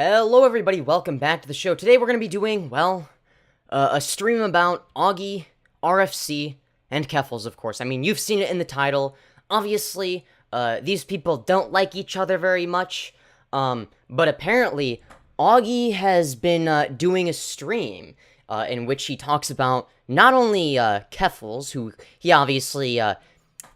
Hello everybody, welcome back to the show. Today we're going to be doing, well, a stream about AugieRFC and Keffals, of course. I mean, you've seen it in the title. Obviously, these people don't like each other very much, but apparently, Augie has been doing a stream in which he talks about not only Keffals, who he obviously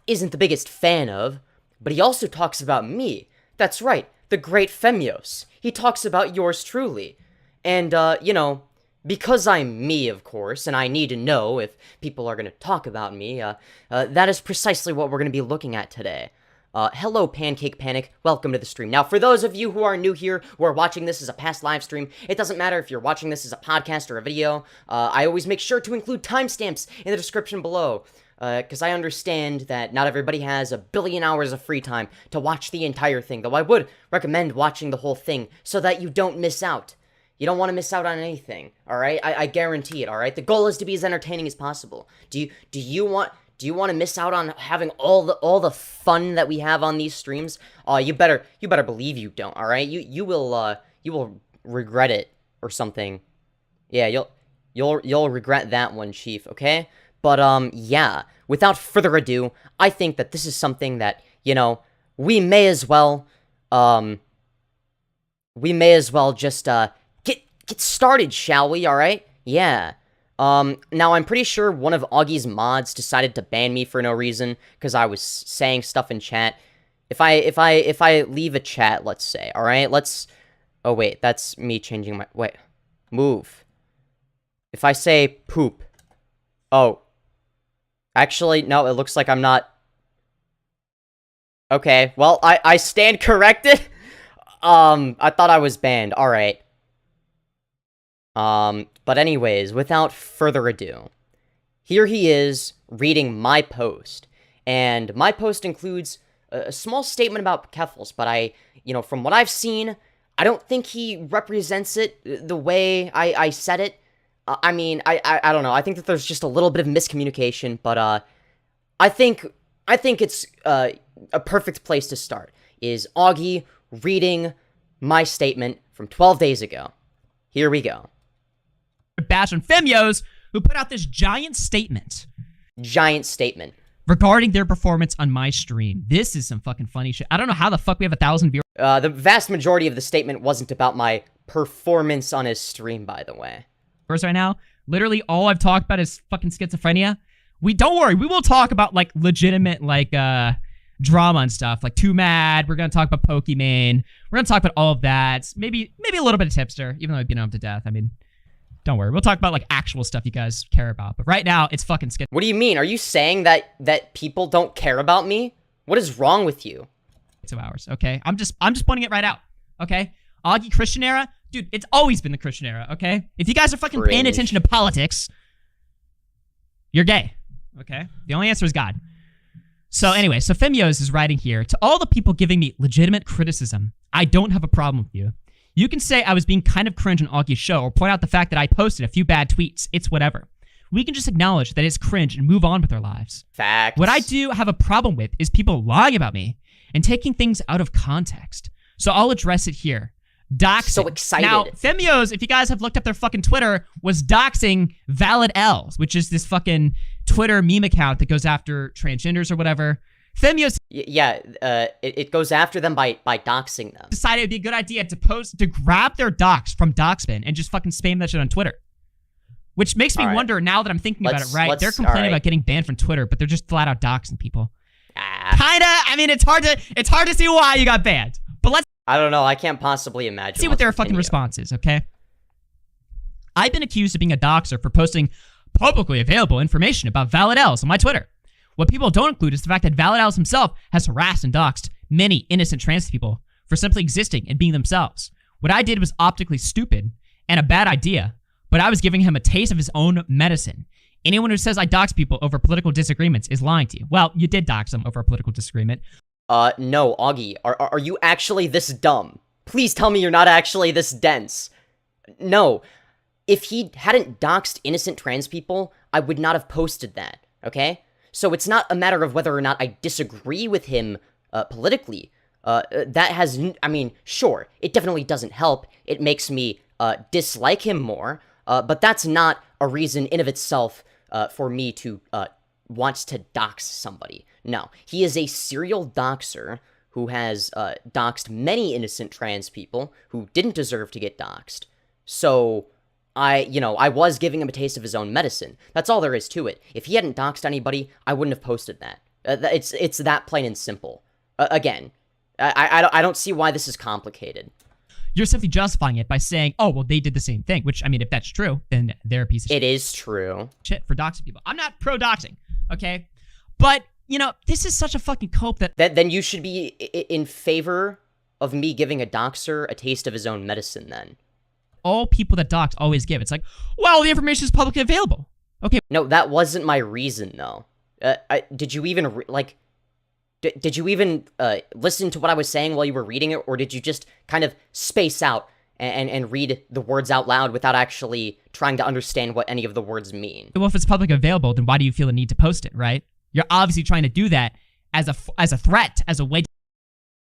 isn't the biggest fan of, but he also talks about me. That's right, the great Femyoz. He talks about yours truly. And, you know, because I'm me, of course, and I need to know if people are going to talk about me, that is precisely what we're going to be looking at today. Hello, Pancake Panic. Welcome to the stream. Now, for those of you who are new here, who are watching this as a past live stream, it doesn't matter if you're watching this as a podcast or a video. I always make sure to include timestamps in the description below. Because I understand that not everybody has a billion hours of free time to watch the entire thing, though I would recommend watching the whole thing so that you don't miss out. You don't want to miss out on anything, alright? I guarantee it, alright? The goal is to be as entertaining as possible. Do you want to miss out on having all the fun that we have on these streams? You better believe you don't, alright? You will regret it or something. Yeah, you'll regret that one, Chief, okay? But, yeah, without further ado, I think that this is something that, you know, we may as well just, get started, shall we, alright? Yeah. Now I'm pretty sure one of Augie's mods decided to ban me for no reason, because I was saying stuff in chat. If I leave a chat, let's say, alright, oh wait, that's me changing my, wait, move. If I say poop, oh. Actually, no, it looks like I'm not. Okay, well, I stand corrected. I thought I was banned. Alright. But anyways, without further ado, here he is reading my post. And my post includes a small statement about Keffals, but from what I've seen, I don't think he represents it the way I said it. I mean, I don't know. I think that there's just a little bit of miscommunication, but, I think it's, a perfect place to start, is Augie reading my statement from 12 days ago. Here we go. Bash on Femyoz, who put out this giant statement. Regarding their performance on my stream. This is some fucking funny shit. I don't know how the fuck we have 1,000 viewers. The vast majority of the statement wasn't about my performance on his stream, by the way. Right now, literally all I've talked about is fucking schizophrenia. Don't worry, we will talk about like legitimate like drama and stuff, like Too Mad. We're gonna talk about Pokemon. We're gonna talk about all of that. Maybe a little bit of Tipster, even though I've beat him to death. I mean, don't worry, we'll talk about like actual stuff you guys care about. But right now, it's fucking schizophrenia. What do you mean? Are you saying that people don't care about me? What is wrong with you? 2 hours, okay? I'm just pointing it right out, okay? Augie Christian era. Dude, it's always been the Christian era, okay? If you guys are fucking paying attention to politics, you're gay, okay? The only answer is God. So anyway, so Femyoz is writing here, to all the people giving me legitimate criticism, I don't have a problem with you. You can say I was being kind of cringe on Augie's show, or point out the fact that I posted a few bad tweets. It's whatever. We can just acknowledge that it's cringe and move on with our lives. Facts. What I do have a problem with is people lying about me and taking things out of context. So I'll address it here. Doxing. So excited. Now, Femyoz, if you guys have looked up their fucking Twitter, was doxing ValidL, which is this fucking Twitter meme account that goes after transgenders or whatever. Femyoz, it goes after them by doxing them. Decided it'd be a good idea to grab their docs from Doxbin and just fucking spam that shit on Twitter. Which makes me wonder, now that I'm thinking about it, right? They're complaining about getting banned from Twitter, but they're just flat out doxing people. Kinda. I mean, it's hard to see why you got banned. But let's. I don't know. I can't possibly imagine. See what their fucking response is, okay? I've been accused of being a doxer for posting publicly available information about ValidL on my Twitter. What people don't include is the fact that ValidL himself has harassed and doxed many innocent trans people for simply existing and being themselves. What I did was optically stupid and a bad idea, but I was giving him a taste of his own medicine. Anyone who says I dox people over political disagreements is lying to you. Well, you did dox them over a political disagreement. No, Augie, are you actually this dumb? Please tell me you're not actually this dense. No, if he hadn't doxed innocent trans people, I would not have posted that, okay? So it's not a matter of whether or not I disagree with him politically. that has, I mean, sure, it definitely doesn't help. It makes me dislike him more, but that's not a reason in of itself for me to want to dox somebody. No, he is a serial doxer who has doxed many innocent trans people who didn't deserve to get doxed. So I was giving him a taste of his own medicine. That's all there is to it. If he hadn't doxed anybody, I wouldn't have posted that. It's that plain and simple. Again, I don't see why this is complicated. You're simply justifying it by saying, oh, well, they did the same thing, which, I mean, if that's true, then they're a piece of shit. It is true. Shit for doxing people. I'm not pro-doxing, okay? But, this is such a fucking cope that... Then you should be in favor of me giving a doxer a taste of his own medicine, then. All people that dox always give. It's like, well, the information is publicly available. Okay. No, that wasn't my reason, though. Did you even, did you even listen to what I was saying while you were reading it, or did you just kind of space out and read the words out loud without actually trying to understand what any of the words mean? Well, if it's publicly available, then why do you feel the need to post it, right? You're obviously trying to do that as a threat, as a way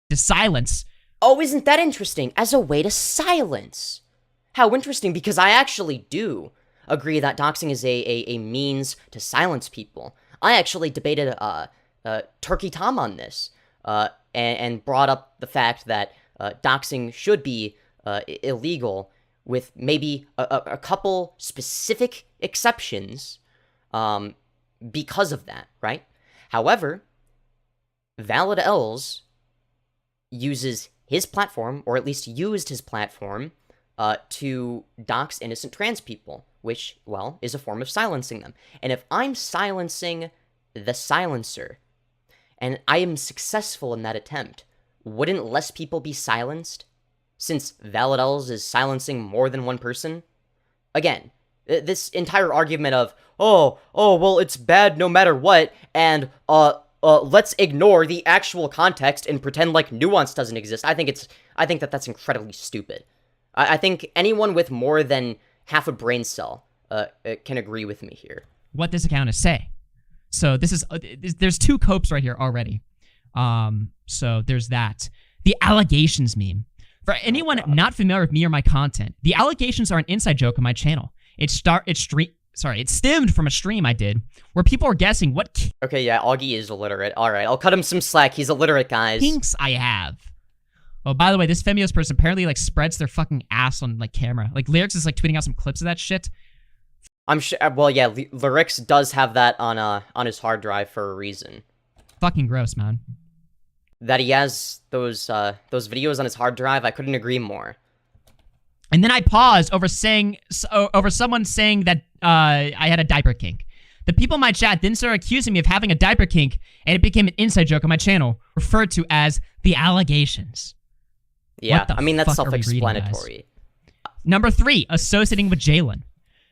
to silence. Oh, isn't that interesting? As a way to silence. How interesting, because I actually do agree that doxing is a means to silence people. I actually debated Turkey Tom on this, and brought up the fact that doxing should be illegal, with maybe a couple specific exceptions because of that, right? However, ValidL's uses his platform, or at least used his platform, to dox innocent trans people, which, well, is a form of silencing them. And if I'm silencing the silencer, and I am successful in that attempt, wouldn't less people be silenced? Since ValidL's is silencing more than one person? Again, this entire argument of, oh, well, it's bad no matter what, and, let's ignore the actual context and pretend like nuance doesn't exist. I think that's incredibly stupid. I think anyone with more than half a brain cell can agree with me here. What this account is saying. So this is there's two copes right here already. So there's that. The allegations meme. For anyone not familiar with me or my content, the allegations are an inside joke on my channel. It stemmed from a stream I did where people were guessing what Okay, yeah, Augie is illiterate. All right, I'll cut him some slack. He's illiterate, guys. kinks I have. Oh, by the way, this Femyoz person apparently like spreads their fucking ass on like camera. Like Lyrics is like tweeting out some clips of that shit. I'm sure. Well, yeah, Lyrics does have that on his hard drive for a reason. Fucking gross, man. That he has those videos on his hard drive, I couldn't agree more. And then I paused over someone saying that I had a diaper kink. The people in my chat then started accusing me of having a diaper kink, and it became an inside joke on my channel, referred to as the allegations. Yeah, I mean, that's self-explanatory. Number 3, associating with Jalyn.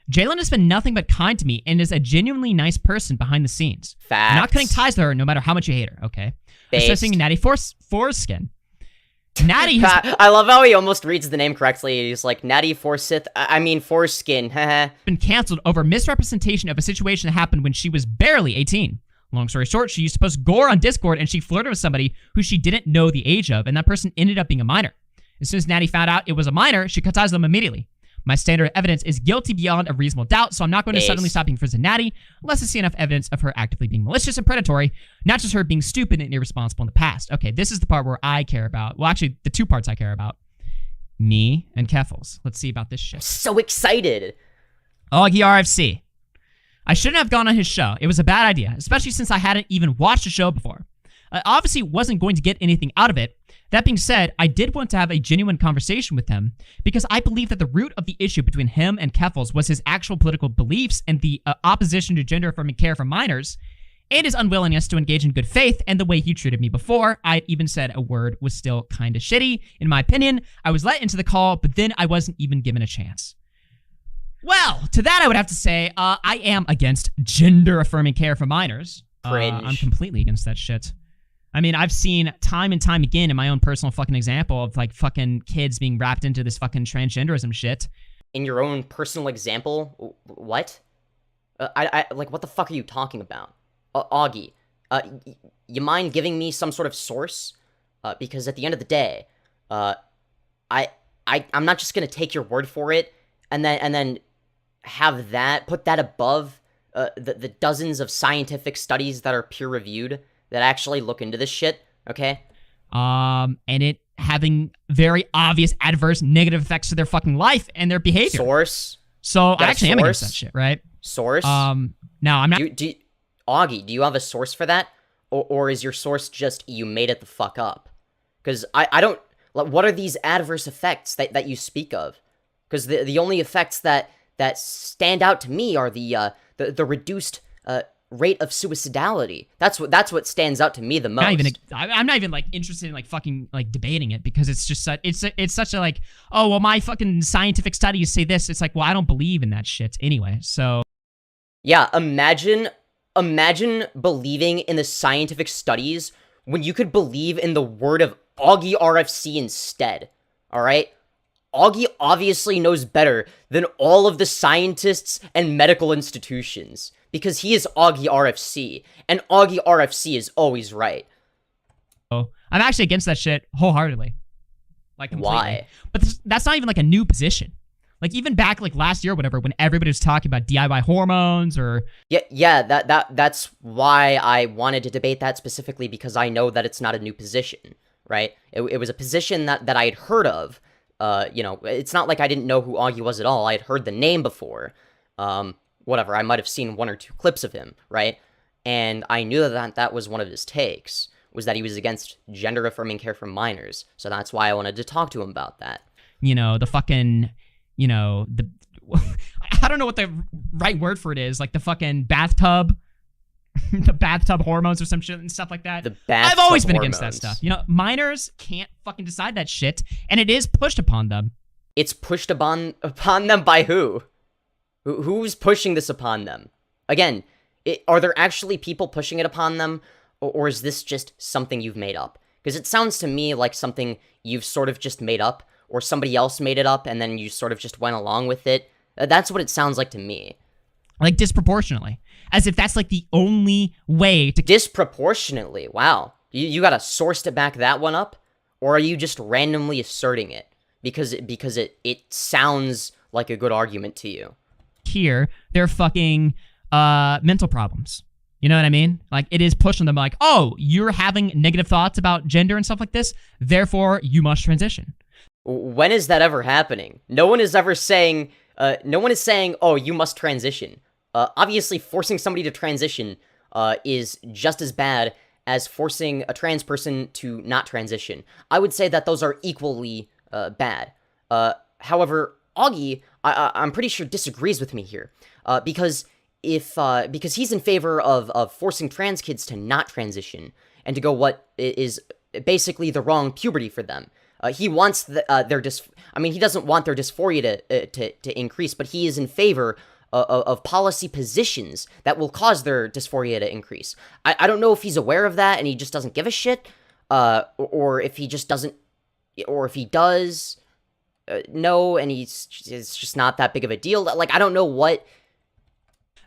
Jalyn has been nothing but kind to me and is a genuinely nice person behind the scenes. Facts. Not cutting ties to her no matter how much you hate her, okay? Based. Associating Natty Foreskin. Natty has I love how he almost reads the name correctly. He's like, Natty Forsyth, I mean Foreskin, been canceled over misrepresentation of a situation that happened when she was barely 18. Long story short, she used to post gore on Discord and she flirted with somebody who she didn't know the age of, and that person ended up being a minor. As soon as Natty found out it was a minor, she cut ties with them immediately. My standard of evidence is guilty beyond a reasonable doubt, so I'm not going to suddenly stop being friends with Natty unless I see enough evidence of her actively being malicious and predatory, not just her being stupid and irresponsible in the past. Okay, this is the part where I care about. Well, actually, the two parts I care about. Me and Keffals. Let's see about this shit. So excited. AugieRFC. I shouldn't have gone on his show. It was a bad idea, especially since I hadn't even watched the show before. I obviously wasn't going to get anything out of it. That being said, I did want to have a genuine conversation with him because I believe that the root of the issue between him and Keffals was his actual political beliefs and the opposition to gender-affirming care for minors and his unwillingness to engage in good faith and the way he treated me before. I even said a word was still kind of shitty. In my opinion, I was let into the call, but then I wasn't even given a chance. Well, to that I would have to say, I am against gender-affirming care for minors. I'm completely against that shit. I mean, I've seen time and time again in my own personal fucking example of like fucking kids being wrapped into this fucking transgenderism shit. In your own personal example? What? I like, what the fuck are you talking about? Augie, you mind giving me some sort of source? because at the end of the day, I'm not just gonna take your word for it and then put that above the dozens of scientific studies that are peer-reviewed that actually look into this shit, okay? And it having very obvious adverse negative effects to their fucking life and their behavior. Source. So I actually am against that shit, right? Source. Now I'm not. Augie, do you have a source for that, or is your source just you made it the fuck up? Because I don't. What are these adverse effects that you speak of? Because the only effects that stand out to me are the reduced rate of suicidality. That's what stands out to me the most. I'm not even like interested in like fucking like debating it, because it's just it's such a like, oh well, my fucking scientific studies say this. It's like, well, I don't believe in that shit anyway. So yeah, imagine believing in the scientific studies when you could believe in the word of AugieRFC instead. All right. Augie obviously knows better than all of the scientists and medical institutions, because he is AugieRFC, and AugieRFC is always right. Oh, I'm actually against that shit wholeheartedly. Like, completely. Why? But that's not even like a new position. Like, even back like last year or whatever, when everybody was talking about DIY hormones or... Yeah, that's why I wanted to debate that specifically, because I know that it's not a new position, right? It was a position that I had heard of. You know, it's not like I didn't know who Augie was at all. I had heard the name before. Whatever, I might have seen 1 or 2 clips of him, right? And I knew that was one of his takes, was that he was against gender-affirming care for minors. So that's why I wanted to talk to him about that. You know, the fucking, you know, the... I don't know what the right word for it is. Like the fucking bathtub... the bathtub hormones or some shit and stuff like that. I've always been against that stuff. You know, minors can't fucking decide that shit, and it is pushed upon them. It's pushed upon them by who? Who's pushing this upon them? Again, are there actually people pushing it upon them, or is this just something you've made up? Because it sounds to me like something you've sort of just made up, or somebody else made it up, and then you sort of just went along with it. That's what it sounds like to me. Like, disproportionately. As if that's, like, the only way to... Disproportionately? Wow. You got a source to back that one up? Or are you just randomly asserting it? Because it sounds like a good argument to you. Here, they're fucking mental problems. You know what I mean? Like, it is pushing them like, oh, you're having negative thoughts about gender and stuff like this, therefore you must transition. When is that ever happening? No one is ever saying... no one is saying, oh, you must transition. Obviously, forcing somebody to transition is just as bad as forcing a trans person to not transition. I would say that those are equally bad. However, Augie, I'm pretty sure disagrees with me here, because he's in favor of forcing trans kids to not transition and to go what is basically the wrong puberty for them. He wants he doesn't want their dysphoria to increase, but he is in favor of policy positions that will cause their dysphoria to increase. I don't know if he's aware of that and he just doesn't give a shit, or if he just doesn't, or if he does know and it's just not that big of a deal. Like, I don't know what.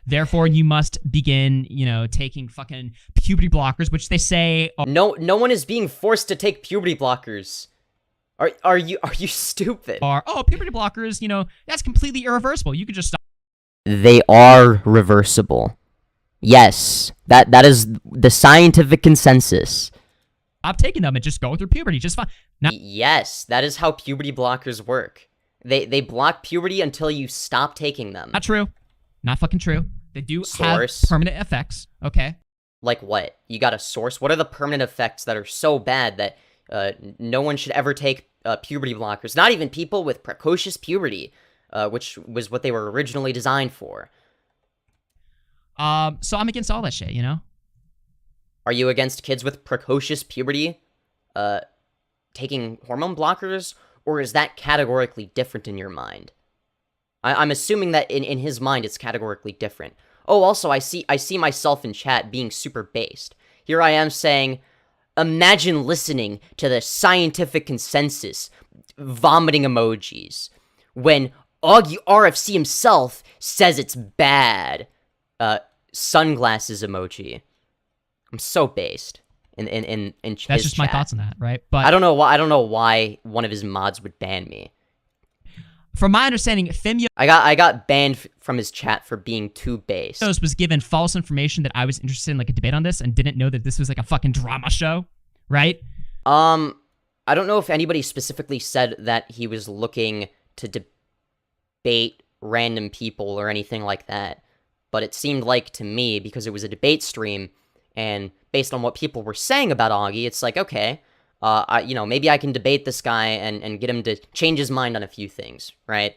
Therefore, you must begin, you know, taking fucking puberty blockers, which they say... No one is being forced to take puberty blockers. Are you stupid? Puberty blockers, you know, that's completely irreversible. You could just stop. They are reversible. Yes, that is the scientific consensus. Stop taking them and just go through puberty, just fine. Yes, that is how puberty blockers work. They block puberty until you stop taking them. Not true. Not fucking true. They do Source. have permanent effects, okay? Like what? You got a source? What are the permanent effects that are so bad that no one should ever take puberty blockers? Not even people with precocious puberty, which was what they were originally designed for. So I'm against all that shit, you know? Are you against kids with precocious puberty taking hormone blockers, or is that categorically different in your mind? I'm assuming that in his mind it's categorically different. Oh, also, I see myself in chat being super based. Here I am saying, imagine listening to the scientific consensus, vomiting emojis, when AugieRFC himself says it's bad. Sunglasses emoji. I'm so based. in That's his just chat. my thoughts on that, right? But I don't know why one of his mods would ban me. from my understanding, Femyoz I got banned from his chat for being too base. was given false information that I was interested in like a debate on this and didn't know that this was like a fucking drama show, right? I don't know if anybody specifically said that he was looking to debate random people or anything like that, but it seemed like to me, because it was a debate stream, and based on what people were saying about Augie, it's like, okay, maybe I can debate this guy and get him to change his mind on a few things, right?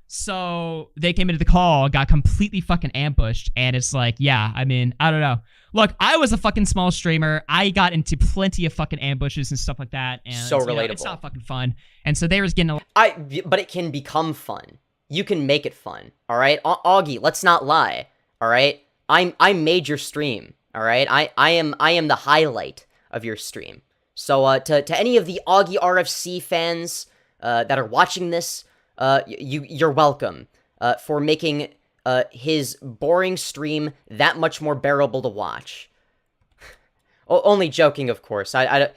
So they came into the call, got completely fucking ambushed, and it's like, yeah, I mean, I don't know. Look, I was a fucking small streamer. I got into plenty of fucking ambushes and stuff like that, and So relatable. It's not fucking fun. And so they was getting but it can become fun. You can make it fun, all right? Augie, let's not lie, all right? I made your stream, all right? I am the highlight of your stream. So to any of the AugieRFC fans that are watching this, you're welcome for making his boring stream that much more bearable to watch. Only joking, of course. I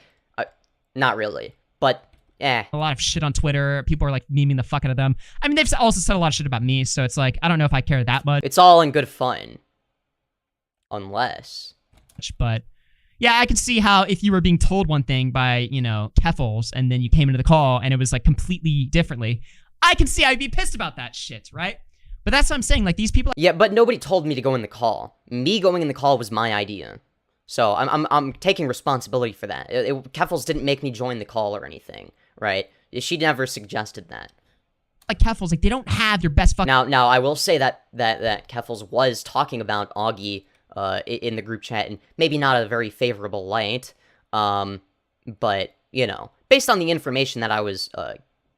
not really, but a lot of shit on Twitter. People are like memeing the fuck out of them. I mean, they've also said a lot of shit about me, so it's like, I don't know if I care that much. It's all in good fun. Unless. But yeah, I can see how if you were being told one thing by, Keffals, and then you came into the call and it was like completely differently, I can see I'd be pissed about that shit, right? But that's what I'm saying, like these people. Yeah, but nobody told me to go in the call. Me going in the call was my idea. So I'm taking responsibility for that. Keffals didn't make me join the call or anything, right? She never suggested that. Like Keffals, like they don't have your best fucking. Now I will say that Keffals was talking about Augie in the group chat, and maybe not a very favorable light. But based on the information that I was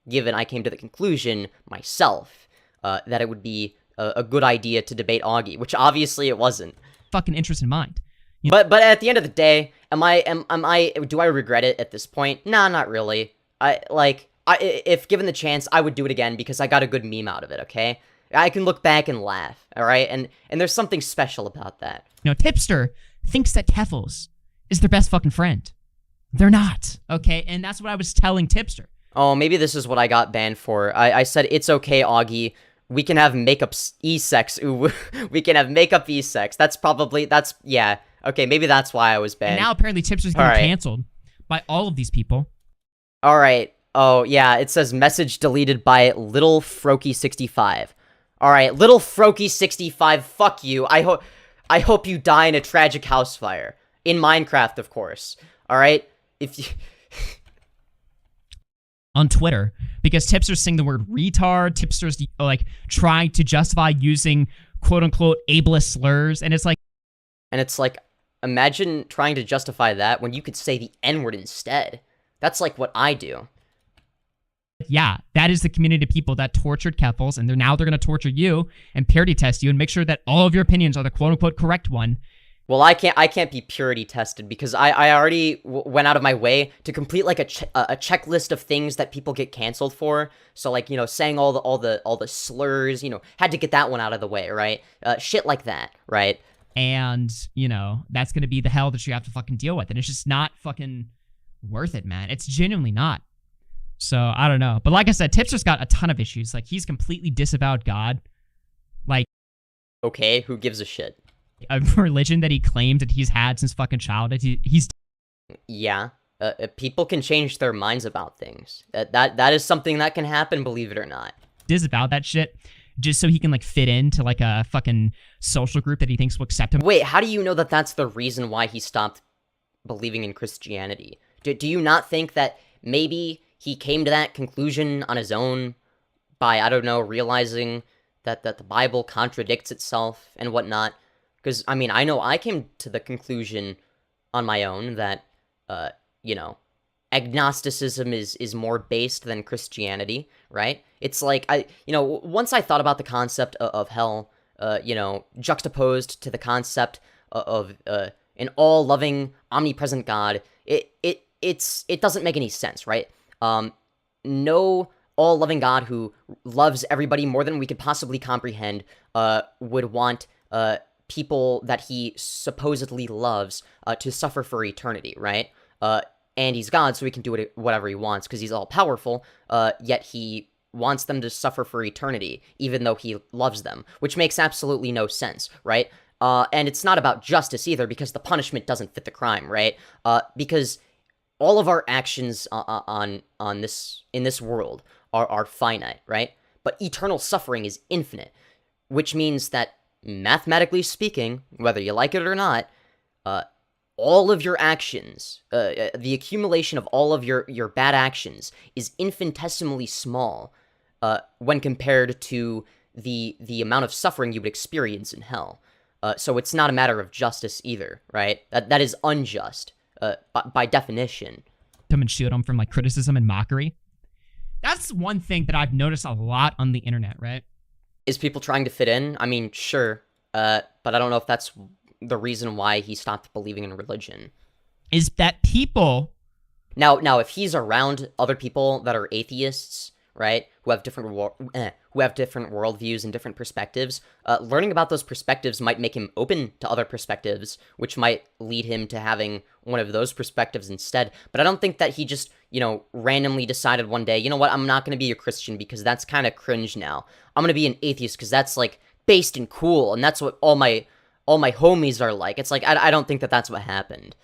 given, I came to the conclusion myself that it would be a good idea to debate Augie, which obviously it wasn't. Fucking interest in mind. But at the end of the day, do I regret it at this point? Nah, not really. If given the chance, I would do it again because I got a good meme out of it, okay? I can look back and laugh, alright? And there's something special about that. Tipster thinks that Keffals is their best fucking friend. They're not, okay? And that's what I was telling Tipster. Oh, maybe this is what I got banned for. I said, it's okay, Augie. We can have makeup e-sex. Ooh, we can have makeup e-sex. Yeah. Okay, maybe that's why I was banned. And now apparently Tipster's getting canceled by all of these people. Alright. Oh, yeah, it says message deleted by Little Froky65. Alright, Little Froky65, fuck you. I hope you die in a tragic house fire. In Minecraft, of course. Alright? If you... on Twitter, because Tipster's saying the word retard, Tipster's like trying to justify using quote-unquote ableist slurs, and it's like, imagine trying to justify that when you could say the N-word instead. That's like what I do. Yeah, that is the community of people that tortured Keffals, and they're going to torture you and purity test you and make sure that all of your opinions are the quote-unquote correct one. Well, I can't be purity tested because I already went out of my way to complete like a checklist of things that people get canceled for. So like, saying all the slurs, had to get that one out of the way, right? Shit like that, right? And, that's going to be the hell that you have to fucking deal with. And it's just not fucking worth it, man. It's genuinely not. So, I don't know. But like I said, Tipster's got a ton of issues. Like, he's completely disavowed God. Like... Okay, who gives a shit? A religion that he claimed that he's had since fucking childhood. He's... Yeah. People can change their minds about things. That is something that can happen, believe it or not. Disavowed that shit just so he can, like, fit into, like, a fucking social group that he thinks will accept him. Wait, how do you know that that's the reason why he stopped believing in Christianity? Do you not think that maybe he came to that conclusion on his own by, I don't know, realizing that the Bible contradicts itself and whatnot? Because, I mean, I know I came to the conclusion on my own that, agnosticism is more based than Christianity, right? It's like, once I thought about the concept of hell, juxtaposed to the concept of an all-loving, omnipresent God, it doesn't make any sense, right? No all-loving God who loves everybody more than we could possibly comprehend would want people that he supposedly loves to suffer for eternity, right? And he's God, so he can do whatever he wants because he's all powerful. Yet he wants them to suffer for eternity, even though he loves them, which makes absolutely no sense, right? And it's not about justice either, because the punishment doesn't fit the crime, right? Because all of our actions in this world are finite, right? But eternal suffering is infinite, which means that, mathematically speaking, whether you like it or not, all of your actions, the accumulation of all of your bad actions is infinitesimally small when compared to the amount of suffering you would experience in hell. So it's not a matter of justice either, right? That is unjust, by definition. Come and shield them from like criticism and mockery. That's one thing that I've noticed a lot on the internet, right? Is people trying to fit in? I mean, sure, but I don't know if that's the reason why he stopped believing in religion. Is that people... Now, if he's around other people that are atheists, right, who have different worldviews and different perspectives, learning about those perspectives might make him open to other perspectives, which might lead him to having one of those perspectives instead. But I don't think that he just, randomly decided one day, you know what, I'm not going to be a Christian because that's kind of cringe now. I'm going to be an atheist because that's, like, based and cool, and that's what all my homies are like. It's like, I don't think that that's what happened.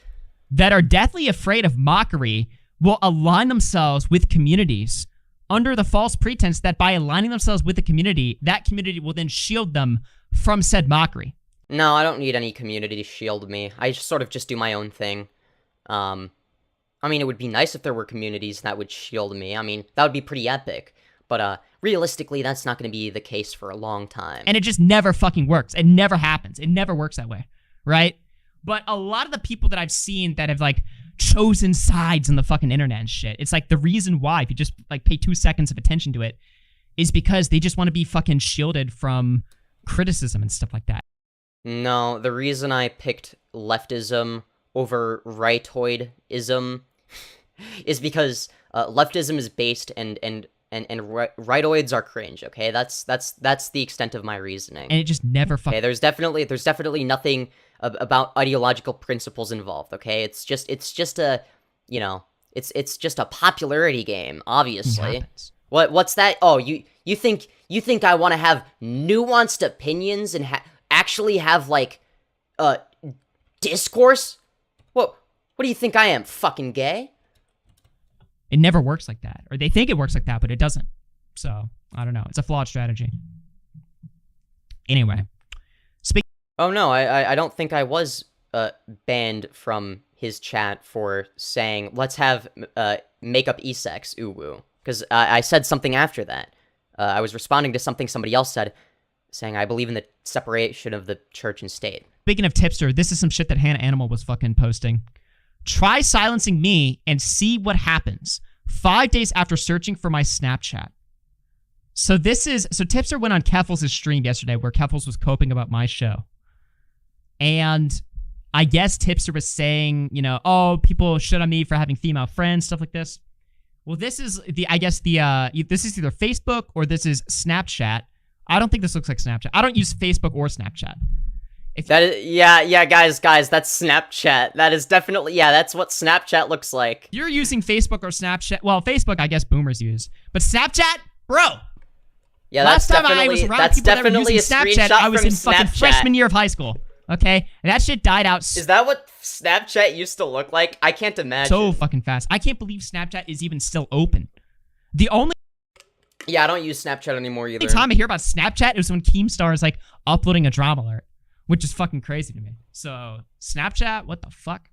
That are deathly afraid of mockery will align themselves with communities under the false pretense that by aligning themselves with the community, that community will then shield them from said mockery. No, I don't need any community to shield me. I sort of just do my own thing. I mean, it would be nice if there were communities that would shield me. I mean, that would be pretty epic. But realistically, that's not going to be the case for a long time. And it just never fucking works. It never happens. It never works that way, right? But a lot of the people that I've seen that have, like, chosen sides on the fucking internet and shit, it's like the reason why, if you just, like, pay 2 seconds of attention to it, is because they just want to be fucking shielded from criticism and stuff like that. No, the reason I picked leftism over rightoidism is because leftism is based and rightoids are cringe, okay? That's the extent of my reasoning. And it just never fucking... Okay, there's definitely nothing about ideological principles involved, okay? It's just a, it's just a popularity game, obviously. What's that? Oh, you think I want to have nuanced opinions and actually have, like, discourse? What do you think I am, fucking gay? It never works like that. Or they think it works like that, but it doesn't. So, I don't know. It's a flawed strategy. Anyway. Oh, no, I don't think I was banned from his chat for saying, let's have makeup e-sex, ooh-woo. Because I said something after that. I was responding to something somebody else said, saying, I believe in the separation of the church and state. Speaking of Tipster, this is some shit that Hannah Animal was fucking posting. Try silencing me and see what happens 5 days after searching for my Snapchat. So Tipster went on Keffals' stream yesterday where Keffals was coping about my show. And I guess Tipster was saying, oh, people shit on me for having female friends, stuff like this. Well, this is this is either Facebook or this is Snapchat. I don't think this looks like Snapchat. I don't use Facebook or Snapchat. Guys, that's Snapchat. That is definitely, that's what Snapchat looks like. You're using Facebook or Snapchat. Well, Facebook, I guess boomers use. But Snapchat? Bro! Yeah, last time I was around people that were using Snapchat, I was in fucking freshman year of high school. Okay? And that shit died out. Is that what Snapchat used to look like? I can't imagine. So fucking fast. I can't believe Snapchat is even still open. The only... Yeah, I don't use Snapchat anymore either. The only time I hear about Snapchat is when Keemstar is, like, uploading a drama alert. Which is fucking crazy to me. So, Snapchat, what the fuck?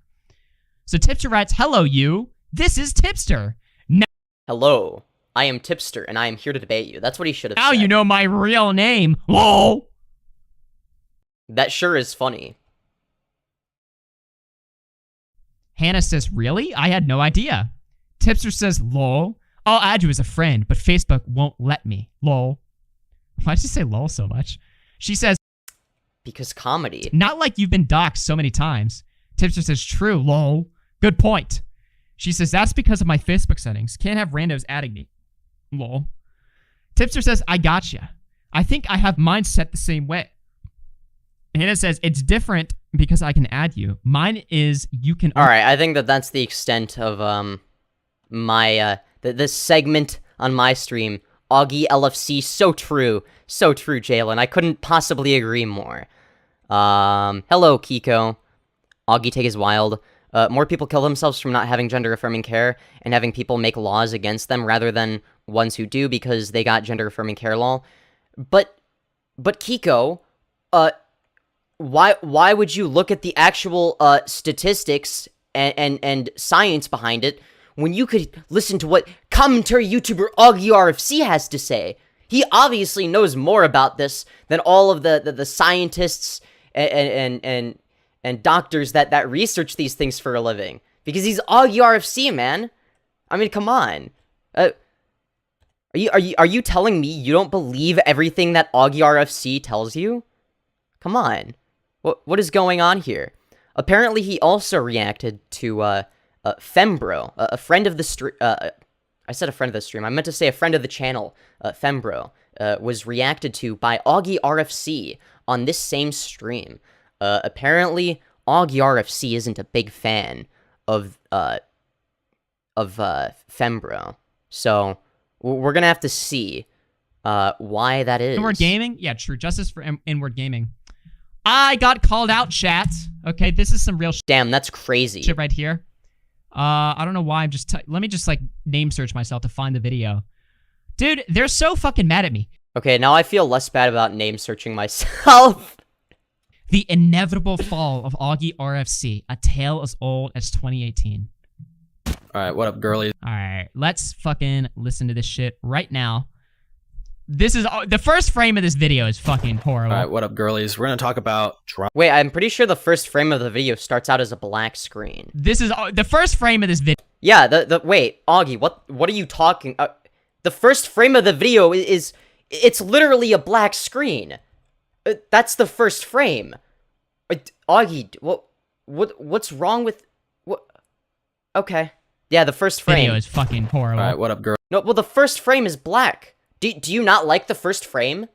So, Tipster writes, hello, you. This is Tipster. Hello, I am Tipster, and I am here to debate you. That's what he should have said. Now you know my real name. LOL. That sure is funny. Hannah says, really? I had no idea. Tipster says, lol. I'll add you as a friend, but Facebook won't let me. Lol. Why did you say lol so much? She says, because comedy. Not like you've been doxxed so many times. Tipster says, true, lol. Good point. She says, that's because of my Facebook settings. Can't have randos adding me. Lol. Tipster says, I gotcha. I think I have mine set the same way. Hannah says, it's different because I can add you. Mine is you can... Alright, I think that that's the extent of, my, this segment on my stream. AugieRFC, so true. So true, Jalyn. I couldn't possibly agree more. Hello, Kiko. Augie Take is wild. More people kill themselves from not having gender-affirming care and having people make laws against them rather than ones who do because they got gender-affirming care law. But Kiko, why would you look at the actual, statistics and science behind it when you could listen to what commentary YouTuber AugieRFC has to say? He obviously knows more about this than all of the scientists and doctors that research these things for a living. Because he's AugieRFC, man. I mean, come on. Are you telling me you don't believe everything that AugieRFC tells you? Come on. What is going on here? Apparently, he also reacted to Fembro, a friend of the stream. I said a friend of the stream. I meant to say a friend of the channel. Fembro was reacted to by AugieRFC on this same stream. Apparently, AugieRFC isn't a big fan of Fembro. So we're gonna have to see why that is. Inward gaming? Yeah, true. Justice for inward gaming. I got called out, chat. Okay, this is some real Damn, that's crazy. shit right here. I don't know why I'm just... let me just, like, name search myself to find the video. Dude, they're so fucking mad at me. Okay, now I feel less bad about name searching myself. The inevitable fall of AugieRFC, a tale as old as 2018. Alright, what up, girlies? Alright, let's fucking listen to this shit right now. This is... the first frame of this video is fucking horrible. Alright, what up, girlies? We're gonna talk about drama. Wait, I'm pretty sure the first frame of the video starts out as a black screen. This is... the first frame of this video... Yeah, wait, Augie, what are you talking... the first frame of the video is... It's literally a black screen. That's the first frame. Augie, what's wrong with... What? Okay. Yeah, the first frame. Video is fucking horrible. Alright, what up, girl? No, well, the first frame is black. Do you not like the first frame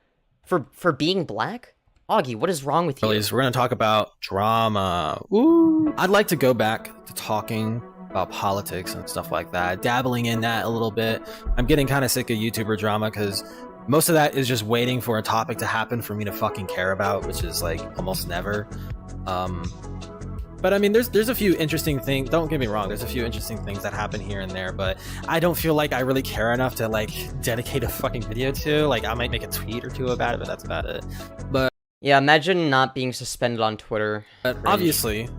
for being black? Augie, what is wrong with you? Girlies, we're gonna talk about drama. Ooh. I'd like to go back to talking about politics and stuff like that, dabbling in that a little bit. I'm getting kind of sick of YouTuber drama because most of that is just waiting for a topic to happen for me to fucking care about, which is like almost never. But I mean, there's a few interesting things. Don't get me wrong. There's a few interesting things that happen here and there, but I don't feel like I really care enough to like dedicate a fucking video to. Like, I might make a tweet or two about it, but that's about it. But yeah, imagine not being suspended on Twitter. Obviously,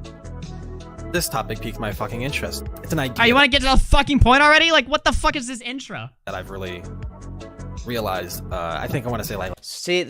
this topic piqued my fucking interest. It's an idea. Oh, you want to get to the fucking point already? Like, what the fuck is this intro? That I've really realized. I think I want to say like. See,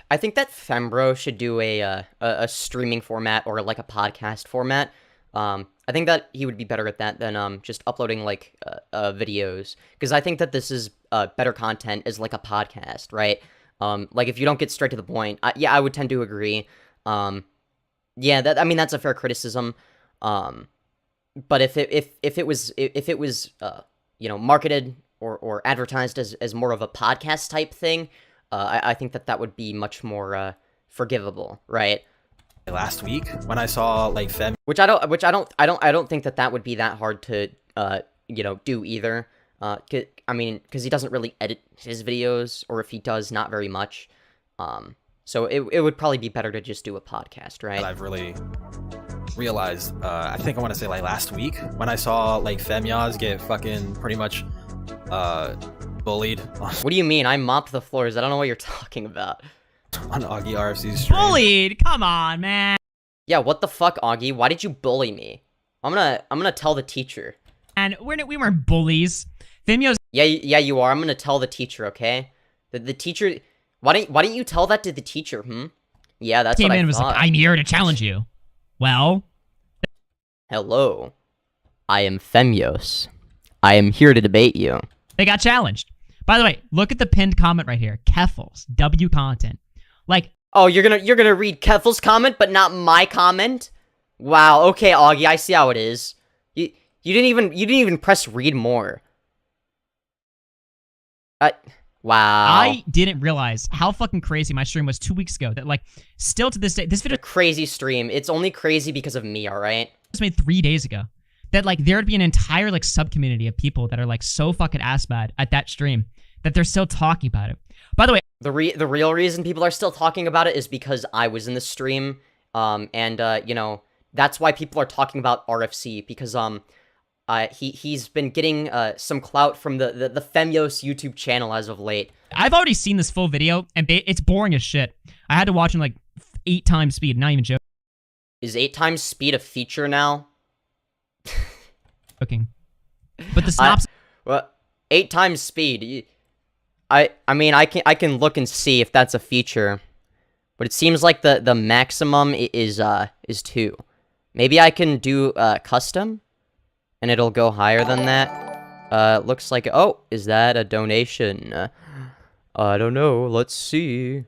I think that Fembro should do a streaming format or like a podcast format. I think that he would be better at that than just uploading like videos, because I think that this is better content as like a podcast, right? Like if you don't get straight to the point, yeah, I would tend to agree. Yeah, I mean that's a fair criticism. But if it was you know, marketed or advertised as more of a podcast type thing, I think that would be much more forgivable, right? Last week when I saw like which I don't think that would be that hard to you know, do either. I mean, because he doesn't really edit his videos, or if he does, not very much. So it would probably be better to just do a podcast, right? I've really realized, I think I want to say like last week when I saw like Femyoz get fucking pretty much bullied. What do you mean? I mopped the floors. I don't know what you're talking about. On AugieRFC's stream. Bullied? Come on, man. Yeah, what the fuck, Augie? Why did you bully me? I'm gonna tell the teacher. And we weren't bullies. Femyoz. Yeah, you are. I'm gonna tell the teacher, okay? The teacher. Why don't you tell that to the teacher? Yeah, that's what I thought. Was like, I'm here to challenge you. Well. Hello. I am Femyoz. I am here to debate you. They got challenged. By the way, look at the pinned comment right here. Keffals, W content. Like, oh, you're gonna read Keffals' comment, but not my comment? Wow. Okay, Augie, I see how it is. You didn't even press read more. Wow. I didn't realize how fucking crazy my stream was 2 weeks ago. That like, still to this day, this video A crazy stream. It's only crazy because of me, alright? was made 3 days ago. That like there'd be an entire like sub-community of people that are like so fucking ass bad at that stream that they're still talking about it. By the way, The real reason people are still talking about it is because I was in the stream, you know, that's why people are talking about RFC, because, he's been getting, some clout from the Femyoz YouTube channel as of late. I've already seen this full video, and it's boring as shit. I had to watch in like 8 times speed, not even Is 8 times speed a feature now? joking. But the synopsis... Well, 8 times speed, I mean, I can look and see if that's a feature, but it seems like the maximum is 2. Maybe I can do, custom, and it'll go higher than that. Looks like, oh, is that a donation? I don't know, let's see.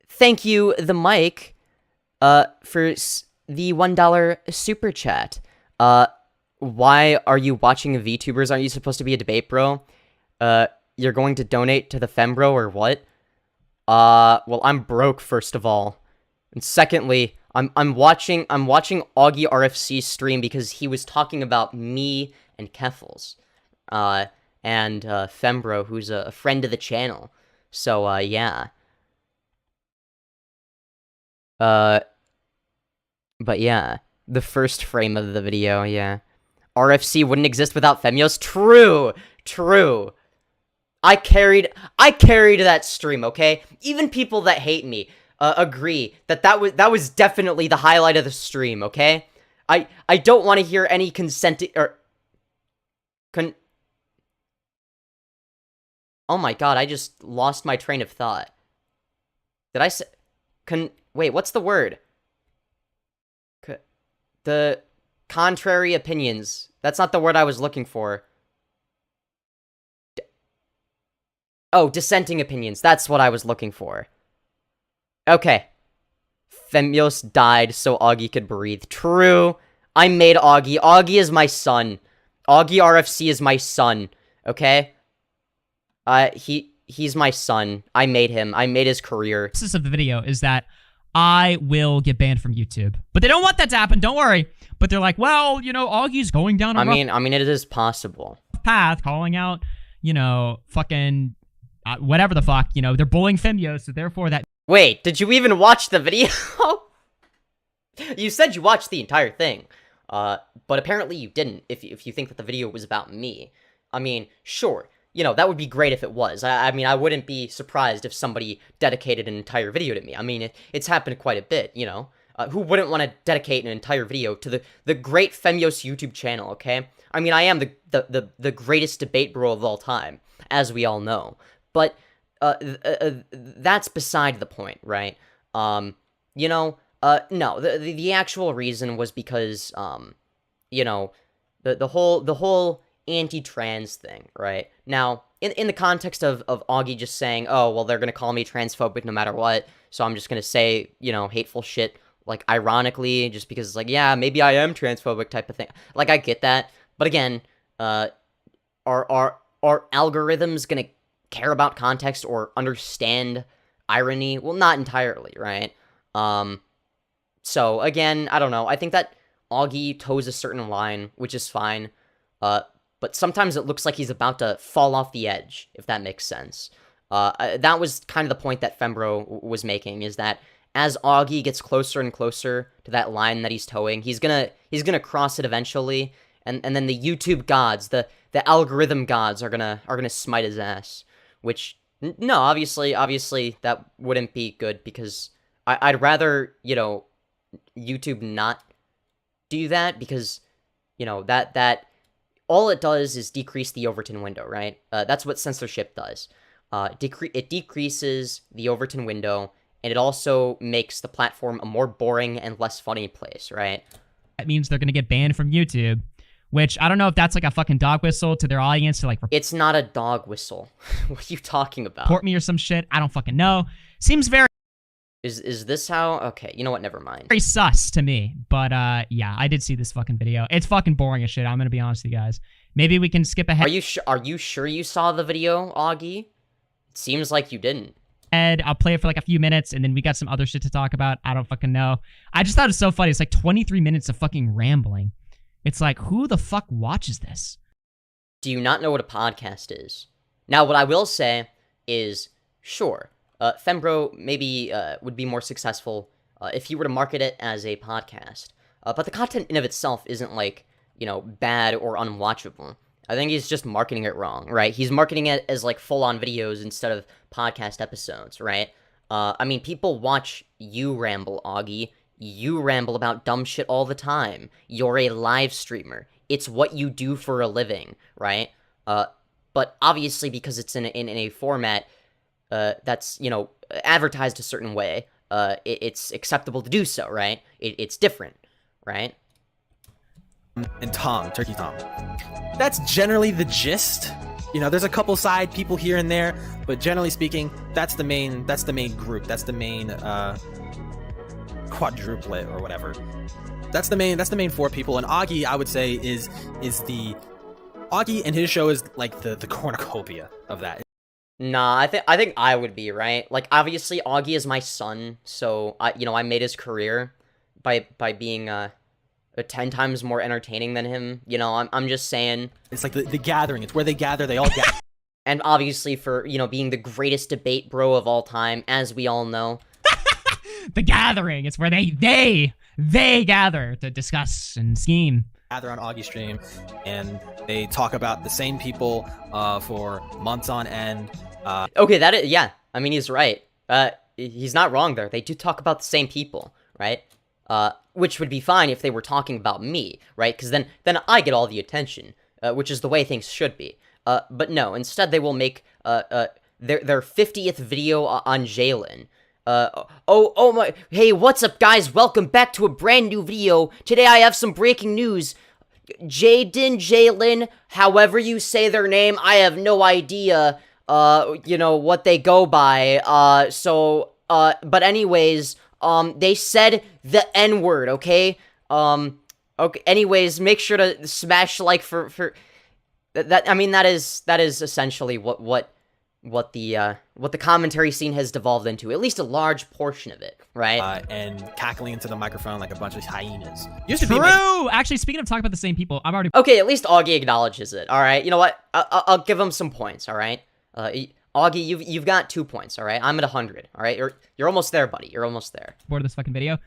Thank you, the mic, for the $1 super chat. Why are you watching VTubers? Aren't you supposed to be a debate bro? You're going to donate to the Fembro or what? Well, I'm broke, first of all. And secondly, I'm watching AugieRFC stream because he was talking about me and Keffals. And Fembro, who's a friend of the channel. So, yeah. But yeah, the first frame of the video, yeah. RFC wouldn't exist without Femyoz. True! True! I carried that stream, okay? Even people that hate me agree that was definitely the highlight of the stream, okay? I don't want to hear any consenting or Oh my god, I just lost my train of thought. Did I say wait, what's the word? The contrary opinions. That's not the word I was looking for. Oh, dissenting opinions. That's what I was looking for. Okay. Femyoz died so Augie could breathe. True. I made Augie. Augie is my son. AugieRFC is my son. Okay? He's my son. I made him. I made his career. The of the video is that I will get banned from YouTube. But they don't want that to happen, don't worry. But they're like, well, you know, Augie's going down a I mean, it is possible. path, calling out, you know, fucking whatever the fuck, you know, they're bullying Femyoz, so therefore that... Wait, did you even watch the video? You said you watched the entire thing, but apparently you didn't, if you think that the video was about me. I mean, sure, you know, that would be great if it was. I mean, I wouldn't be surprised if somebody dedicated an entire video to me. I mean, it's happened quite a bit, you know? Who wouldn't want to dedicate an entire video to the great Femyoz YouTube channel, okay? I mean, I am the greatest debate bro of all time, as we all know. But, that's beside the point, right? You know, no, the actual reason was because, you know, the whole anti-trans thing, right? Now, in the context of Augie just saying, oh, well, they're gonna call me transphobic no matter what, so I'm just gonna say, you know, hateful shit, like, ironically, just because it's like, yeah, maybe I am transphobic type of thing. Like, I get that, but again, are algorithms gonna care about context or understand irony? Well, not entirely, right? So, again, I don't know. I think that Augie toes a certain line, which is fine, but sometimes it looks like he's about to fall off the edge, if that makes sense. That was kind of the point that Fembro was making, is that as Augie gets closer and closer to that line that he's towing, he's gonna cross it eventually, and then the YouTube gods, the algorithm gods are gonna smite his ass. Which, no, obviously that wouldn't be good, because I'd rather, you know, YouTube not do that, because, you know, that all it does is decrease the Overton window, right? That's what censorship does. It decreases the Overton window, and it also makes the platform a more boring and less funny place, right? That means they're gonna get banned from YouTube, which I don't know if that's like a fucking dog whistle to their audience to like... It's not a dog whistle. What are you talking about? Report me or some shit. I don't fucking know. Seems very... Is this how? Okay, you know what? Never mind. Very sus to me, but yeah, I did see this fucking video. It's fucking boring as shit. I'm gonna be honest with you guys. Maybe we can skip ahead. Are you sure you saw the video, Augie? seems like you didn't. And I'll play it for like a few minutes, and then we got some other shit to talk about. I don't fucking know. I just thought it was so funny. It's like 23 minutes of fucking rambling. It's like, who the fuck watches this? Do you not know what a podcast is? Now, what I will say is, sure, Fembro maybe would be more successful if you were to market it as a podcast. But the content in of itself isn't like, bad or unwatchable. I think he's just marketing it wrong, right? He's marketing it as like full-on videos instead of podcast episodes, right? I mean, people watch you ramble, Augie. You ramble about dumb shit all the time. You're a live streamer. It's what you do for a living, right? But obviously, because it's in a format that's, advertised a certain way, it's acceptable to do so, right? It's different, right? And Tom, Turkey Tom. That's generally the gist. There's a couple side people here and there, but generally speaking, that's the main group. That's the main quadruplet or whatever. That's the main 4 people. And Augie, I would say, is the Augie, and his show is like the cornucopia of that. Nah, I think I would be, right? Like, obviously, Augie is my son, so I made his career by being 10 times more entertaining than him. I'm just saying. It's like the gathering. It's where they gather. They all gather. And obviously for, being the greatest debate bro of all time, as we all know. The gathering. It's where they gather to discuss and scheme. Gather on Augie's stream, and they talk about the same people for months on end. Okay, yeah. I mean, he's right. He's not wrong there. They do talk about the same people, right? Which would be fine if they were talking about me, right? Because then I get all the attention, which is the way things should be. But no, instead they will make their 50th video on Jalyn. Oh my, hey, what's up guys? Welcome back to a brand new video. Today I have some breaking news. Jalyn, however you say their name, I have no idea, what they go by. But anyways, they said the N-word, okay? Okay, anyways, make sure to smash like for that. I mean, that is essentially what the commentary scene has devolved into, at least a large portion of it, right? And cackling into the microphone like a bunch of hyenas. True! Actually, speaking of talking about the same people, I'm already... Okay, at least Augie acknowledges it, alright? You know what? I'll give him some points, alright? Augie, you've got 2 points, alright? I'm at 100, alright? You're almost there, buddy. You're almost there. Bored of this fucking video.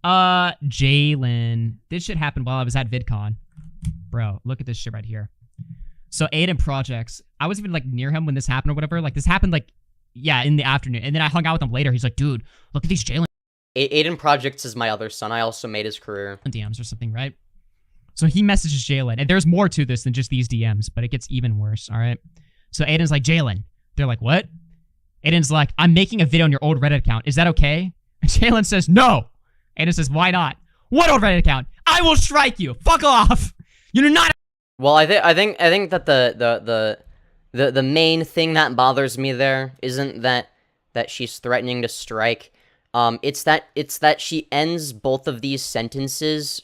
Jalyn. This shit happened while I was at VidCon. Bro, look at this shit right here. So Aiden projects. I was even like near him when this happened or whatever. Like this happened like, yeah, in the afternoon. And then I hung out with him later. He's like, dude, look at these Jalyn Aiden projects is my other son. I also made his career. DMs or something, right? So he messages Jalyn. And there's more to this than just these DMs, but it gets even worse, all right? So Aiden's like, Jalyn. They're like, what? Aiden's like, I'm making a video on your old Reddit account. Is that okay? And Jalyn says, no. Aiden says, why not? What old Reddit account? I will strike you. Fuck off. You do not... Well, I think that the main thing that bothers me there isn't that she's threatening to strike. It's that she ends both of these sentences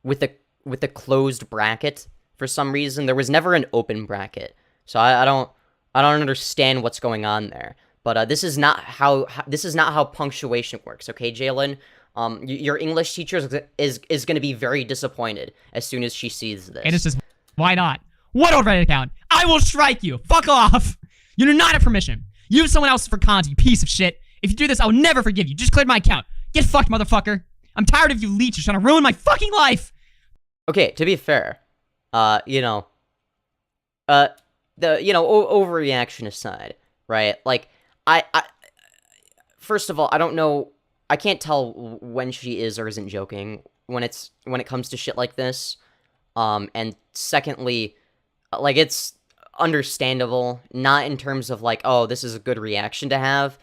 with a closed bracket for some reason. There was never an open bracket, so I don't understand what's going on there. But this is not how punctuation works. Okay, Jalyn. Your English teacher is going to be very disappointed as soon as she sees this. And it says, why not? What old Reddit account? I will strike you. Fuck off. You do not have permission. Use someone else for content, you piece of shit. If you do this, I will never forgive you. Just cleared my account. Get fucked, motherfucker. I'm tired of you leeches trying to ruin my fucking life. Okay, to be fair, overreaction aside, right? Like, I first of all, I don't know. I can't tell when she is or isn't joking when it comes to shit like this. And secondly, like, it's understandable, not in terms of like, oh, this is a good reaction to have.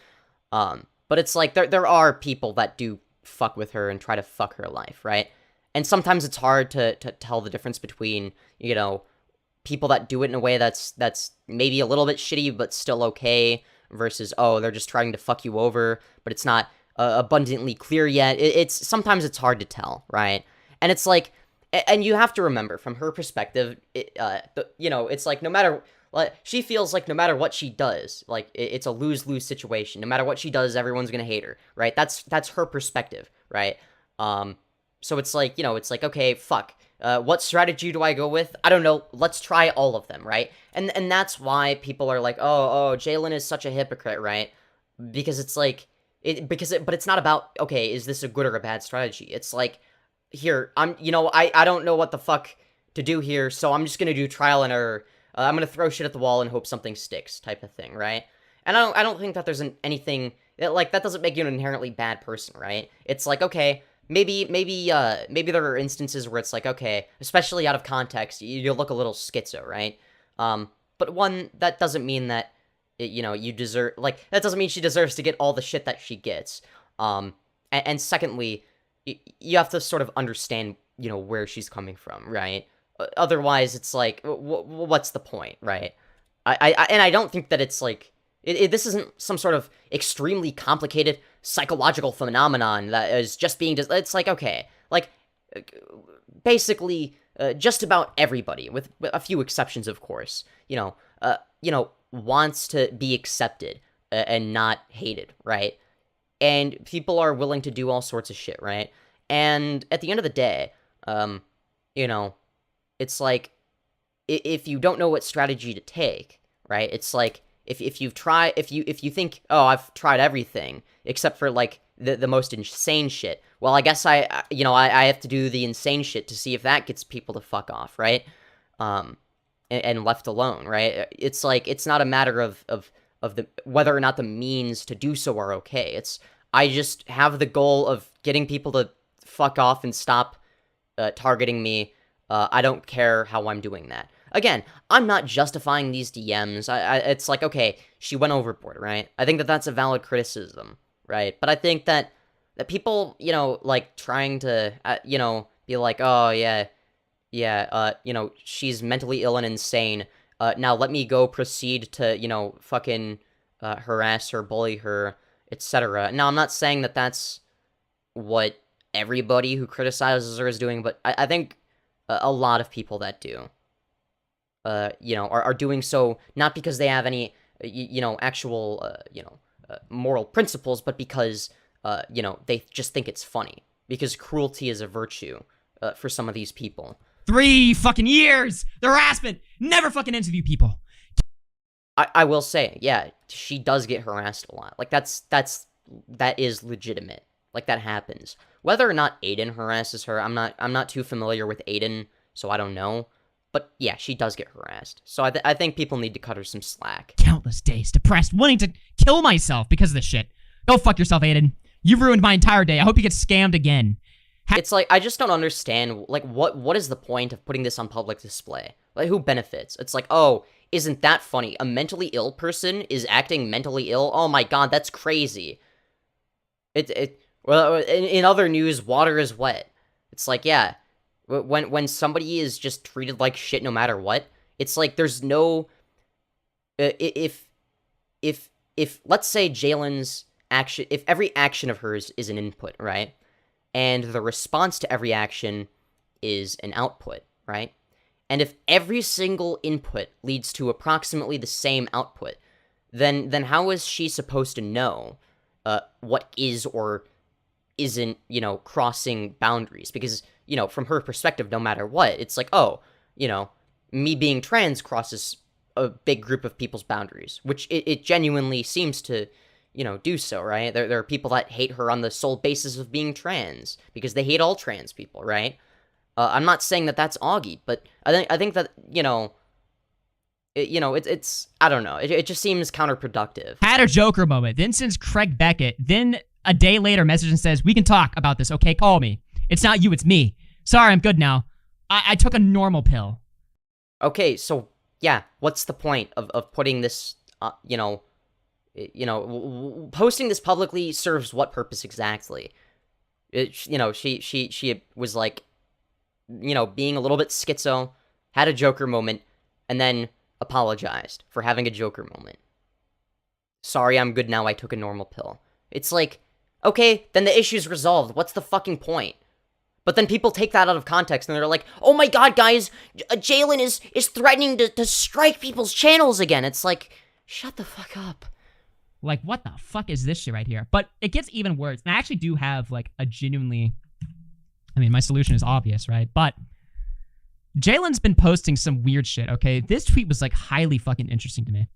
But it's like there are people that do fuck with her and try to fuck her life, right? And sometimes it's hard to tell the difference between, people that do it in a way that's maybe a little bit shitty but still okay versus, oh, they're just trying to fuck you over, but it's not abundantly clear yet. It's sometimes it's hard to tell, right? And it's like, and you have to remember from her perspective, it's like no matter Like, she feels like no matter what she does, like, it's a lose-lose situation. No matter what she does, everyone's gonna hate her, right? That's her perspective, right? So it's like, it's like, okay, fuck. What strategy do I go with? I don't know. Let's try all of them, right? And that's why people are like, oh, Jalyn is such a hypocrite, right? Because it's like, but it's not about, okay, is this a good or a bad strategy? It's like, here, I don't know what the fuck to do here, so I'm just gonna do trial and error. I'm gonna throw shit at the wall and hope something sticks, type of thing, right? And I don't think that there's anything, like, that doesn't make you an inherently bad person, right? It's like, okay, maybe there are instances where it's like, okay, especially out of context, you look a little schizo, right? But one, that doesn't mean that, you deserve, like, that doesn't mean she deserves to get all the shit that she gets. And secondly, you have to sort of understand, where she's coming from, right? Otherwise, it's like, what's the point, right? And I don't think that it's like, this isn't some sort of extremely complicated psychological phenomenon that is just being, it's like, okay, like, basically, just about everybody, with a few exceptions, of course, wants to be accepted and not hated, right? And people are willing to do all sorts of shit, right? And at the end of the day, it's like, if you don't know what strategy to take, right? It's like, if you think, oh, I've tried everything except for, like, the most insane shit, well, I guess I have to do the insane shit to see if that gets people to fuck off, right? And left alone, right? It's like, it's not a matter of the whether or not the means to do so are okay. I just have the goal of getting people to fuck off and stop targeting me. I don't care how I'm doing that. Again, I'm not justifying these DMs. It's like, okay, she went overboard, right? I think that that's a valid criticism, right? But I think that people, like, trying to, be like, oh, yeah, she's mentally ill and insane. Now let me go proceed to, fucking harass her, bully her, etc. Now, I'm not saying that that's what everybody who criticizes her is doing, but I think a lot of people that do, are doing so not because they have any, actual, moral principles, but because, they just think it's funny. Because cruelty is a virtue, for some of these people. 3 fucking years! The harassment! Never fucking interview people. I will say, yeah, she does get harassed a lot. Like, that is legitimate. Like, that happens. Whether or not Aiden harasses her, I'm not too familiar with Aiden, so I don't know. But yeah, she does get harassed. So I think people need to cut her some slack. Countless days depressed, wanting to kill myself because of this shit. Go fuck yourself, Aiden. You've ruined my entire day. I hope you get scammed again. It's like, I just don't understand, like, what is the point of putting this on public display? Like, who benefits? It's like, oh, isn't that funny? A mentally ill person is acting mentally ill? Oh my god, that's crazy. Well, in other news, water is wet. It's like, yeah, when somebody is just treated like shit no matter what, it's like there's no, if let's say Jalyn's action, if every action of hers is an input, right? And the response to every action is an output, right? And if every single input leads to approximately the same output, then how is she supposed to know what is or isn't, crossing boundaries? Because, from her perspective, no matter what, it's like, oh, me being trans crosses a big group of people's boundaries, which it genuinely seems to, do so, right? There are people that hate her on the sole basis of being trans, because they hate all trans people, right? I'm not saying that that's Augie, but I think that, it's I don't know. It just seems counterproductive. Had a Joker moment, then sends Craig Beckett, then a day later message and says, we can talk about this, okay? Call me. It's not you, it's me. Sorry, I'm good now. I took a normal pill. Okay, so, yeah, what's the point of putting this, posting this publicly serves what purpose exactly? She was like, being a little bit schizo, had a Joker moment, and then apologized for having a Joker moment. Sorry, I'm good now, I took a normal pill. It's like, okay, then the issue's resolved. What's the fucking point? But then people take that out of context and they're like, oh my god, guys, Jalyn is threatening to strike people's channels again. It's like, shut the fuck up. Like, what the fuck is this shit right here? But it gets even worse. And I actually do have, like, a genuinely... I mean, my solution is obvious, right? But Jalyn's been posting some weird shit, okay? This tweet was, like, highly fucking interesting to me.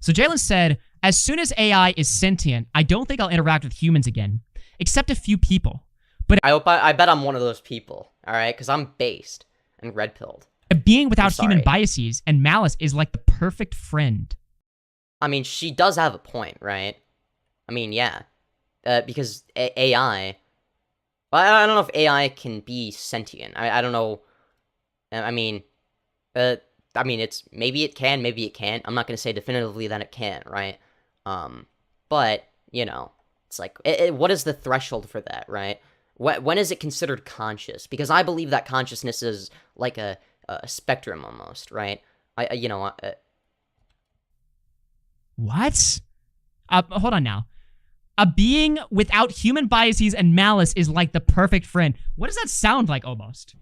So Jalyn said, as soon as AI is sentient, I don't think I'll interact with humans again, except a few people. But I bet I'm one of those people, all right? Because I'm based and red-pilled. A being without human biases and malice is like the perfect friend. I mean, she does have a point, right? I mean, yeah. Because AI... I don't know if AI can be sentient. I don't know. I mean, it's... Maybe it can, maybe it can't. I'm not going to say definitively that it can, right? But, you know, it's like, what is the threshold for that, right? When is it considered conscious? Because I believe that consciousness is like a spectrum almost, right? What? Hold on now. A being without human biases and malice is like the perfect friend. What does that sound like almost?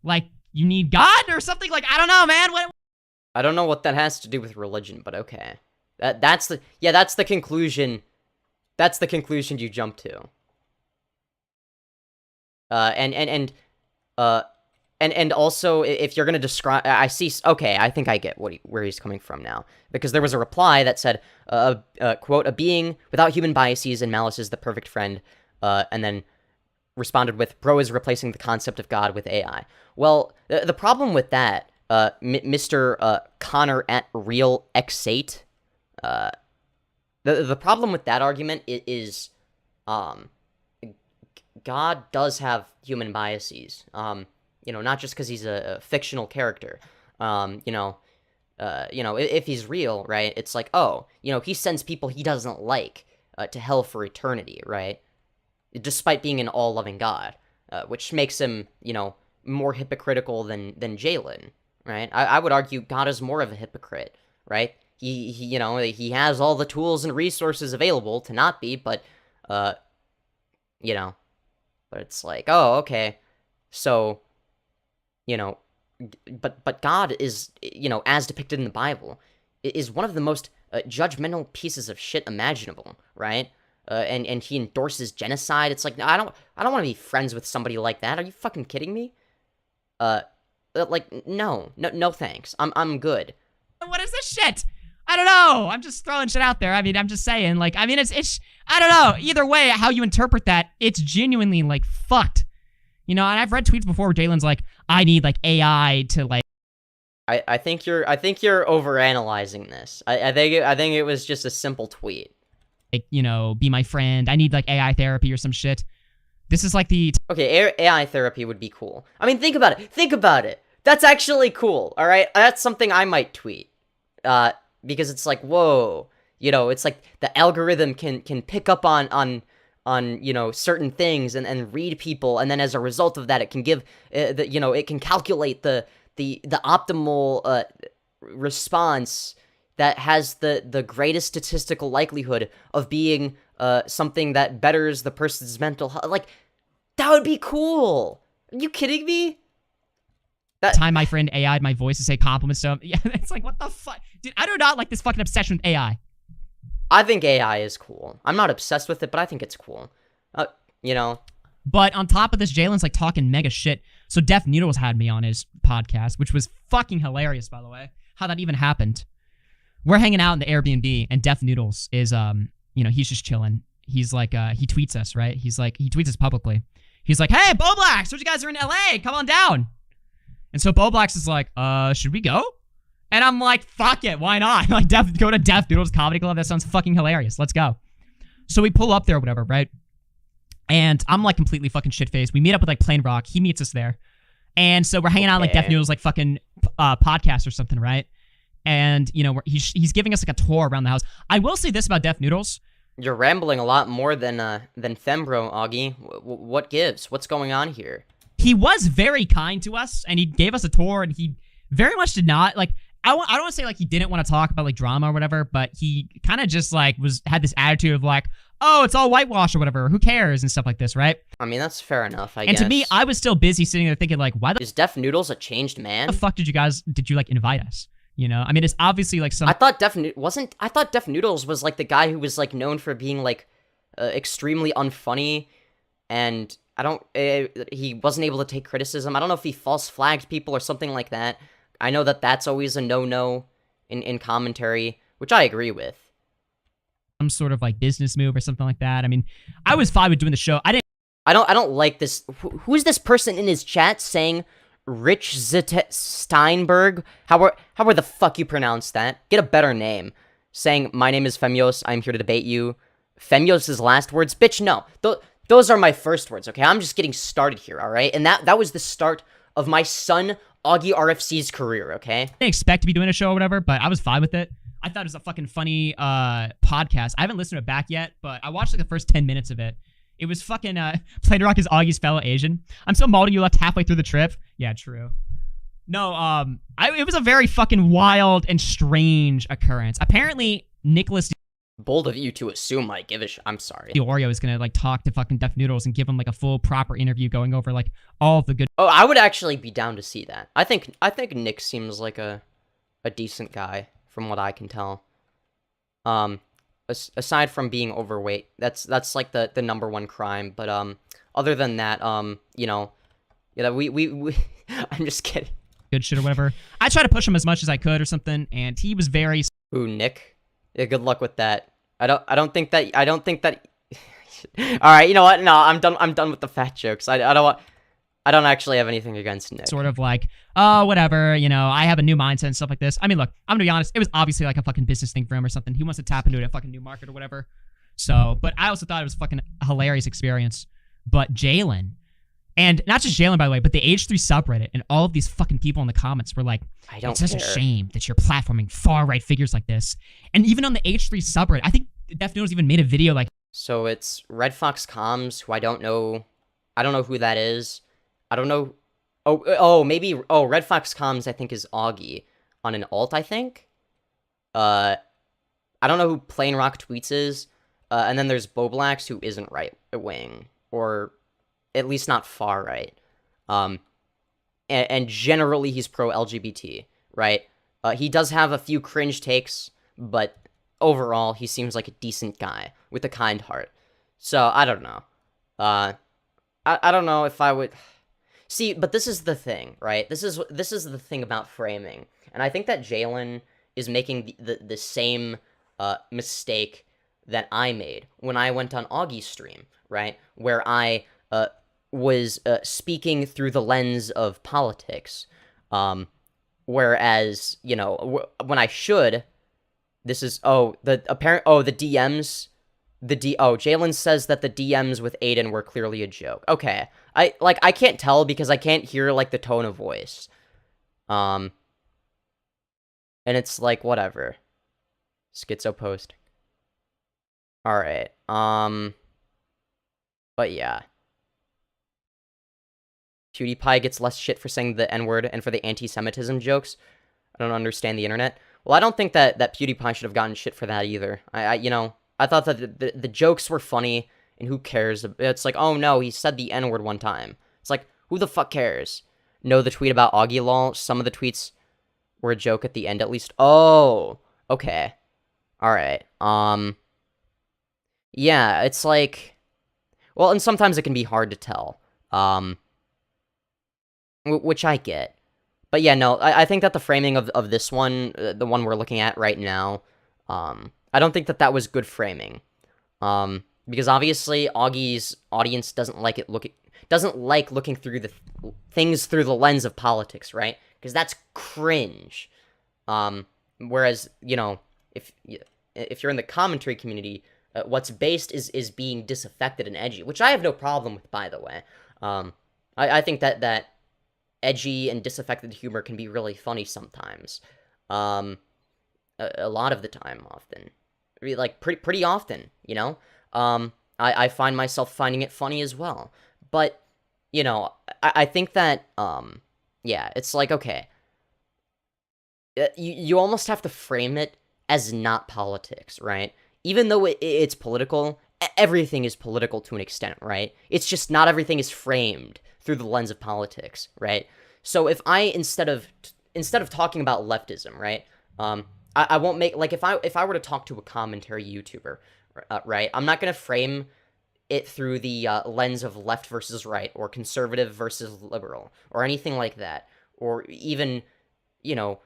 Like you need God or something? Like, I don't know, man. What? I don't know what that has to do with religion, but okay. That's the conclusion. That's the conclusion you jump to. And also, if you're gonna describe, I see. Okay, I think I get where he's coming from now, because there was a reply that said, "quote, a being without human biases and malice is the perfect friend," and then responded with, "Bro is replacing the concept of God with AI." Well, the problem with that, Mr. Connor at Real X8, the problem with that argument is, God does have human biases. You know, not just because he's a fictional character. If he's real, right, it's like, oh, you know, he sends people he doesn't like to hell for eternity, right? Despite being an all-loving God, which makes him, you know, more hypocritical than Jalyn, right? I would argue God is more of a hypocrite, right? He has all the tools and resources available to not be, but it's like, oh, okay, so... You know, but God is, you know, as depicted in the Bible, is one of the most judgmental pieces of shit imaginable, right? And he endorses genocide. It's like, I don't want to be friends with somebody like that. Are you fucking kidding me? No, thanks. I'm good. What is this shit? I don't know. I'm just throwing shit out there. I mean, I'm just saying, like, I mean, it's I don't know. Either way, how you interpret that, it's genuinely like fucked. You know, and I've read tweets before where Jalen's like, I need like AI to like. I think you're overanalyzing this. I think it was just a simple tweet. Like, you know, be my friend. I need like AI therapy or some shit. This is like the okay. AI therapy would be cool. I mean, think about it. That's actually cool. All right, that's something I might tweet. Because it's like, whoa, you know, it's like the algorithm can pick up on you know, certain things and read people, and then as a result of that, it can give it can calculate the optimal response that has the greatest statistical likelihood of being something that betters the person's mental health. Like, that would be cool. Are you kidding me? That time my friend AI'd my voice to say compliments to him. Yeah, it's like, what the fuck? Dude, I do not like this fucking obsession with AI. I think AI is cool. I'm not obsessed with it, but I think it's cool. You know. But on top of this, Jalen's like talking mega shit. So Def Noodles had me on his podcast, which was fucking hilarious, by the way. How that even happened. We're hanging out in the Airbnb, and Def Noodles is, you know, he's just chilling. He's like, he tweets us, right? He tweets us publicly. He's like, hey, Boblax, heard you guys are in LA. Come on down. And so Boblax is like, should we go? And I'm like, fuck it, why not? Like, go to Def Noodles Comedy Club. That sounds fucking hilarious. Let's go. So we pull up there or whatever, right? And I'm like completely fucking shit-faced. We meet up with like Plain Rock. He meets us there. And so we're hanging out like Def Noodles like fucking podcast or something, right? And, you know, he's giving us like a tour around the house. I will say this about Def Noodles. You're rambling a lot more than Fembro, Augie. What gives? What's going on here? He was very kind to us, and he gave us a tour, and he very much did not, like, I don't want to say like he didn't want to talk about like drama or whatever, but he kind of just like had this attitude of like, oh, it's all whitewash or whatever. Who cares and stuff like this, right? I mean, that's fair enough, I And guess. to me, I was still busy sitting there thinking like, why the Is Def Noodles a changed man? fuck did you like invite us? You know, I mean, it's obviously like some. I thought Def Noodles was like the guy who was like known for being like extremely unfunny, and he wasn't able to take criticism. I don't know if he false flagged people or something like that. I know that that's always a no in commentary, which I agree with. Some sort of like business move or something like that. I mean, I was fine with doing the show. I don't like this. Who's this person in his chat saying Rich Steinberg? How the fuck you pronounce that? Get a better name. Saying, my name is Femyoz, I'm here to debate you. Femyoz's last words? Bitch, no. Those are my first words, okay? I'm just getting started here, alright? And that was the start of my son, AugieRFC's career, okay? I didn't expect to be doing a show or whatever, but I was fine with it. I thought it was a fucking funny podcast. I haven't listened to it back yet, but I watched like the first 10 minutes of it. It was fucking, Plain Rock is Augie's fellow Asian. I'm so mauled you left halfway through the trip. Yeah, true. No, it was a very fucking wild and strange occurrence. Apparently, Nicholas Bold of you to assume I give a I'm sorry. Oreo is gonna like talk to fucking Def Noodles and give him like a full proper interview going over like all of the good. Oh, I would actually be down to see that. I think Nick seems like a decent guy from what I can tell. Aside from being overweight, that's like the number one crime. But other than that, you know, we I'm just kidding. Good shit or whatever. I tried to push him as much as I could or something, and he was very. Ooh, Nick. Yeah, good luck with that. I don't think that. All right, you know what? No, I'm done with the fat jokes. I don't actually have anything against Nick. Sort of like, oh, whatever, you know, I have a new mindset and stuff like this. I mean, look, I'm gonna be honest, it was obviously like a fucking business thing for him or something. He wants to tap into a fucking new market or whatever. So, but I also thought it was a fucking hilarious experience. But Jalyn, and not just Jalyn, by the way, but the H3 subreddit and all of these fucking people in the comments were like, it's such a shame that you're platforming far-right figures like this. And even on the H3 subreddit, I think Def Noodles even made a video like. So it's Red Fox Comms, who I don't know who that is. I don't know. Maybe Red Fox Comms I think is Augie on an alt, I think. I don't know who Plain Rock Tweets is. And then there's Boblax, who isn't right wing, or at least not far right. And generally he's pro LGBT, right? He does have a few cringe takes, but overall he seems like a decent guy with a kind heart. So I don't know. I don't know if I would. See, but this is the thing, right? This is the thing about framing, and I think that Jalyn is making the same mistake that I made when I went on Augie's stream, right? Where I was speaking through the lens of politics, whereas, you know, when I should, this is the DMs. Jalyn says that the DMs with Aiden were clearly a joke. Okay. I can't tell because I can't hear, like, the tone of voice. And it's like, whatever. Schizo posting. Alright, but yeah. PewDiePie gets less shit for saying the N-word and for the anti-Semitism jokes. I don't understand the internet. Well, I don't think that PewDiePie should have gotten shit for that either. I thought that the jokes were funny, and who cares? It's like, oh no, he said the N-word one time. It's like, who the fuck cares? No, the tweet about Augie lol, some of the tweets were a joke at the end at least. Oh, okay. Alright, yeah, it's like, well, and sometimes it can be hard to tell, which I get. But yeah, no, I think that the framing of this one, the one we're looking at right now, I don't think that was good framing. Because obviously Augie's audience doesn't like looking through the things through the lens of politics, right? Because that's cringe. Whereas, you know, if you're in the commentary community, what's based is being disaffected and edgy, which I have no problem with, by the way. I think that edgy and disaffected humor can be really funny sometimes. A lot of the time, often. Like, pretty often, you know? I find myself finding it funny as well. But, you know, I think that, yeah, it's like, okay. you almost have to frame it as not politics, right? Even though it's political, everything is political to an extent, right? It's just not everything is framed through the lens of politics, right? So if I instead of talking about leftism, right? I won't make like if I were to talk to a commentary YouTuber, right? I'm not gonna frame it through the lens of left versus right or conservative versus liberal or anything like that, or even you know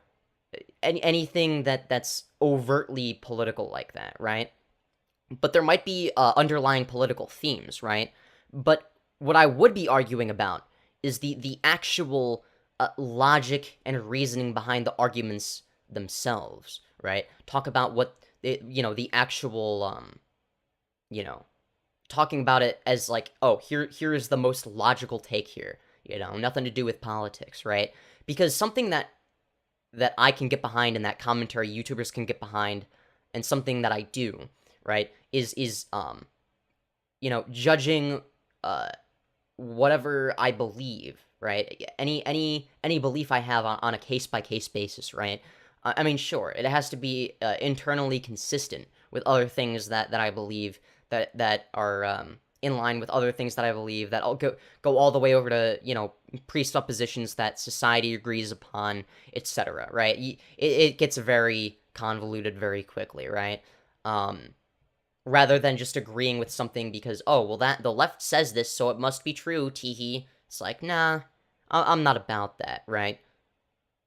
anything that's overtly political like that, right? But there might be underlying political themes, right? But what I would be arguing about is the actual logic and reasoning behind the arguments themselves, right? Talk about what the actual talking about it as like, oh, here is the most logical take here, nothing to do with politics, right? Because something that I can get behind and that commentary YouTubers can get behind, and something that I do, right, is judging whatever I believe, right? Any belief I have on a case-by-case basis, right? I mean, sure, it has to be internally consistent with other things that I believe that are in line with other things that I believe, that I'll go all the way over to, presuppositions that society agrees upon, etc., right? It gets very convoluted very quickly, right? Rather than just agreeing with something because, oh, well, that the left says this, so it must be true, teehee. It's like, nah, I'm not about that, right?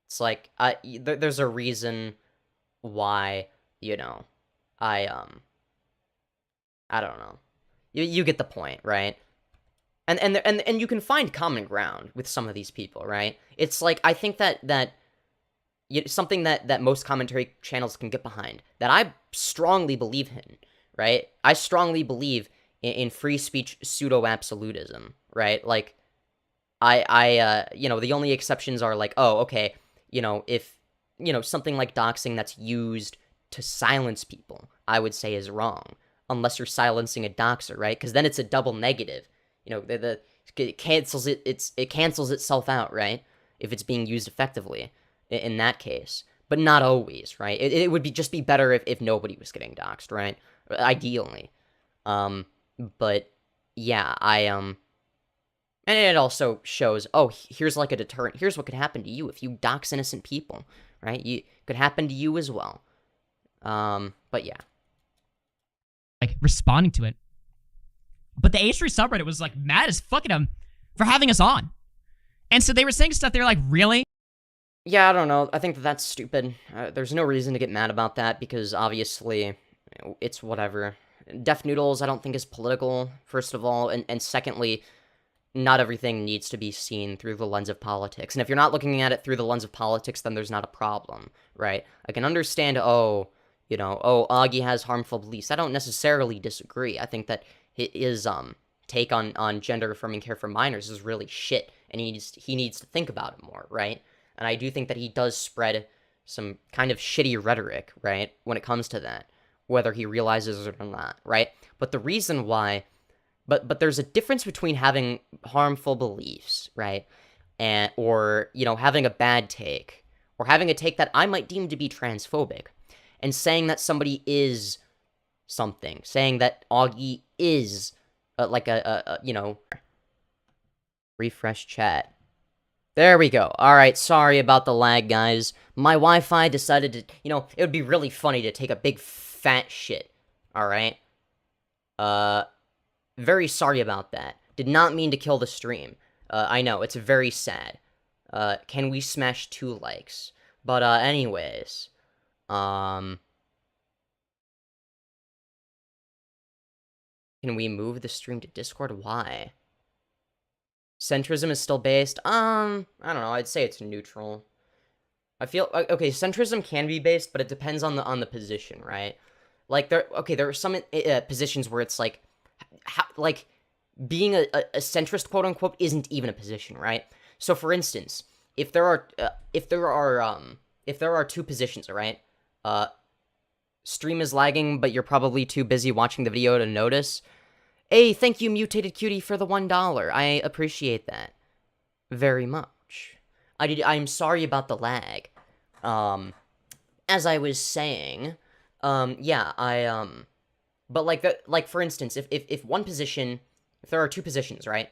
It's like, there's a reason why, I don't know. You get the point, right? And you can find common ground with some of these people, right? It's like, I think that something that most commentary channels can get behind, that I strongly believe in, right? I strongly believe in free speech pseudo-absolutism, right? Like, the only exceptions are like, oh, okay, if, something like doxing that's used to silence people, I would say is wrong. Unless you're silencing a doxer, right? Because then it's a double negative. It cancels it cancels itself out, right? If it's being used effectively in that case, but not always, right? It would just be better if nobody was getting doxed, right? Ideally, but yeah, and it also shows, oh, here's like a deterrent. Here's what could happen to you if you dox innocent people, right? It could happen to you as well. But yeah. Like, responding to it. But the H3 subreddit was, like, mad as fuck at him for having us on. And so they were saying stuff, they were like, really? Yeah, I don't know. I think that's stupid. There's no reason to get mad about that, because obviously, it's whatever. Def Noodles, I don't think is political, first of all, and secondly, not everything needs to be seen through the lens of politics. And if you're not looking at it through the lens of politics, then there's not a problem, right? I can understand, Augie has harmful beliefs. I don't necessarily disagree. I think that his take on gender-affirming care for minors is really shit, and he needs to think about it more, right? And I do think that he does spread some kind of shitty rhetoric, right, when it comes to that, whether he realizes it or not, right? But the reason why, but there's a difference between having harmful beliefs, right, or having a bad take, or having a take that I might deem to be transphobic, and saying that somebody is something, saying that Augie is, refresh chat. There we go. Alright, sorry about the lag, guys. My Wi-Fi decided to, it would be really funny to take a big fat shit. Alright? Very sorry about that. Did not mean to kill the stream. I know, it's very sad. Can we smash 2 likes? But, anyways... Can we move the stream to Discord? Why? Centrism is still based? I don't know, I'd say it's neutral. I feel, okay, centrism can be based, but it depends on the position, right? Like, there are some positions where it's like, being a centrist, quote-unquote, isn't even a position, right? So, for instance, if there are 2 positions, right? Stream is lagging, but you're probably too busy watching the video to notice. Hey, thank you, Mutated Cutie, for the $1. I appreciate that very much. I'm sorry about the lag. as I was saying, yeah, but like for instance, if one position, if there are two positions, right?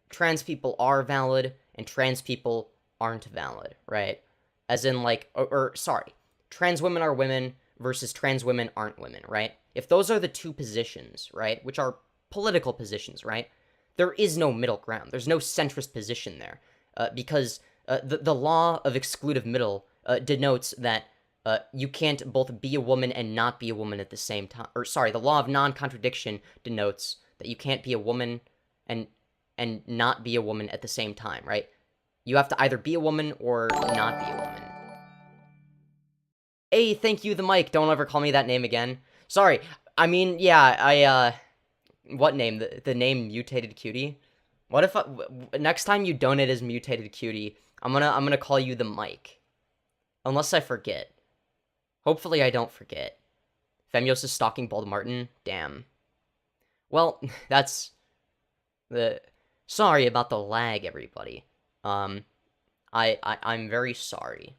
Trans people are valid and trans people aren't valid, right? As in like, or sorry, trans women are women versus trans women aren't women, right? If those are the two positions, right, which are political positions, right? There is no middle ground. There's no centrist position there, because the law of exclusive middle denotes that you can't both be a woman and not be a woman at the same time. Or sorry, the law of non-contradiction denotes that you can't be a woman and not be a woman at the same time, right? You have to either be a woman or not be a woman. Hey, thank you, the mic. Don't ever call me that name again. Sorry. I mean, yeah, what name? The name Mutated Cutie? What if next time you donate as Mutated Cutie, I'm gonna call you the mic. Unless I forget. Hopefully I don't forget. Femyoz is stalking Bald Martin? Damn. Well, that's the... Sorry about the lag, everybody. I'm very sorry.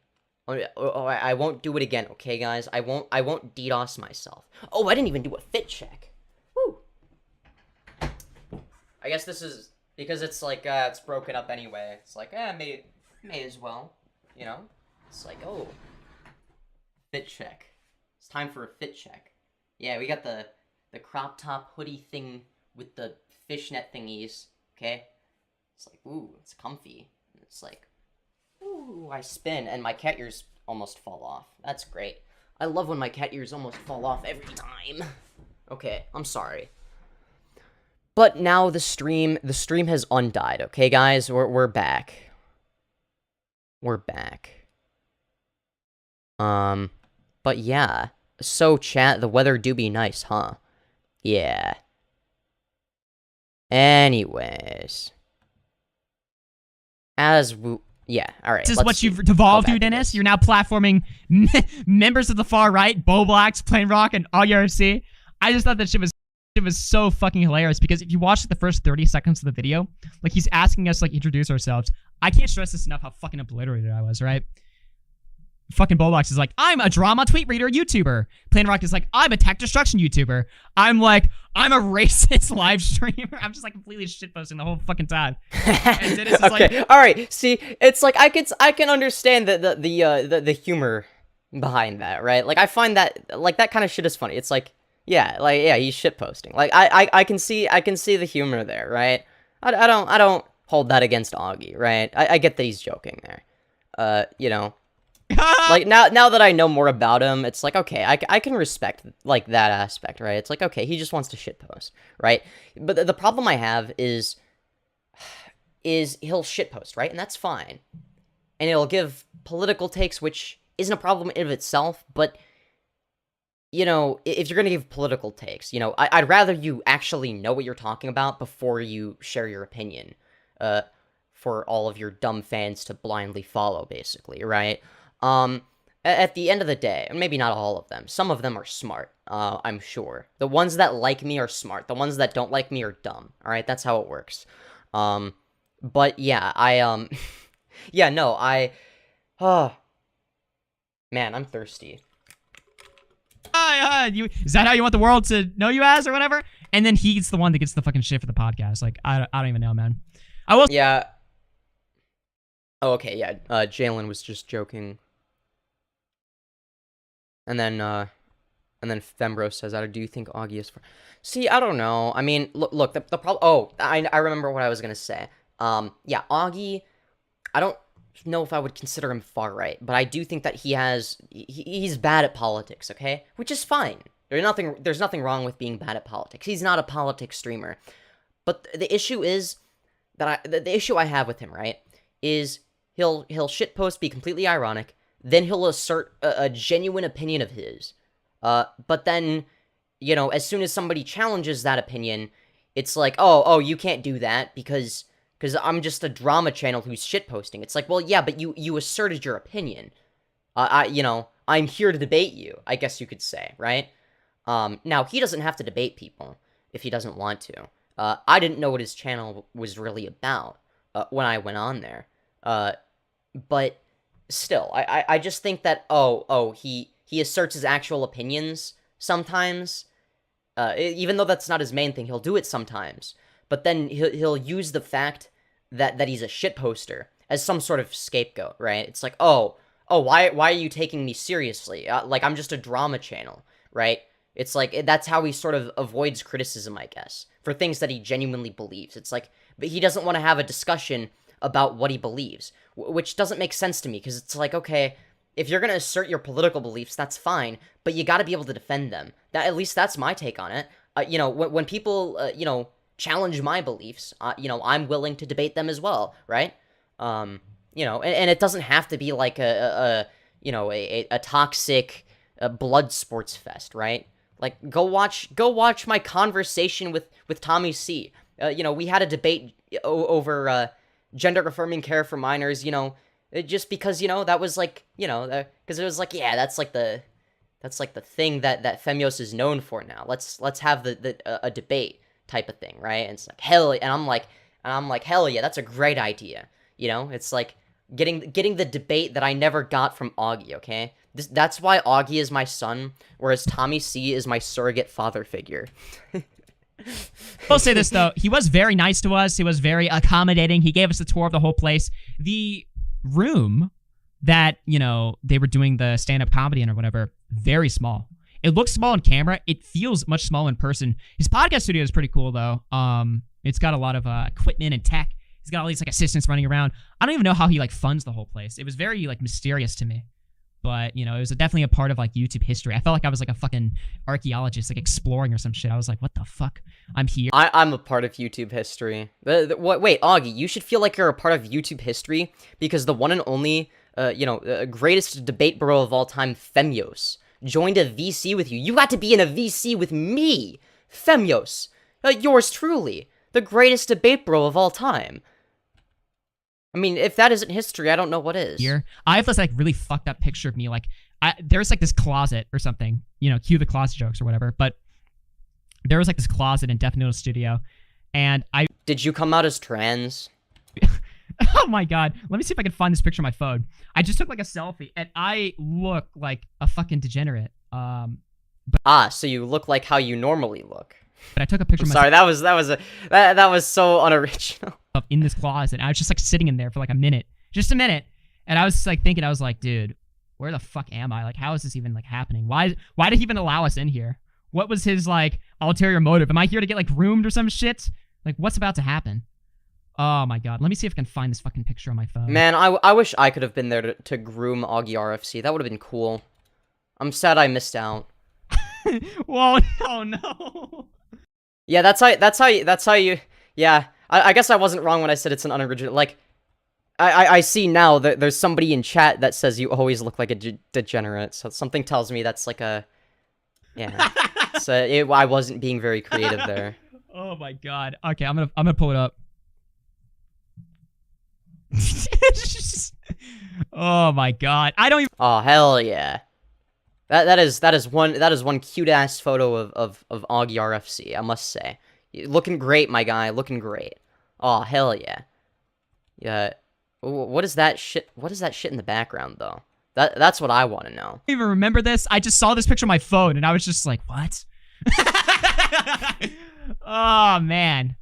I won't do it again, okay, guys? I won't DDoS myself. Oh, I didn't even do a fit check. Woo! I guess this is... Because it's like, it's broken up anyway. It's like, may as well. You know? It's like, oh... Fit check. It's time for a fit check. Yeah, we got the crop top hoodie thing with the fishnet thingies, okay? It's like, ooh, it's comfy. It's like, ooh, I spin, and my cat ears almost fall off. That's great. I love when my cat ears almost fall off every time. Okay, I'm sorry. But now the stream has undied, okay, guys? We're back. We're back. But yeah. So, chat, the weather do be nice, huh? Yeah. Anyways. Yeah, alright. This is what you've devolved to, Dennis. You're now platforming members of the far right, Bo Blacks, Plain Rock, and AugieRFC. I just thought that shit was so fucking hilarious, because if you watch the first 30 seconds of the video, like, he's asking us, like, introduce ourselves. I can't stress this enough how fucking obliterated I was, right? Fucking Bowbox is like, I'm a drama tweet reader YouTuber. Plain Rock is like, I'm a tech destruction YouTuber. I'm like, I'm a racist live streamer. I'm just like completely shitposting the whole fucking time. And Dennis is okay, like, all right. See, it's like I can understand the humor behind that, right? Like I find that like that kind of shit is funny. It's like, yeah, he's shitposting. Like I can see the humor there, right? I don't hold that against Augie, right? I get that he's joking there. You know. Like, now that I know more about him, it's like, okay, I can respect, like, that aspect, right? It's like, okay, he just wants to shitpost, right? But the problem I have is he'll shitpost, right? And that's fine. And it'll give political takes, which isn't a problem in of itself, but, you know, if you're gonna give political takes, you know, I'd rather you actually know what you're talking about before you share your opinion, for all of your dumb fans to blindly follow, basically, right? At the end of the day, and maybe not all of them, some of them are smart, I'm sure. The ones that like me are smart. The ones that don't like me are dumb, alright? That's how it works. But yeah, yeah, no, man, I'm thirsty. is that how you want the world to know you as, or whatever? And then he's the one that gets the fucking shit for the podcast. Like, I don't even know, man. Yeah. Oh, okay, yeah, Jalyn was just joking. And then Fembro says, do you think Augie is... See, I don't know. I mean, look, the problem... Oh, I remember what I was gonna say. Yeah, Augie, I don't know if I would consider him far right, but I do think that he's bad at politics, okay? Which is fine. There's nothing wrong with being bad at politics. He's not a politics streamer. But the issue is that the issue I have with him, right, is he'll shitpost, be completely ironic, then he'll assert a genuine opinion of his. But then, you know, as soon as somebody challenges that opinion, it's like, oh, you can't do that because I'm just a drama channel who's shitposting. It's like, well, yeah, but you asserted your opinion. You know, I'm here to debate you, I guess you could say, right? Now, he doesn't have to debate people if he doesn't want to. I didn't know what his channel was really about when I went on there. But still, I just think that, he asserts his actual opinions sometimes, even though that's not his main thing, he'll do it sometimes, but then he'll use the fact that he's a shitposter as some sort of scapegoat, right? It's like, why are you taking me seriously? Like, I'm just a drama channel, right? It's like, that's how he sort of avoids criticism, I guess, for things that he genuinely believes. It's like, but he doesn't want to have a discussion about what he believes, which doesn't make sense to me, because it's like, okay, if you're going to assert your political beliefs, that's fine, but you got to be able to defend them. At least that's my take on it. When people, challenge my beliefs, I'm willing to debate them as well, right? And it doesn't have to be like a toxic blood sports fest, right? Like, go watch my conversation with Tommy C. We had a debate over gender affirming care for minors, just because, that was like, because it was like, yeah, that's like the thing that Femyoz is known for now. Let's have a debate type of thing, right? And it's like, I'm like, hell yeah, that's a great idea. It's like getting the debate that I never got from Augie, okay? That's why Augie is my son, whereas Tommy C is my surrogate father figure. I'll say this, though. He was very nice to us. He was very accommodating. He gave us a tour of the whole place. The room that, they were doing the stand-up comedy in or whatever, very small. It looks small on camera. It feels much smaller in person. His podcast studio is pretty cool, though. It's got a lot of equipment and tech. He's got all these, assistants running around. I don't even know how he, funds the whole place. It was very, mysterious to me. But, it was definitely a part of, YouTube history. I felt like I was, a fucking archaeologist, exploring or some shit. I was like, what the fuck? I'm here. I'm a part of YouTube history. Wait, Augie, you should feel like you're a part of YouTube history because the one and only, greatest debate bro of all time, Femyoz, joined a VC with you. You got to be in a VC with me, Femyoz. Yours truly, the greatest debate bro of all time. I mean, if that isn't history, I don't know what is. Here, I have this really fucked up picture of me. There's this closet or something. Cue the closet jokes or whatever. But there was this closet in Delusional studio, and I. Did you come out as trans? Oh my god! Let me see if I can find this picture on my phone. I just took a selfie, and I look like a fucking degenerate. So you look like how you normally look. But I took a picture. Sorry, that was so unoriginal. In this closet, I was just sitting in there for a minute, just a minute, and I was thinking, I was like, dude, where the fuck am I? How is this even happening? Why did he even allow us in here? What was his ulterior motive? Am I here to get groomed or some shit? What's about to happen? Oh my god, let me see if I can find this fucking picture on my phone. Man, I wish I could have been there to groom AugieRFC. That would have been cool. I'm sad I missed out. Whoa, no. Yeah, that's how you. Yeah, I guess I wasn't wrong when I said it's an unoriginal. I see now that there's somebody in chat that says you always look like a degenerate. So something tells me that's yeah. So I wasn't being very creative there. Oh my god. Okay, I'm gonna pull it up. Oh my god. I don't even. Oh hell yeah. That is one cute ass photo of AugieRFC, I must say. Looking great, my guy. Looking great. Oh hell yeah. Yeah. What is that shit? What is that shit in the background though? That's what I want to know. I don't even remember this. I just saw this picture on my phone and I was just like, what? Oh man.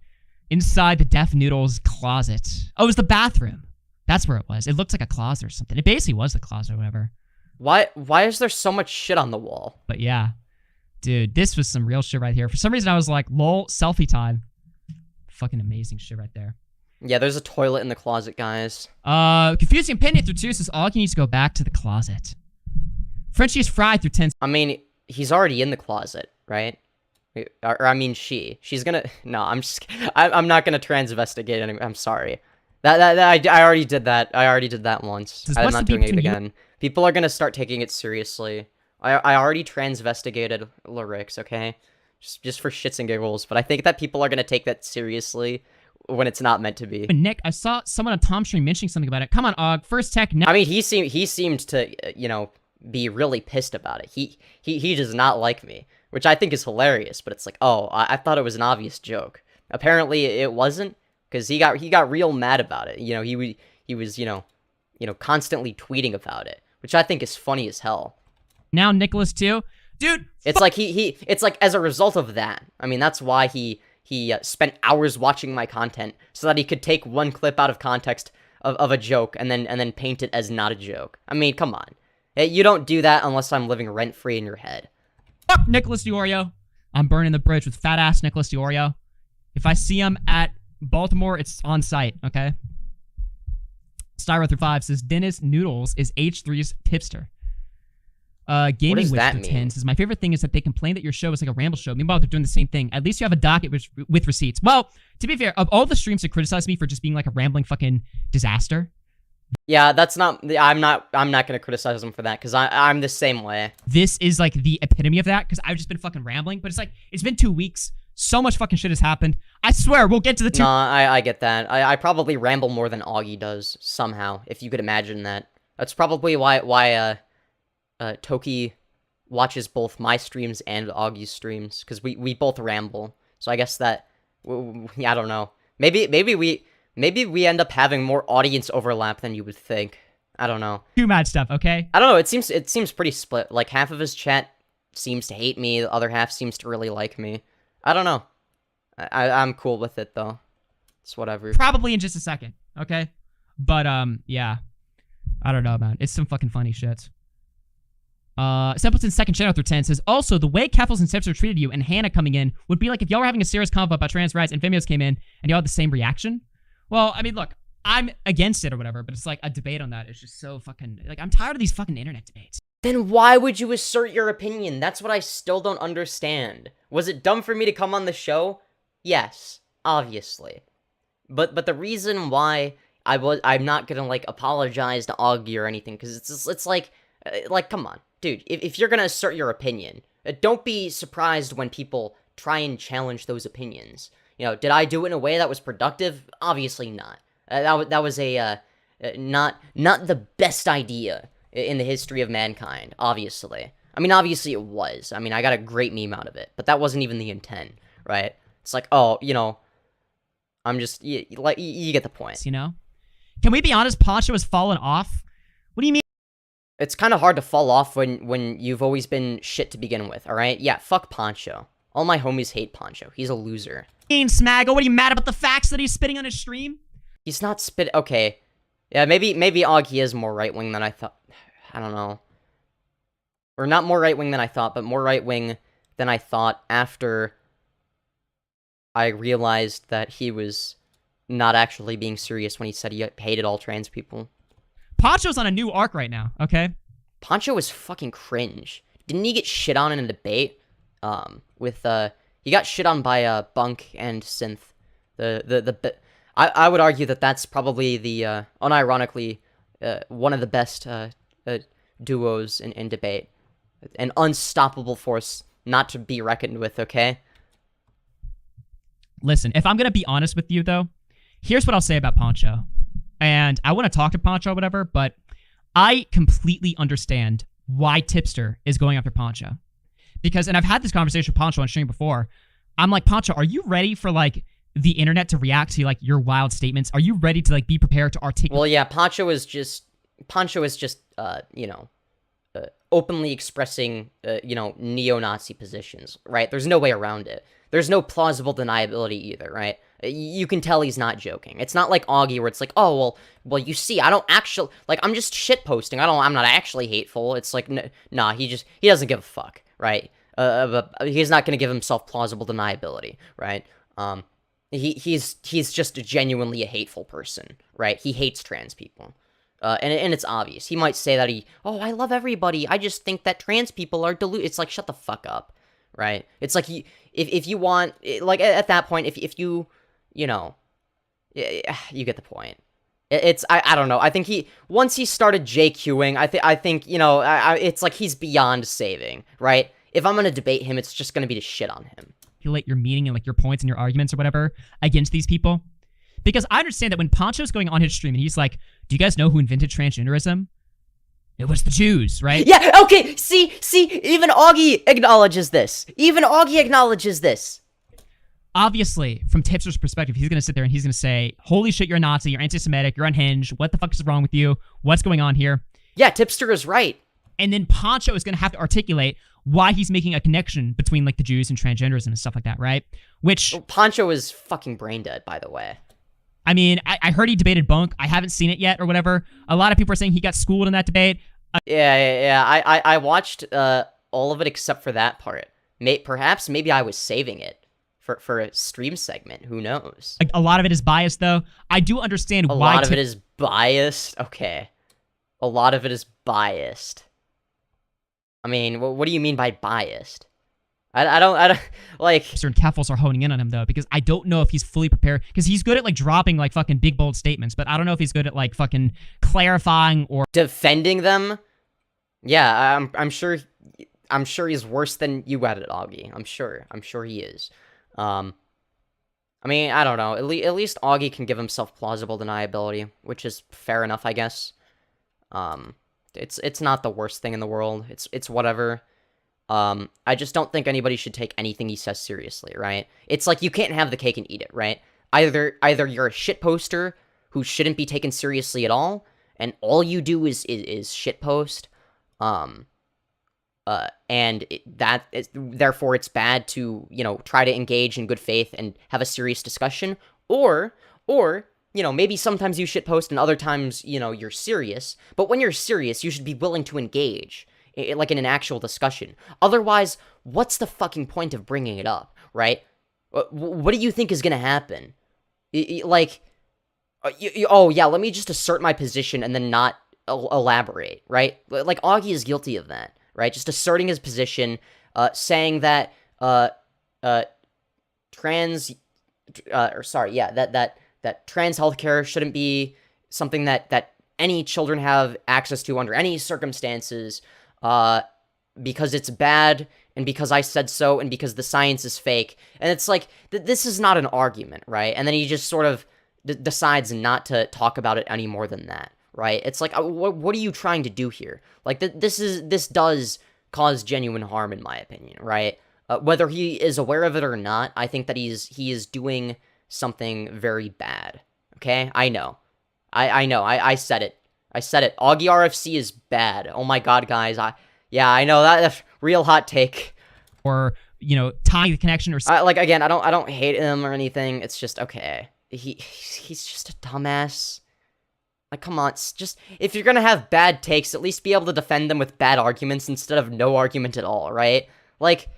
Inside the Deaf Noodles closet. Oh, it was the bathroom. That's where it was. It looked like a closet or something. It basically was the closet or whatever. Why is there so much shit on the wall? But yeah. Dude, this was some real shit right here. For some reason, I was like, lol, selfie time. Fucking amazing shit right there. Yeah, there's a toilet in the closet, guys. Confusing opinion through 2 says, Augie needs to go back to the closet. Frenchie is fried through 10. I mean, he's already in the closet, right? Or I mean, she's gonna. No, I'm not gonna transvestigate anymore. I'm sorry. I already did that. I already did that once. I'm not doing it again. People are gonna start taking it seriously. I already transvestigated lyrics, okay? Just for shits and giggles. But I think that people are gonna take that seriously when it's not meant to be. Nick, I saw someone on Tom stream mentioning something about it. Come on, Og. First tech. I mean, he seemed to be really pissed about it. He does not like me, which I think is hilarious. But it's like, oh, I thought it was an obvious joke. Apparently, it wasn't, because he got real mad about it. He was constantly tweeting about it, which I think is funny as hell. Now Nicholas too, dude. It's like it's like as a result of that. I mean, that's why he spent hours watching my content so that he could take one clip out of context of a joke and then paint it as not a joke. I mean, come on. You don't do that unless I'm living rent-free in your head. Fuck Nicholas DiOrio. I'm burning the bridge with fat-ass Nicholas DiOrio. If I see him at Baltimore, it's on site, okay? Styro5 says, Dennis Noodles is H3's tipster. Gaming does Witch that the mean? 10 says, my favorite thing is that they complain that your show is like a ramble show. Meanwhile, they're doing the same thing. At least you have a docket with receipts. Well, to be fair, of all the streams that criticize me for just being like a rambling fucking disaster. Yeah, that's not. I'm not gonna criticize him for that because I'm the same way. This is like the epitome of that because I've just been fucking rambling. But it's like, it's been 2 weeks. So much fucking shit has happened. I swear, we'll get to the two. No, I get that. I probably ramble more than Augie does somehow, if you could imagine that. That's probably why Toki watches both my streams and Augie's streams, because we both ramble. So I guess that, I don't know. Maybe we end up having more audience overlap than you would think. I don't know. Too mad stuff, okay? I don't know. It seems pretty split. Like half of his chat seems to hate me, the other half seems to really like me. I don't know. I'm cool with it though. It's whatever. Probably in just a second, okay? But yeah. I don't know, man. It's some fucking funny shit. Simpleton's second channel through 10 says, also, the way Keffals and Tipster treated you and Hannah coming in would be like if y'all were having a serious convo about trans rights and Femyoz came in and y'all had the same reaction. Well, I mean, look, I'm against it or whatever, but it's like a debate on that is just so fucking, like, I'm tired of these fucking internet debates. Then why would you assert your opinion? That's what I still don't understand. Was it dumb for me to come on the show? Yes, obviously. But the reason why I'm not gonna, like, apologize to Augie or anything, because it's like, come on. Dude, if you're gonna assert your opinion, don't be surprised when people try and challenge those opinions. Did I do it in a way that was productive? Obviously not. That was a, not the best idea in the history of mankind, obviously. I mean, obviously it was. I mean, I got a great meme out of it, but that wasn't even the intent, right? It's like, oh, I'm just, you get the point. Can we be honest? Pancho has fallen off. What do you mean? It's kind of hard to fall off when you've always been shit to begin with, alright? Yeah, fuck Pancho. All my homies hate Pancho. He's a loser. Smaggle, what are you mad about the facts that he's spitting on his stream? He's not okay. Yeah, maybe Augie is more right-wing than I thought. I don't know. Or not more right-wing than I thought, but more right-wing than I thought after I realized that he was not actually being serious when he said he hated all trans people. Pancho's on a new arc right now, okay? Pancho is fucking cringe. Didn't he get shit on in a debate? He got shit on by Bunk and Synth. I would argue that that's probably the unironically one of the best duos in debate. An unstoppable force not to be reckoned with, okay? Listen, if I'm gonna be honest with you though, here's what I'll say about Pancho. And I want to talk to Pancho or whatever, but I completely understand why Tipster is going after Pancho. Because, and I've had this conversation with Pancho on stream before, I'm like, Pancho, are you ready for, like, the internet to react to, like, your wild statements? Are you ready to, like, be prepared to articulate? Well, yeah, Pancho is just, openly expressing, neo-Nazi positions, right? There's no way around it. There's no plausible deniability either, right? You can tell he's not joking. It's not like Augie where it's like, oh, well, you see, I don't actually, like, I'm just shitposting. I'm not actually hateful. It's like, nah, he doesn't give a fuck, right? He's not gonna give himself plausible deniability, right? He's just genuinely a hateful person, right? He hates trans people. And it's obvious. He might say that I love everybody. I just think that trans people are It's like, shut the fuck up, right? It's like, if you want, like, at that point, if you, you get the point. I don't know. I think once he started JQing, I think, it's like he's beyond saving, right? If I'm gonna debate him, it's just gonna be to shit on him. Articulate your meaning and, like, your points and your arguments or whatever against these people. Because I understand that when Pancho's going on his stream and he's like, do you guys know who invented transgenderism? It was the Jews, right? Yeah, okay, see, even Augie acknowledges this. obviously, from Tipster's perspective, he's going to sit there and he's going to say, holy shit, you're a Nazi, you're anti-Semitic, you're unhinged, what the fuck is wrong with you? What's going on here? Yeah, Tipster is right. And then Pancho is going to have to articulate why he's making a connection between, like, the Jews and transgenderism and stuff like that, right? Which... Well, Pancho is fucking brain dead, by the way. I mean, I heard he debated Bunk. I haven't seen it yet or whatever. A lot of people are saying he got schooled in that debate. Yeah. I watched all of it except for that part. Perhaps maybe I was saving it for a stream segment. Who knows? A lot of it is biased, though. I do understand why... A lot of it is biased? Okay. A lot of it is biased. I mean, what do you mean by biased? I don't, like... Certain Keffals are honing in on him, though, because I don't know if he's fully prepared, because he's good at, like, dropping, like, fucking big, bold statements, but I don't know if he's good at, like, fucking clarifying or... Defending them? Yeah, I'm sure he's worse than you at it, Augie. I'm sure he is. I mean, I don't know. At least Augie can give himself plausible deniability, which is fair enough, I guess. It's not the worst thing in the world. It's whatever. I just don't think anybody should take anything he says seriously, right? It's like you can't have the cake and eat it, right? Either you're a shit poster who shouldn't be taken seriously at all, and all you do is shit post, therefore it's bad to, you know, try to engage in good faith and have a serious discussion, or you know, maybe sometimes you shit post and other times, you know, you're serious, but when you're serious, you should be willing to engage, like in an actual discussion. Otherwise, what's the fucking point of bringing it up, right? What do you think is gonna happen? Oh yeah, let me just assert my position and then not elaborate, right? Like Augie is guilty of that, right? Just asserting his position, saying that that trans healthcare shouldn't be something that any children have access to under any circumstances, because it's bad, and because I said so, and because the science is fake. And it's like, this is not an argument, right? And then he just sort of decides not to talk about it any more than that, right? It's like, what are you trying to do here? Like, this does cause genuine harm, in my opinion, right? Whether he is aware of it or not, I think that he is doing something very bad, okay? I know. I know. I said it. AugieRFC is bad. Oh my god, guys. I know that's real hot take. Or, you know, tying the connection or like, again, I don't hate him or anything. It's just, okay. He's just a dumbass. Like, come on, just, if you're gonna have bad takes, at least be able to defend them with bad arguments instead of no argument at all, right? Like...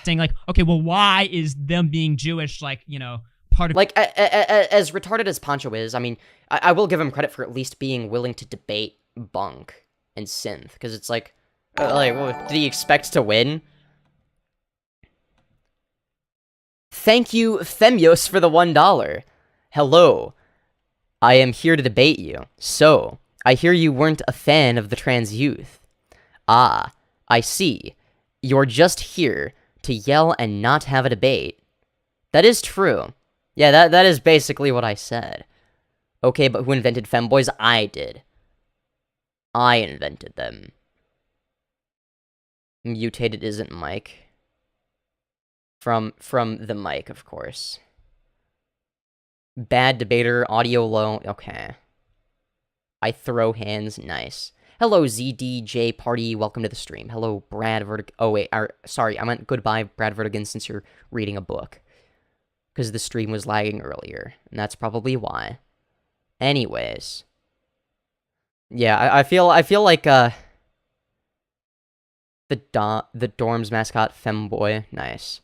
saying, like, okay, well, why is them being Jewish, like, you know, part of... Like, as retarded as Pancho is, I mean, I will give him credit for at least being willing to debate bunk and synth, because it's like, what, did he expect to win? Thank you, Femyoz, for the $1. Hello. I am here to debate you. So, I hear you weren't a fan of the trans youth. Ah, I see. You're just here to yell and not have a debate. That is true. Yeah, that is basically what I said. Okay, but who invented femboys? I did. I invented them. Mutated isn't Mike. From the mic, of course. Bad debater, audio low. Okay. I throw hands. Nice. Hello, ZDJ Party. Welcome to the stream. Hello, Brad Vertig. Oh, wait. Sorry, I meant goodbye, Brad Vertigan, since you're reading a book. Because the stream was lagging earlier. And that's probably why. Anyways. Yeah, I feel like, the dorm's mascot, Femboy. Nice.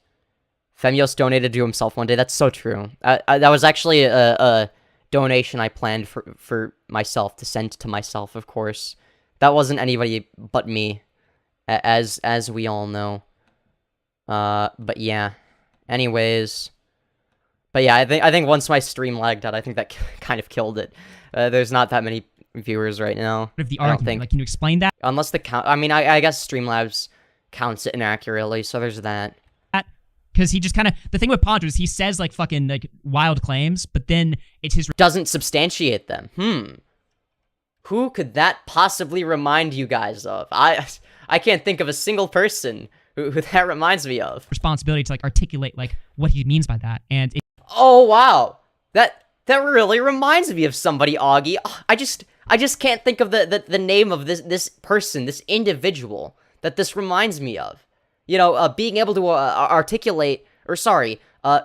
Femyoz donated to himself one day. That's so true. That was actually a donation I planned for myself, to send to myself, of course. That wasn't anybody but me, as we all know. But yeah. Anyways. But yeah, I think once my stream lagged out, I think that kind of killed it. There's not that many viewers right now. Of the argument, like, can you explain that? Unless the count, I mean, I guess Streamlabs counts it inaccurately, so there's that. Because he just kind of, the thing with Pancho is he says, like, fucking, like, wild claims, but then it's his... Doesn't substantiate them. Who could that possibly remind you guys of? I can't think of a single person who that reminds me of. Responsibility to like articulate like what he means by that. And Oh wow, that really reminds me of somebody, Augie. I just can't think of the name of this person, this individual that this reminds me of. You know, being able to articulate, or sorry,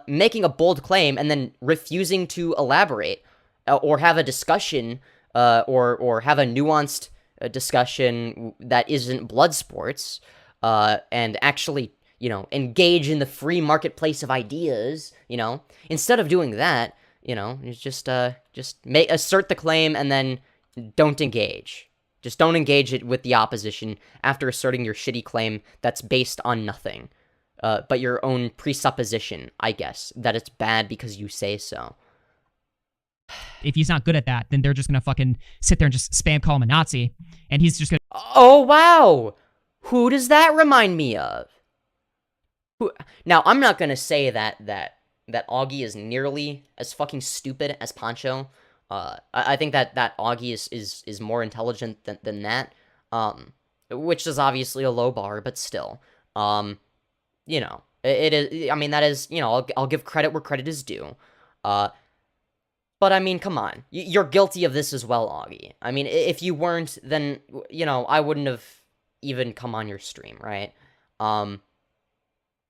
making a bold claim and then refusing to elaborate or have a discussion, or have a nuanced discussion that isn't blood sports, and actually, you know, engage in the free marketplace of ideas, you know, instead of doing that, you know, it's just assert the claim and then don't engage. Just don't engage it with the opposition after asserting your shitty claim that's based on nothing, but your own presupposition, I guess, that it's bad because you say so. if he's not good at that, then they're just gonna fucking sit there and just spam call him a Nazi, and he's just gonna. Oh wow, who does that remind me of? Who? Now I'm not gonna say that Augie is nearly as fucking stupid as Pancho. I think that Augie is more intelligent than that. Which is obviously a low bar, but still. You know, it is. I mean, that is. You know, I'll give credit where credit is due. But I mean, come on, you're guilty of this as well, Augie. I mean, if you weren't, then you know I wouldn't have even come on your stream, right? None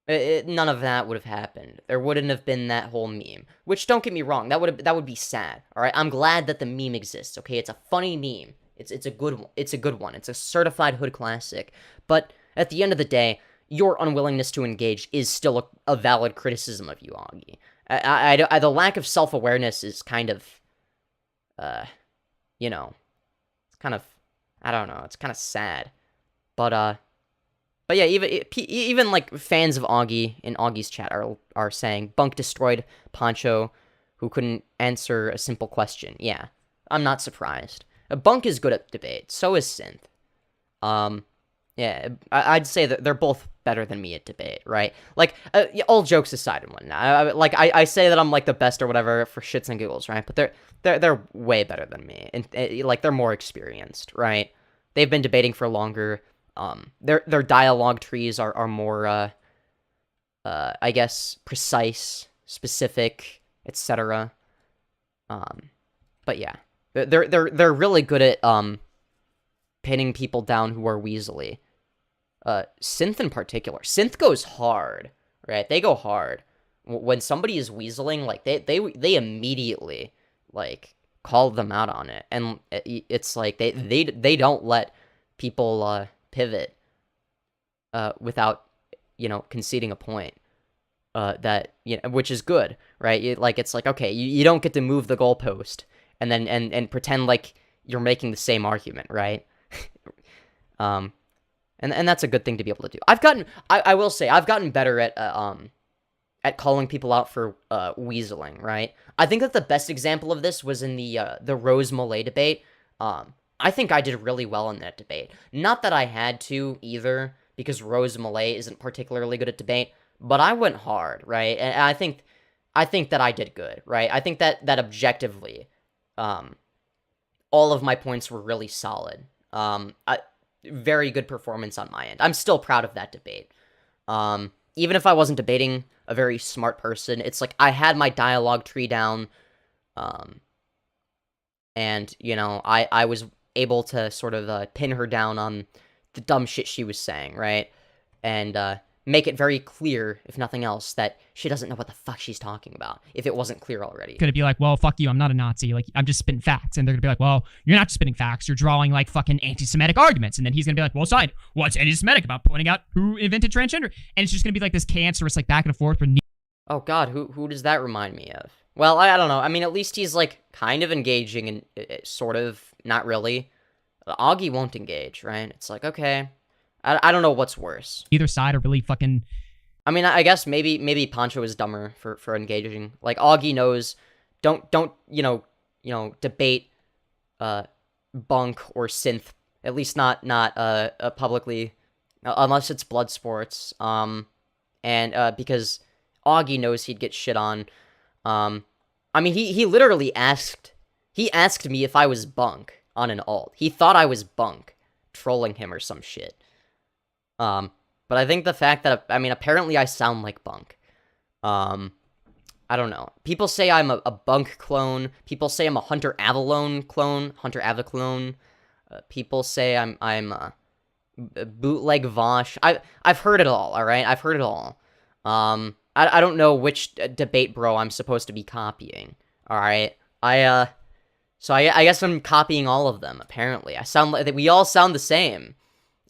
of that would have happened. There wouldn't have been that whole meme. Which, don't get me wrong, that would be sad. All right, I'm glad that the meme exists. Okay, it's a funny meme. It's a good one. It's a good one. It's a certified hood classic. But at the end of the day, your unwillingness to engage is still a valid criticism of you, Augie. The lack of self-awareness is kind of, you know, it's kind of, I don't know, it's kind of sad. But yeah, even like fans of Augie in Augie's chat are saying Bunk destroyed Pancho, who couldn't answer a simple question. Yeah, I'm not surprised. Bunk is good at debate. So is Synth. Yeah, I'd say that they're both better than me at debate, right? Like, all jokes aside and whatnot. I say that I'm like the best or whatever for shits and giggles, right? But they're way better than me, and like they're more experienced, right? They've been debating for longer. Their dialogue trees are more I guess precise, specific, etc. But yeah, they're really good at pinning people down who are weaselly. Synth in particular. Synth goes hard, right? They go hard. When somebody is weaseling, like, they immediately, like, call them out on it. And it's like, they don't let people, pivot, without, you know, conceding a point. That, you know, which is good, right? It's like, okay, you don't get to move the goalpost and then, and pretend like you're making the same argument, right? And that's a good thing to be able to do. I will say, I've gotten better at calling people out for weaseling, right? I think that the best example of this was in the Rose Malay debate. I think I did really well in that debate. Not that I had to either, because Rose Malay isn't particularly good at debate, but I went hard, right? And I think that I did good, right? I think that objectively, all of my points were really solid. Very good performance on my end. I'm still proud of that debate. Even if I wasn't debating a very smart person, it's like I had my dialogue tree down, and, you know, I was able to sort of pin her down on the dumb shit she was saying, right? And make it very clear, if nothing else, that she doesn't know what the fuck she's talking about, if it wasn't clear already. Gonna be like, well, fuck you, I'm not a Nazi, like, I'm just spitting facts. And they're gonna be like, well, you're not just spitting facts, you're drawing, like, fucking anti-Semitic arguments. And then he's gonna be like, well, side, what's anti-Semitic about pointing out who invented transgender? And it's just gonna be like this cancerous, like, back and forth where oh god, who does that remind me of? Well, I don't know. I mean, at least he's, like, kind of engaging and sort of, not really. Augie won't engage, right? It's like, okay, I don't know what's worse. Either side are really fucking... I mean, I guess maybe Pancho is dumber for engaging. Like, Augie knows, don't you know debate Bunk or Synth, at least not publicly, unless it's blood sports. And because Augie knows he'd get shit on. I mean, he literally asked me if I was Bunk on an alt. He thought I was Bunk, trolling him or some shit. But But I think the fact that, I mean, apparently I sound like Bunk. I don't know. People say I'm a Bunk clone. People say I'm a Hunter Avalone clone. People say I'm a bootleg Vosh. I've heard it all, alright? I've heard it all. I don't know which debate bro I'm supposed to be copying, alright? So I guess I'm copying all of them, apparently. I sound like, we all sound the same.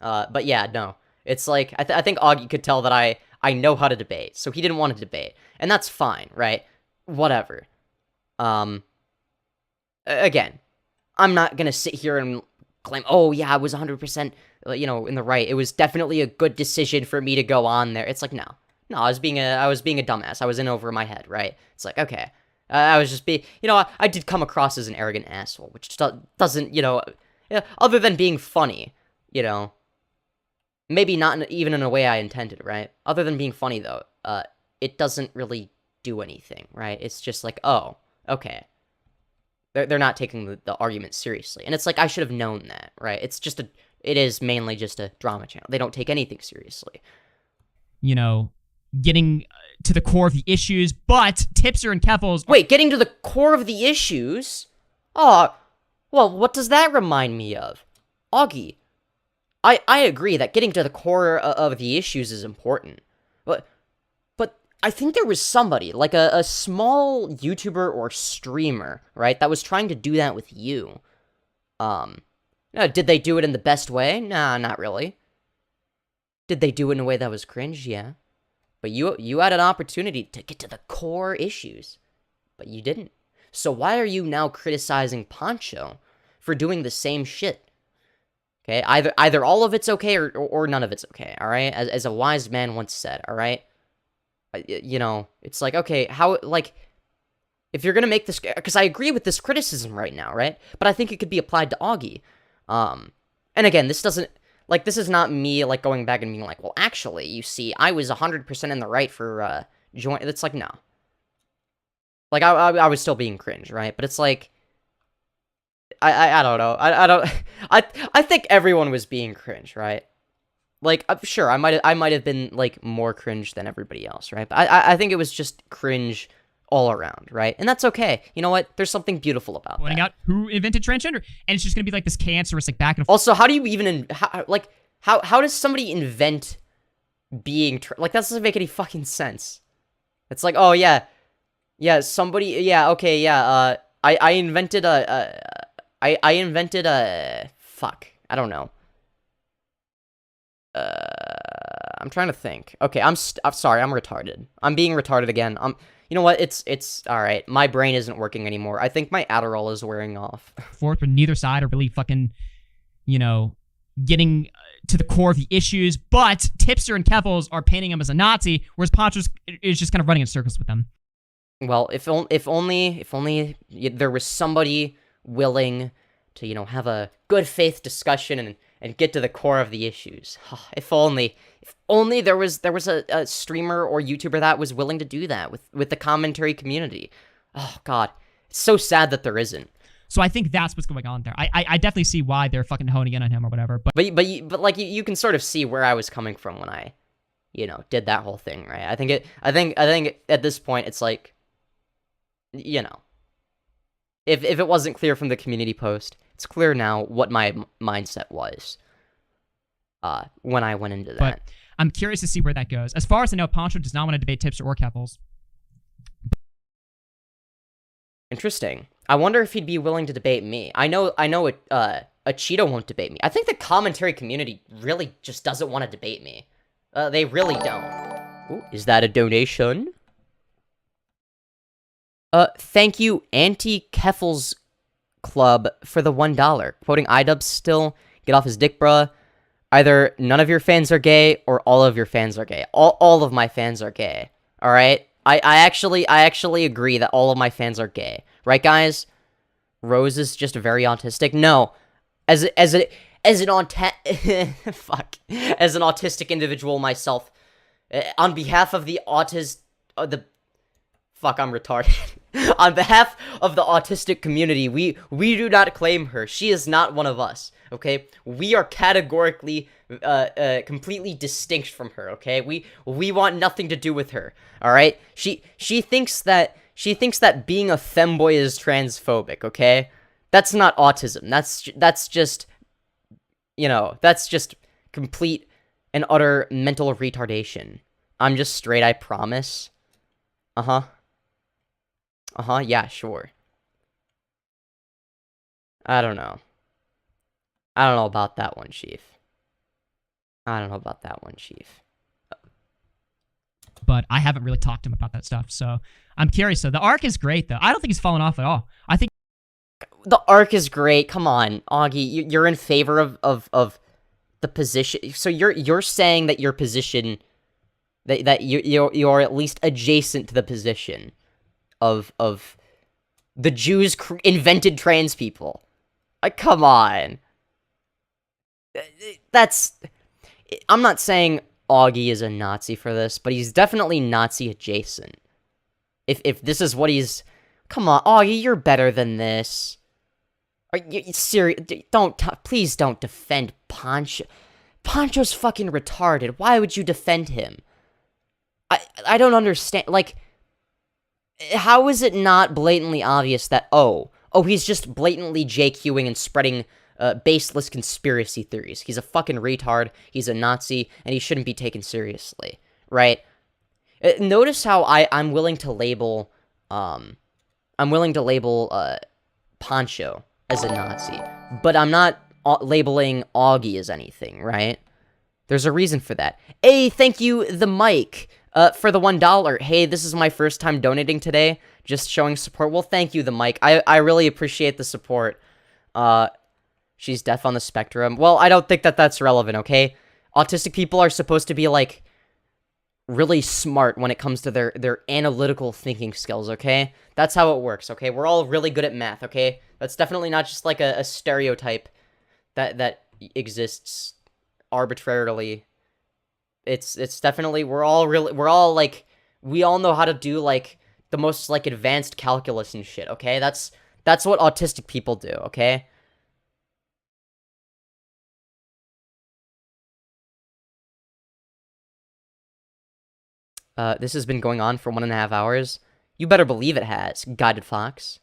But yeah, no. It's like, I think Augie could tell that I know how to debate, so he didn't want to debate. And that's fine, right? Whatever. Again, I'm not gonna sit here and claim, oh yeah, I was 100%, in the right. It was definitely a good decision for me to go on there. It's like, no, I was being a dumbass. I was in over my head, right? It's like, okay, I was just I did come across as an arrogant asshole, which doesn't, other than being funny, maybe not even in a way I intended, right? Other than being funny though, it doesn't really do anything, right? It's just like, oh, okay. They're not taking the argument seriously. And it's like, I should have known that, right? It is mainly just a drama channel. They don't take anything seriously. Getting to the core of the issues, but Tipster and Keffals... Wait, getting to the core of the issues? Oh, well, what does that remind me of? Augie, I agree that getting to the core of the issues is important. But I think there was somebody, like a small YouTuber or streamer, right, that was trying to do that with you. Did they do it in the best way? Nah, not really. Did they do it in a way that was cringe? Yeah. But you had an opportunity to get to the core issues. But you didn't. So why are you now criticizing Pancho for doing the same shit? Okay, either all of it's okay or none of it's okay, alright? As a wise man once said, alright? It's like, okay, how, like, if you're gonna make this, because I agree with this criticism right now, right? But I think it could be applied to Augie. And again, this is not me, like, going back and being like, well, actually, you see, I was 100% in the right for, join, it's like, no. Like, I was still being cringe, right? But it's like, I don't know, I think everyone was being cringe, right? Like, sure, I might have been, like, more cringe than everybody else, right? But I think it was just cringe all around, right? And that's okay. You know what? There's something beautiful about pointing that. out who invented transgender, and it's just gonna be like this cancerous, like, back and forth. Also, how do you even, how does somebody invent being, like, that doesn't make any fucking sense. It's like, oh, yeah, somebody, yeah, okay, yeah, I invented a, fuck, I don't know. I'm trying to think. Okay, I'm sorry, I'm retarded. I'm being retarded again. You know what? It's all right. My brain isn't working anymore. I think my Adderall is wearing off. Forth, but neither side are really fucking, getting to the core of the issues. But Tipster and Keffals are painting him as a Nazi, whereas Pancho is just kind of running in circles with them. Well, if only there was somebody willing to, have a good faith discussion and get to the core of the issues. If only there was a streamer or YouTuber that was willing to do that with the commentary community. Oh God, it's so sad that there isn't. So I think that's what's going on there. I definitely see why they're fucking honing in on him or whatever. But like you can sort of see where I was coming from when I, did that whole thing, right? I think at this point it's like, if it wasn't clear from the community post, it's clear now what my mindset was when I went into that. But I'm curious to see where that goes. As far as I know, Pancho does not want to debate Tipster or Keffals. Interesting. I wonder if he'd be willing to debate me. I know a Cheeto won't debate me. I think the commentary community really just doesn't want to debate me. They really don't. Ooh, is that a donation? Thank you, Anti-Keffals Club, for the $1. Quoting iDubbbz still. Get off his dick, bruh. Either none of your fans are gay, or all of your fans are gay. All of my fans are gay. Alright? I actually agree that all of my fans are gay. Right, guys? Rose is just very autistic. No. As an autistic individual myself, on behalf of the fuck, I'm retarded. On behalf of the autistic community, we do not claim her. She is not one of us, okay? We are categorically, completely distinct from her, okay? We want nothing to do with her, alright? She thinks that being a femboy is transphobic, okay? That's not autism. That's just, you know, that's just complete and utter mental retardation. I'm just straight, I promise. Yeah, sure. I don't know. I don't know about that one, Chief. But I haven't really talked to him about that stuff, so I'm curious. So the arc is great, though. I don't think he's fallen off at all. I think the arc is great. Come on, Augie, you're in favor of the position. So you're saying that your position, that you're at least adjacent to the position of the Jews invented trans people. Come on. I'm not saying Augie is a Nazi for this, but he's definitely Nazi adjacent. If this is what he's... Come on, Augie, you're better than this. Are you serious? Please don't defend Pancho. Pancho's fucking retarded. Why would you defend him? I don't understand. Like, how is it not blatantly obvious that, oh, he's just blatantly JQing and spreading baseless conspiracy theories. He's a fucking retard, he's a Nazi, and he shouldn't be taken seriously, right? Notice how I'm willing to label, Pancho as a Nazi, but I'm not labeling Augie as anything, right? There's a reason for that. Hey, thank you, the Mike, for the $1. Hey, this is my first time donating today, just showing support. Well, thank you, the Mike. I really appreciate the support. She's deaf on the spectrum. Well, I don't think that that's relevant, okay? Autistic people are supposed to be, like, really smart when it comes to their analytical thinking skills, okay? That's how it works, okay? We're all really good at math, okay? That's definitely not just, like, a stereotype that exists arbitrarily. It's definitely, we all know how to do, like, the most, like, advanced calculus and shit, okay? That's what autistic people do, okay? This has been going on for 1.5 hours. You better believe it has, Guided Fox.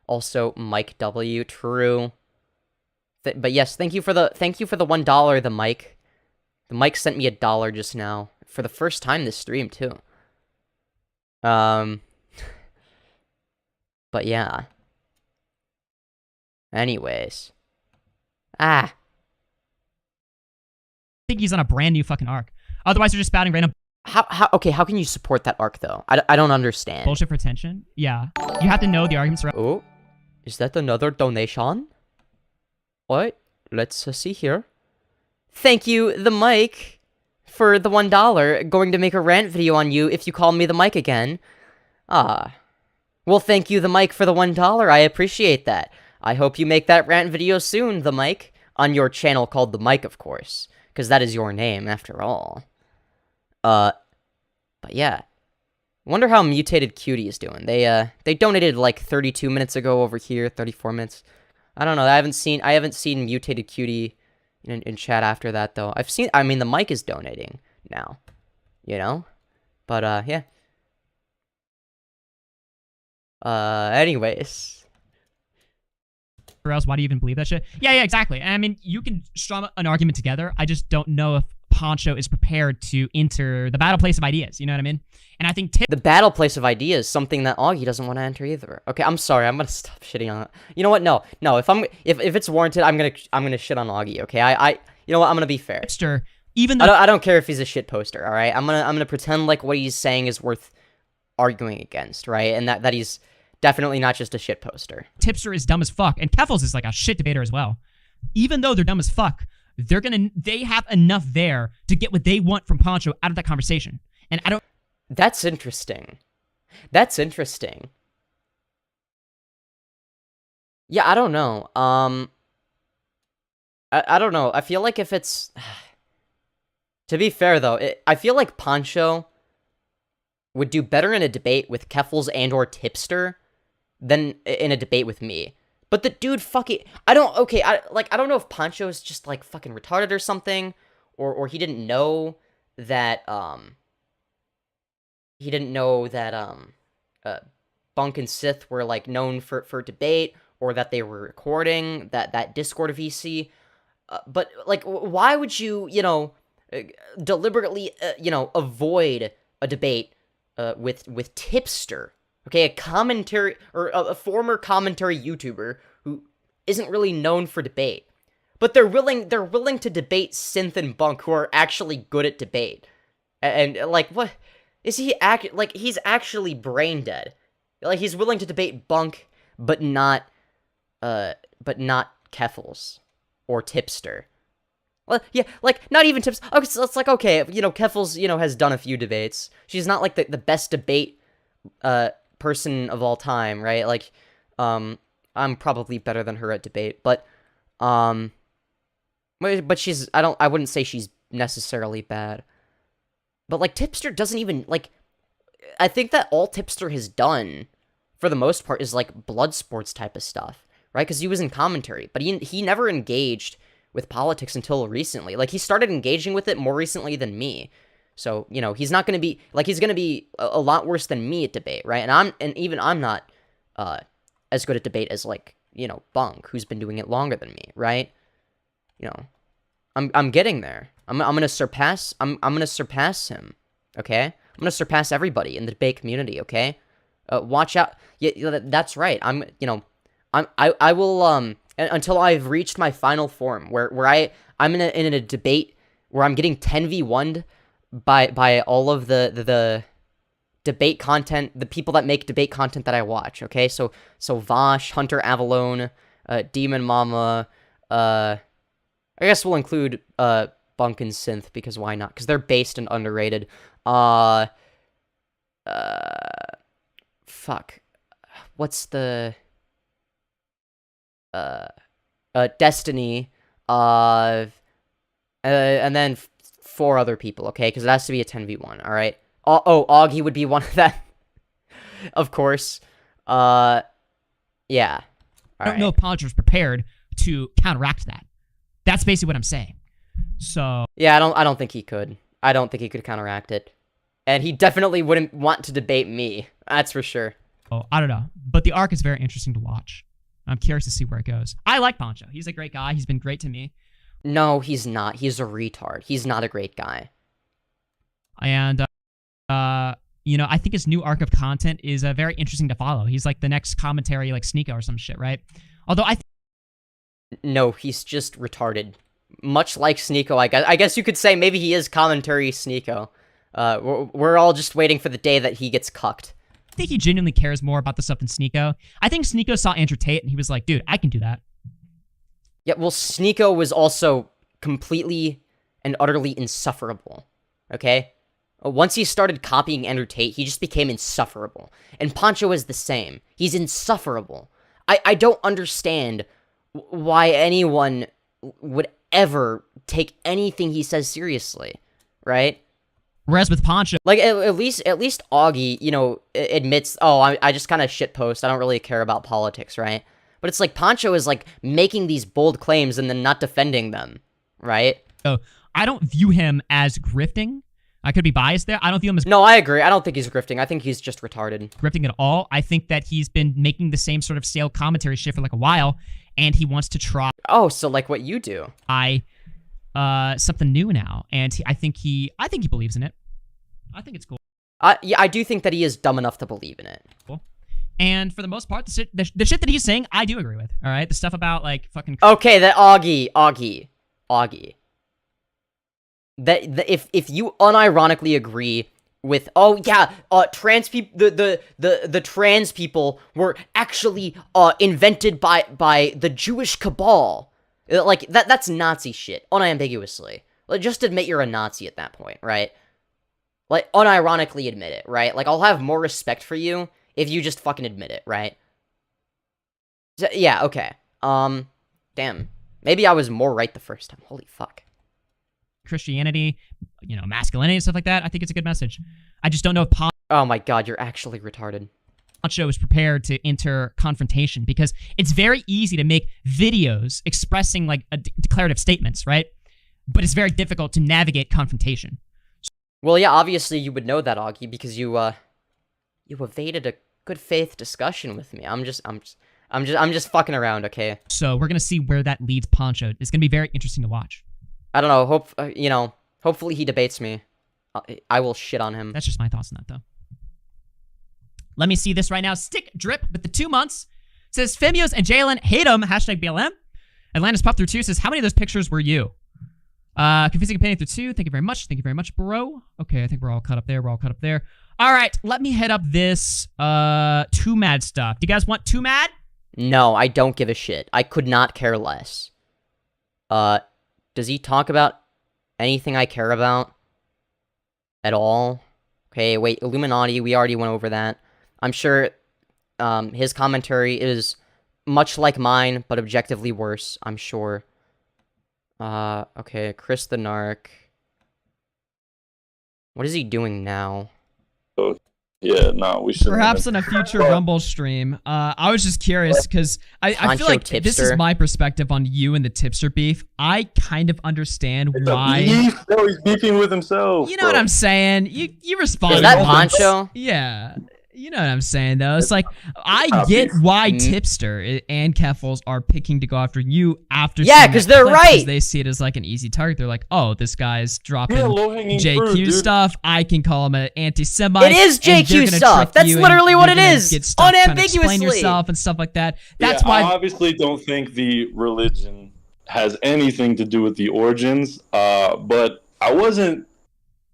Also, Mike W. True. But yes, thank you for the $1, the Mike. The Mike sent me $1 just now. For the first time this stream, too. But yeah. Anyways. I think he's on a brand new fucking arc. Otherwise, they're just spouting random... Okay, how can you support that arc, though? I don't understand. Bullshit for attention? Yeah. You have to know the arguments... Oh, is that another donation? What? Let's see here. Thank you, the Mike, for the $1. Going to make a rant video on you if you call me the Mike again. Well, thank you, the Mike, for the $1. I appreciate that. I hope you make that rant video soon, the Mike. On your channel called the Mike, of course. Because that is your name, after all. But yeah. Wonder how Mutated Cutie is doing. They donated like 32 minutes ago over here, 34 minutes. I don't know. I haven't seen Mutated Cutie in chat after that, though. I mean, the Mic is donating now, you know? But, yeah. Anyways. Or else, why do you even believe that shit? Yeah, exactly. I mean, you can strum an argument together. I just don't know if Pancho is prepared to enter the battle place of ideas. You know what I mean? And I think the battle place of ideas, something that Augie doesn't want to enter either. Okay, I'm sorry. I'm gonna stop shitting on it. You know what? No. If it's warranted, I'm gonna shit on Augie. Okay, you know what? I'm gonna be fair. Tipster, even though I don't care if he's a shit poster. All right, I'm gonna pretend like what he's saying is worth arguing against, right? And that he's definitely not just a shit poster. Tipster is dumb as fuck, and Keffals is like a shit debater as well. Even though they're dumb as fuck, they have enough there to get what they want from Pancho out of that conversation. And I don't... That's interesting. That's interesting. Yeah, I don't know. I don't know. I feel like if it's... To be fair, though, I feel like Pancho would do better in a debate with Keffals and or Tipster than in a debate with me. But the dude fucking, I don't know if Pancho's just like fucking retarded or something, or he didn't know that Bunk and Sith were like known for debate, or that they were recording that Discord VC. But like, why would you, deliberately, avoid a debate with Tipster? Okay, a commentary, or a former commentary YouTuber who isn't really known for debate. But they're willing to debate Synth and Bunk, who are actually good at debate. And like, what is he he's actually brain dead. Like, he's willing to debate Bunk, but not Keffals or Tipster. Well, yeah, like, not even Tipster. Okay, so it's like, okay, Keffals, has done a few debates. She's not like the best debate person of all time, right? Like, I'm probably better than her at debate, but she's, I wouldn't say she's necessarily bad. But like, Tipster doesn't even, like, I think that all Tipster has done, for the most part, is like blood sports type of stuff, right? Because he was in commentary, but he never engaged with politics until recently. Like, he started engaging with it more recently than me. So, he's not going to be, like, he's going to be a lot worse than me at debate, right? And even I'm not as good at debate as, like, Bunk, who's been doing it longer than me, right? I'm getting there. I'm gonna surpass him, okay? I'm gonna surpass everybody in the debate community, okay? Watch out. Yeah, that's right. I will, until I've reached my final form, where I'm in a debate where I'm getting 10v1'd by all of the debate content, the people that make debate content that I watch, okay? So Vosh, Hunter Avalone, Demon Mama, I guess we'll include Bunk and Synth, because why not? Because they're based and underrated. Fuck. What's the Destiny, and then 4 other people, okay? Because it has to be a 10v1, alright? Augie would be one of them. Of course. Yeah. I don't know if Pancho was prepared to counteract that. That's basically what I'm saying. So yeah, I don't think he could. I don't think he could counteract it. And he definitely wouldn't want to debate me. That's for sure. Oh, I don't know. But the arc is very interesting to watch. I'm curious to see where it goes. I like Pancho. He's a great guy. He's been great to me. No, he's not. He's a retard. He's not a great guy. And I think his new arc of content is very interesting to follow. He's like the next commentary, like Sneeko or some shit, right? Although no, he's just retarded. Much like Sneeko, I guess you could say maybe he is commentary Sneeko. We're all just waiting for the day that he gets cucked. I think he genuinely cares more about the stuff than Sneeko. I think Sneeko saw Andrew Tate and he was like, dude, I can do that. Yeah, well, Sneeko was also completely and utterly insufferable, okay? Once he started copying Andrew Tate, he just became insufferable. And Pancho is the same. He's insufferable. I don't understand why anyone would ever take anything he says seriously, right? Whereas with Pancho, like, at least Augie, admits, oh, I just kind of shitpost. I don't really care about politics, right? But it's like Pancho is like making these bold claims and then not defending them, right? So I don't view him as grifting. I could be biased there. I don't view him as No, I agree. I don't think he's grifting. I think he's just retarded. Grifting at all. I think that he's been making the same sort of stale commentary shit for like a while, and he wants to try. Oh, so like what you do? Something new now, and I think he believes in it. I think it's cool. Yeah, I do think that he is dumb enough to believe in it. Cool. And for the most part, the shit that he's saying, I do agree with. All right, the stuff about like fucking. Okay, that Augie. That if you unironically agree with, oh yeah, trans people, the trans people were actually invented by the Jewish cabal, like that's Nazi shit, unambiguously. Like, just admit you're a Nazi at that point, right? Like, unironically admit it, right? Like, I'll have more respect for you if you just fucking admit it, right? So, yeah, okay. Damn. Maybe I was more right the first time. Holy fuck. Christianity, masculinity and stuff like that. I think it's a good message. I just don't know if oh my god, you're actually retarded. Pancho is prepared to enter confrontation, because it's very easy to make videos expressing like declarative statements, right? But it's very difficult to navigate confrontation. Well, yeah, obviously you would know that, Augie, because you evaded a good faith discussion with me. I'm just fucking around, okay? So we're gonna see where that leads Pancho. It's gonna be very interesting to watch. I don't know. Hopefully he debates me. I will shit on him. That's just my thoughts on that, though. Let me see this right now. Stick Drip with the 2 months says Femyoz and Jalyn hate him. Hashtag BLM. Atlantis Pop through 2 says, how many of those pictures were you? Confusing Opinion through 2. Thank you very much. Thank you very much, bro. Okay, I think we're all caught up there. All right, let me head up this 2 Mad stuff. Do you guys want 2 Mad? No, I don't give a shit. I could not care less. Does he talk about anything I care about at all? Okay, wait, Illuminati, we already went over that. I'm sure his commentary is much like mine, but objectively worse, I'm sure. Okay, Chris the Narc. What is he doing now? Oh, yeah, no, we should. Perhaps in a future Rumble stream. I was just curious, because I feel like this is my perspective on you and the Tipster beef. I kind of understand why. No, he's beefing with himself. You know what I'm saying? You responded. Is that Pancho? Yeah. You know what I'm saying, though. It's like, I get why Tipster and Keffals are picking to go after you after. Yeah, because they're right. Because they see it as like an easy target. They're like, oh, this guy's dropping JQ stuff. I can call him an anti-Semite. It is JQ stuff. That's literally what it is. Unambiguously. Explain yourself and stuff like that. That's why. I obviously don't think the religion has anything to do with the origins. But I wasn't.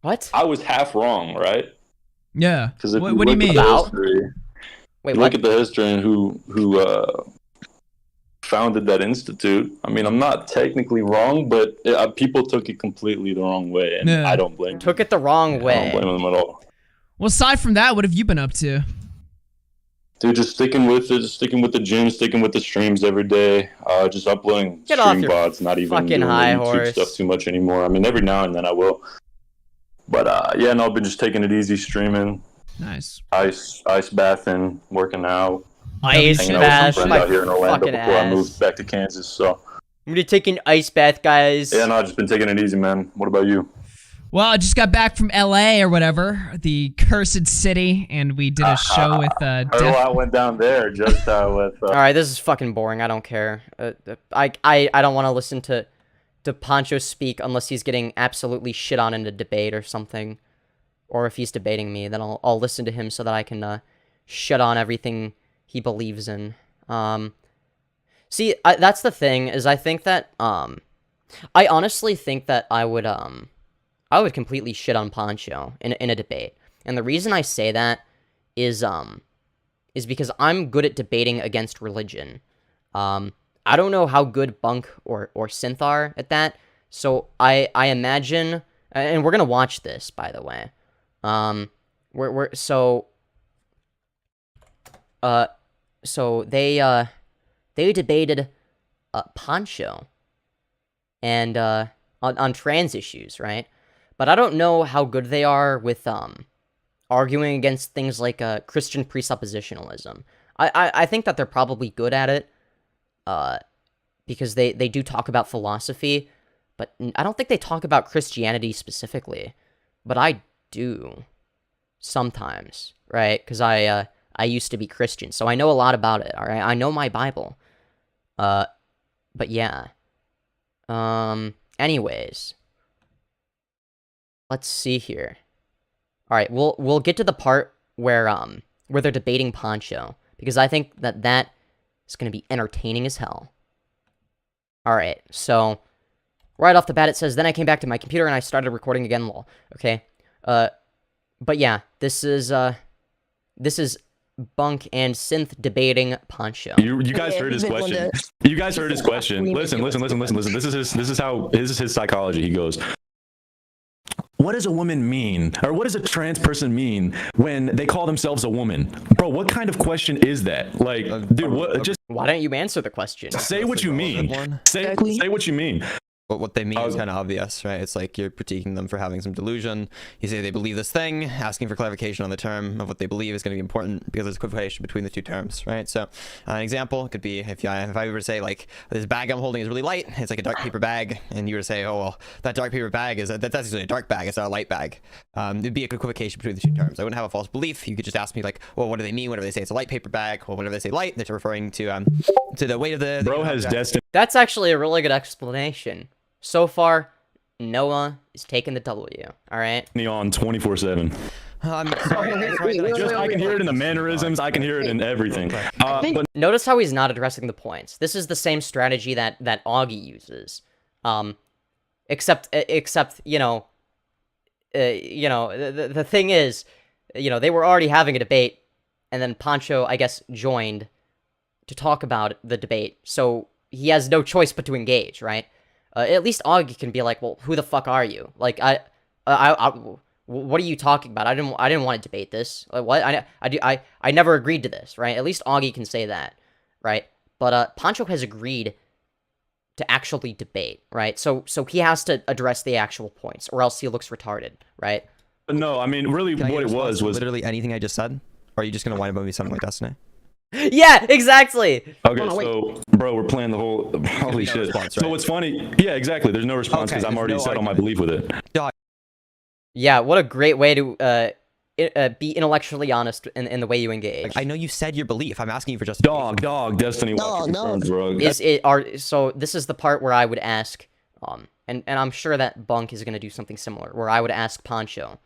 What? I was half wrong, right? Yeah. Because if what do you mean? Wait, look at the history and who founded that institute. I mean, I'm not technically wrong, but people took it completely the wrong way, and I don't blame them. Took it the wrong way. I don't blame them at all. Well, aside from that, what have you been up to? Dude, just sticking with it, just sticking with the gym, sticking with the streams every day, just uploading stream VODs, not even doing YouTube stuff too much anymore. I mean, every now and then I will. But yeah, no, I've been just taking it easy, streaming. Nice. Ice bathing, working out. Ice bath, out here in Orlando before I moved back to Kansas. So I'm gonna take an ice bath, guys. Yeah, no, I've just been taking it easy, man. What about you? Well, I just got back from LA or whatever, the cursed city, and we did a show with I went down there just with. All right, this is fucking boring. I don't care. I don't want to listen to Pancho speak unless he's getting absolutely shit on in a debate or something. Or if he's debating me, then I'll listen to him so that I can shut on everything he believes in. See, that's the thing, is I think that, I honestly think that I would completely shit on Pancho in a debate. And the reason I say that is because I'm good at debating against religion. I don't know how good Bunk or Synth are at that, so I imagine, and we're gonna watch this, by the way. So they debated Pancho and on trans issues, right? But I don't know how good they are with arguing against things like Christian presuppositionalism. I think that they're probably good at it. Because they do talk about philosophy, but I don't think they talk about Christianity specifically. But I do sometimes, right? Because I used to be Christian, so I know a lot about it. All right, I know my Bible. But yeah. Anyways, let's see here. All right, we'll get to the part where they're debating Pancho, because I think that is going to be entertaining as hell. Alright, so right off the bat it says, then I came back to my computer and I started recording again, lol. Okay, but yeah, this is Bunk and Synth debating Pancho. You guys heard his question. You guys heard his question. Listen. This is his psychology. He goes, what does a woman mean? Or what does a trans person mean when they call themselves a woman? Bro, what kind of question is that? Like, dude, what? Just why don't you answer the question? say what you mean. Say what you mean. what they mean is kind of obvious, right? It's like you're critiquing them for having some delusion. You say they believe this thing, asking for clarification on the term of what they believe is going to be important because there's equivocation between the two terms, right? So an example could be if I were to say like this bag I'm holding is really light, it's like a dark paper bag, and you were to say, oh well, that dark paper bag is that's actually a dark bag, it's not a light bag. It'd be a equivocation between the two terms. I wouldn't have a false belief. You could just ask me like, well, what do they mean whenever they say it's a light paper bag? Well, whenever they say light, they're referring to the weight of the bro has destiny. That's actually a really good explanation. So far, Noah is taking the W. All right. On 24/7. I can hear it in the mannerisms. I can hear it in everything. But notice how he's not addressing the points. This is the same strategy that Augie uses, except the thing is, they were already having a debate, and then Pancho, I guess, joined to talk about the debate, so he has no choice but to engage, right? At least Augie can be like, well, who the fuck are you? Like, what are you talking about? I didn't want to debate this. Like, what? I never agreed to this, right? At least Augie can say that, right? But Pancho has agreed to actually debate, right? So he has to address the actual points, or else he looks retarded, right? No, I mean, really, what it was literally anything I just said. Or are you just gonna whine about me sounding like Destiny? Yeah, exactly. Okay, so, bro, we're playing the whole holy shit. Response, right? So what's funny? Yeah, exactly. There's no response because I'm already set on my belief with it. Yeah, what a great way to be intellectually honest in the way you engage. I know you said your belief. I'm asking you for just dog. Destiny. So this is the part where I would ask, and I'm sure that Bunk is gonna do something similar, where I would ask Pancho,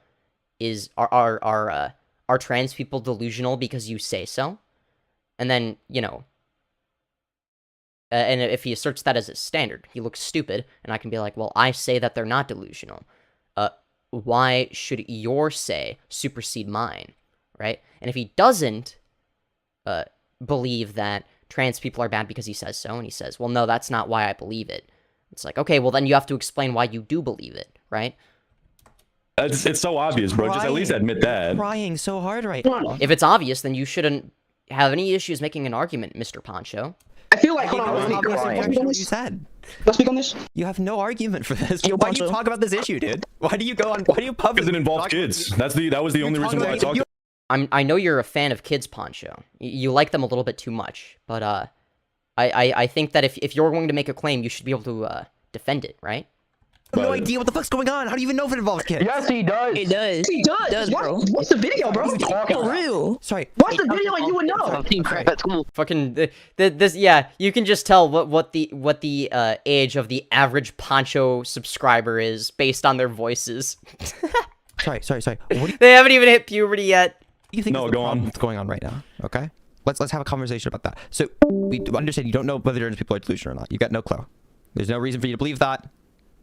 are trans people delusional because you say so? And then, and if he asserts that as a standard, he looks stupid, and I can be like, well, I say that they're not delusional. Why should your say supersede mine, right? And if he doesn't believe that trans people are bad because he says so, and he says, well, no, that's not why I believe it. It's like, okay, well, then you have to explain why you do believe it, right? It's so obvious, bro. Just at least admit that. I'm trying so hard right now. If it's obvious, then you shouldn't have any issues making an argument, Mr. Pancho. I feel like, hold on, you said. Let's speak on this. You have no argument for this. Why do you talk about this issue, dude? Why do you publish? Because it involves kids. That was the only reason why I talked. I know you're a fan of kids, Pancho. You like them a little bit too much, but I think that if you're going to make a claim, you should be able to defend it, right? I have no idea what the fuck's going on. How do you even know if it involves kids? Yes, he does. It does. He does. Bro. Watch the video, bro. For real. Sorry. Watch the video and you would know. That's cool. Fucking this, yeah. You can just tell what the age of the average Pancho subscriber is based on their voices. Sorry. They haven't even hit puberty yet. You think no, go on. What's going on right now? Okay. Let's have a conversation about that. So we understand you don't know whether trans people are delusional or not. You got no clue. There's no reason for you to believe that.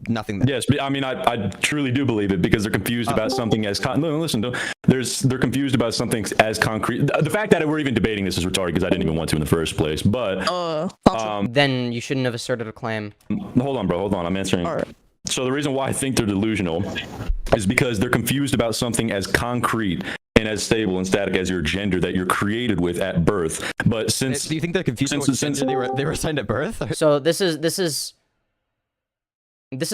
Nothing there. Yes, but I mean, I truly do believe it because they're confused about something as they're confused about something as concrete. The fact that we're even debating this is retarded because I didn't even want to in the first place. But then you shouldn't have asserted a claim. Hold on, bro. Hold on. I'm answering. Right. So the reason why I think they're delusional is because they're confused about something as concrete and as stable and static as your gender that you're created with at birth. But since do you think they're confused about gender they were assigned at birth? So this is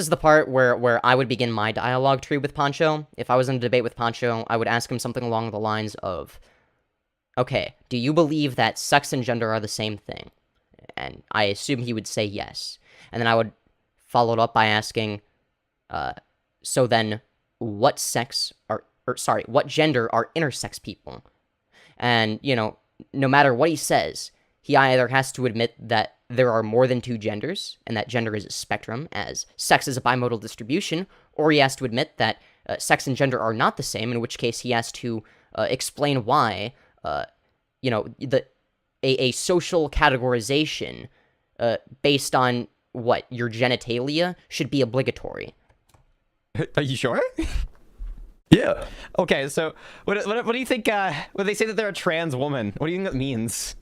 the part where I would begin my dialogue tree with Pancho. If I was in a debate with Pancho, I would ask him something along the lines of, okay, do you believe that sex and gender are the same thing? And I assume he would say yes. And then I would follow it up by asking, so then what gender are intersex people? And, no matter what he says, he either has to admit that there are more than two genders, and that gender is a spectrum, as sex is a bimodal distribution, or he has to admit that sex and gender are not the same, in which case he has to explain why, a social categorization based on, your genitalia should be obligatory. Are you sure? Yeah. Okay, so what do you think, when they say that they're a trans woman, what do you think that means?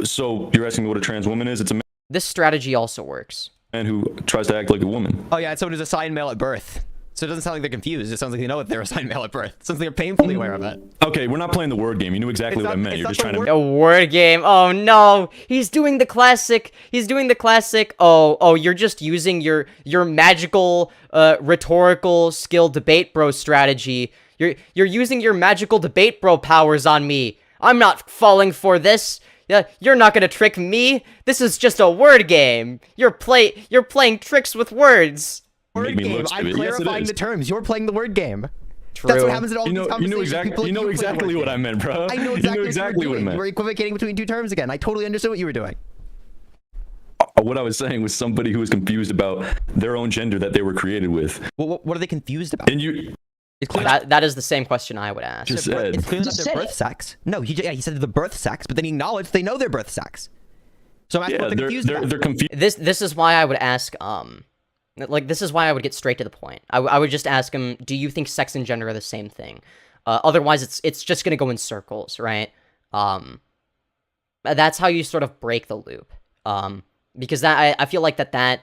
So you're asking me what a trans woman is? It's a man. This strategy also works. Man who tries to act like a woman. Oh yeah, it's someone who's assigned male at birth. So it doesn't sound like they're confused. It sounds like they know that they're assigned male at birth. It sounds like they're painfully aware of it. Okay, we're not playing the word game. You knew exactly what I meant. You're just trying to. A word game. Oh no, he's doing the classic. He's doing the classic. Oh, you're just using your magical rhetorical skill debate bro strategy. You're using your magical debate bro powers on me. I'm not falling for this. You're not gonna trick me. This is just a word game. You're playing tricks with words. Word game. I'm clarifying the terms. You're playing the word game. True. That's what happens in all these conversations. You know exactly what I meant, bro. I know exactly what I meant. We're equivocating between two terms again. I totally understood what you were doing. What I was saying was somebody who was confused about their own gender that they were created with. Well, what are they confused about? And you. That is the same question I would ask. It's clearly not their birth sex. No, he said the birth sex, but then he acknowledged they know their birth sex. So I'm asking what they're confused about. They're confused. This is why I would ask this is why I would get straight to the point. I would just ask him, do you think sex and gender are the same thing? Otherwise, it's just gonna go in circles, right? That's how you sort of break the loop. Because I feel like the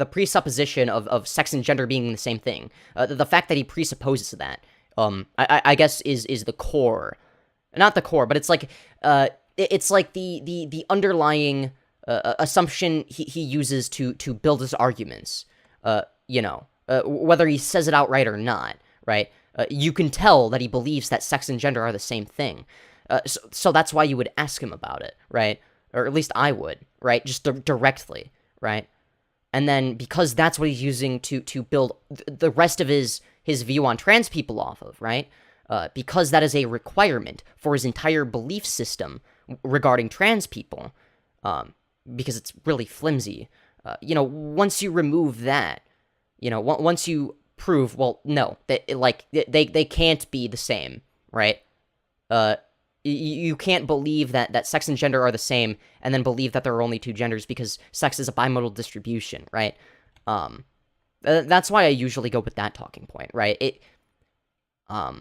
presupposition of sex and gender being the same thing, the fact that he presupposes that, I guess is the core, not the core, but it's like the underlying assumption he uses to build his arguments. Whether he says it outright or not, right? You can tell that he believes that sex and gender are the same thing. So that's why you would ask him about it, right? Or at least I would, right? Just directly, right? And then because that's what he's using to build the rest of his view on trans people off of, right? Because that is a requirement for his entire belief system regarding trans people. Because it's really flimsy. Once you remove that, once you prove, well, no, they can't be the same, right? You can't believe that sex and gender are the same and then believe that there are only two genders because sex is a bimodal distribution, right? That's why I usually go with that talking point, right? I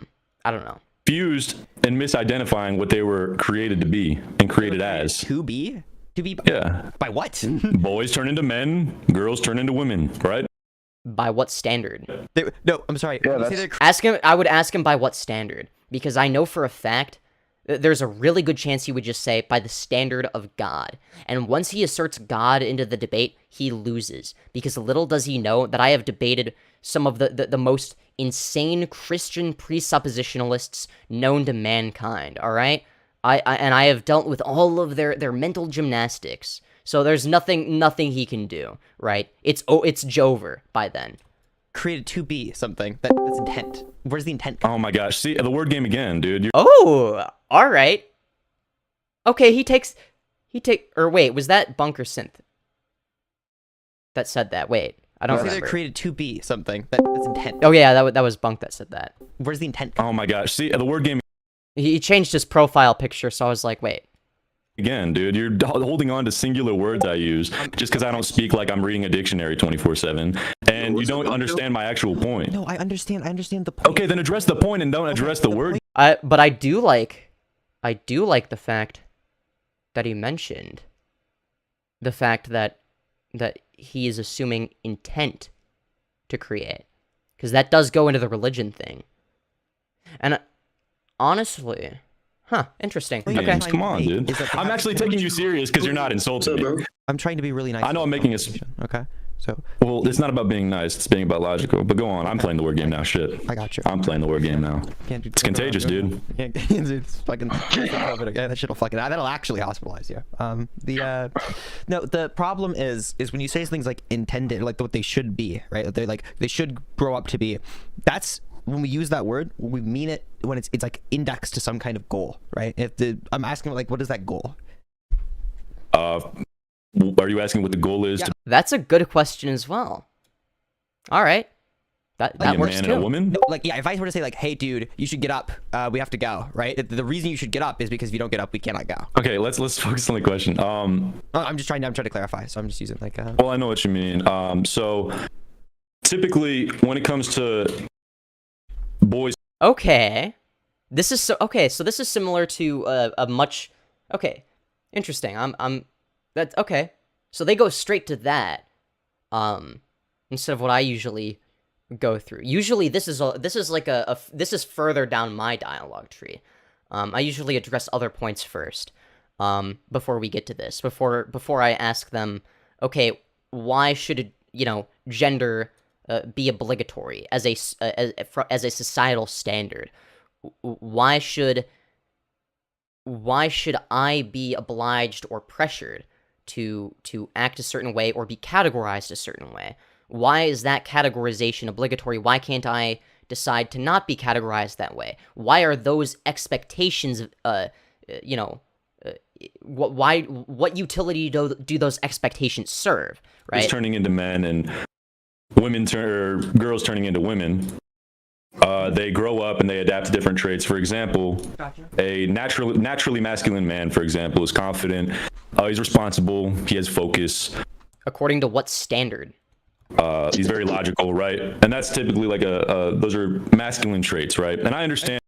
don't know. Confused and misidentifying what they were created to be and created as. To be? Yeah. By what? Boys turn into men, girls turn into women, right? By what standard? No, I'm sorry. Yeah, I would ask him by what standard, because I know for a fact there's a really good chance he would just say by the standard of God. And once he asserts God into the debate, he loses, because little does he know that I have debated some of the most insane Christian presuppositionalists known to mankind, all right? I have dealt with all of their mental gymnastics. So there's nothing he can do, right? It's Jover by then. Created to be something. That's intent. Where's the intent? Oh my gosh. See, the word game again, dude. Oh, all right. Okay, wait, was that Bunker Synth that said that? Wait, I don't remember. They're created to be something. That's intent. Oh yeah, that was Bunk that said that. Where's the intent? Oh my gosh. See, the word game he changed his profile picture, so I was like, wait. Again, dude, you're holding on to singular words I use just because I don't speak like I'm reading a dictionary 24/7, and you don't understand my actual point. No, I understand the point. Okay, then address the point and don't address the word. But I do like the fact that he mentioned the fact that he is assuming intent to create, because that does go into the religion thing, and honestly. Huh, interesting. Okay. Come on, dude. I'm actually taking you serious because you're not insulting me. I'm trying to be really nice. I know I'm making a... Okay, so... Well, it's not about being nice. It's being about logical. But go on. I'm playing the word game now. Shit. I got you. I'm playing the word game now. It's contagious, dude. It's fucking... that shit'll fucking... That'll actually hospitalize you. No, the problem is when you say things like intended, like what they should be, right? They should grow up to be. That's... When we use that word, we mean it when it's like indexed to some kind of goal, right? I'm asking, like, what is that goal? Are you asking what the goal is? Yeah. That's a good question as well. All right, that works man too. And a woman? No, like, yeah, if I were to say, like, hey, dude, you should get up. We have to go, right? The reason you should get up is because if you don't get up, we cannot go. Okay, let's focus on the question. I'm trying to clarify, so I'm just using like. Well, I know what you mean. So typically, when it comes to boys. Okay. This is so this is similar to a much interesting. That's okay. So they go straight to that instead of what I usually go through. Usually this is like this is further down my dialogue tree. I usually address other points first, before we get to this. Before I ask them, okay, why should gender be obligatory as a societal standard? Why should I be obliged or pressured to act a certain way or be categorized a certain way? Why is that categorization obligatory? Why can't I decide to not be categorized that way? Why are those expectations, what utility do those expectations serve, right? It's turning into men and girls turning into women. They grow up and they adapt to different traits. For example, a naturally masculine man, for example, is confident. He's responsible. He has focus. According to what standard? He's very logical, right? And that's typically like those are masculine traits, right? And I understand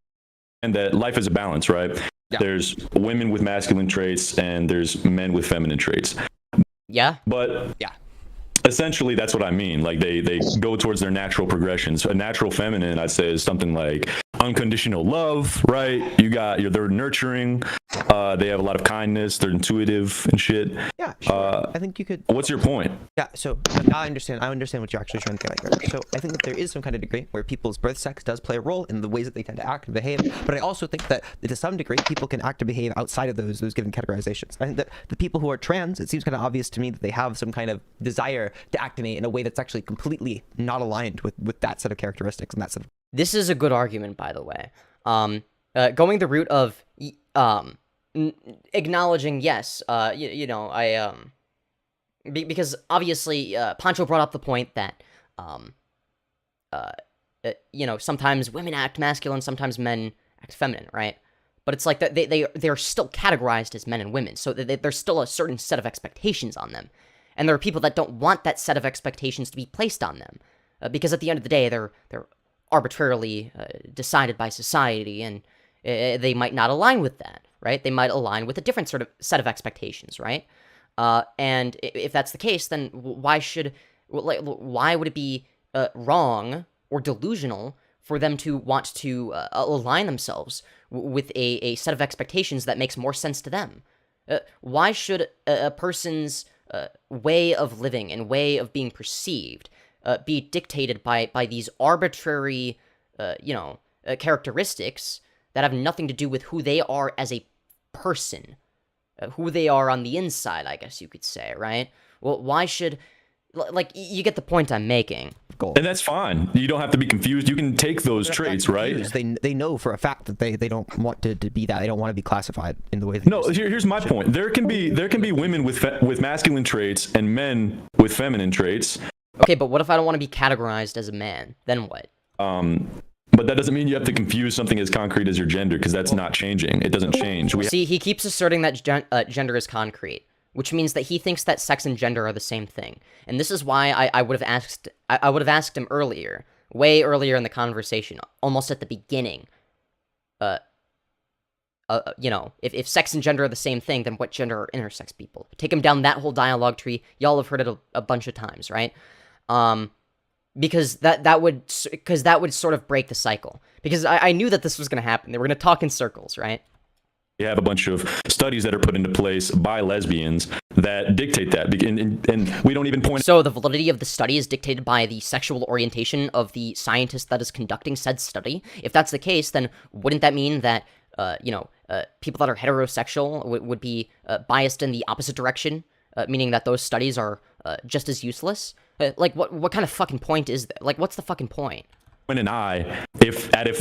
that life is a balance, right? Yeah. There's women with masculine traits and there's men with feminine traits. Yeah. But yeah, essentially that's what I mean. Like they go towards their natural progressions. A natural feminine, I'd say, is something like unconditional love, right? They're nurturing. They have a lot of kindness. They're intuitive and shit. Yeah, sure. I think you could. What's your point? Yeah, so now I understand what you're actually trying to get at. So I think that there is some kind of degree where people's birth sex does play a role in the ways that they tend to act and behave. But I also think that to some degree, people can act and behave outside of those given categorizations. I think that the people who are trans, it seems kind of obvious to me that they have some kind of desire to act in a way that's actually completely not aligned with that set of characteristics and that set of. This is a good argument, by the way. Going the route of acknowledging, yes, because obviously Pancho brought up the point that sometimes women act masculine, sometimes men act feminine, right? But it's like that they're still categorized as men and women, so there's still a certain set of expectations on them, and there are people that don't want that set of expectations to be placed on them, because at the end of the day, they're arbitrarily decided by society, and they might not align with that, right? They might align with a different sort of set of expectations, right? And if that's the case, then why would it be wrong or delusional for them to want to align themselves with a set of expectations that makes more sense to them? Why should a person's way of living and way of being perceived be dictated by these arbitrary, characteristics that have nothing to do with who they are as a person, who they are on the inside, I guess you could say, right? Well, why should, you get the point I'm making. And that's fine. You don't have to be confused. You can take those traits, right? They know for a fact that they don't want to be that. They don't want to be classified in the way that. No, here's my point. There can be women with masculine traits and men with feminine traits. Okay, but what if I don't want to be categorized as a man? Then what? But that doesn't mean you have to confuse something as concrete as your gender, because that's not changing. It doesn't change. See, he keeps asserting that gender is concrete, which means that he thinks that sex and gender are the same thing. And this is why I would have asked him earlier, way earlier in the conversation, almost at the beginning. If sex and gender are the same thing, then what gender are intersex people? Take him down that whole dialogue tree. Y'all have heard it a bunch of times, right? Because that would sort of break the cycle. Because I knew that this was going to happen. They were going to talk in circles, right? You have a bunch of studies that are put into place by lesbians that dictate that, and we don't even point. So the validity of the study is dictated by the sexual orientation of the scientist that is conducting said study. If that's the case, then wouldn't that mean that people that are heterosexual would be biased in the opposite direction, meaning that those studies are just as useless? What kind of fucking point is that? What's the fucking point? An eye,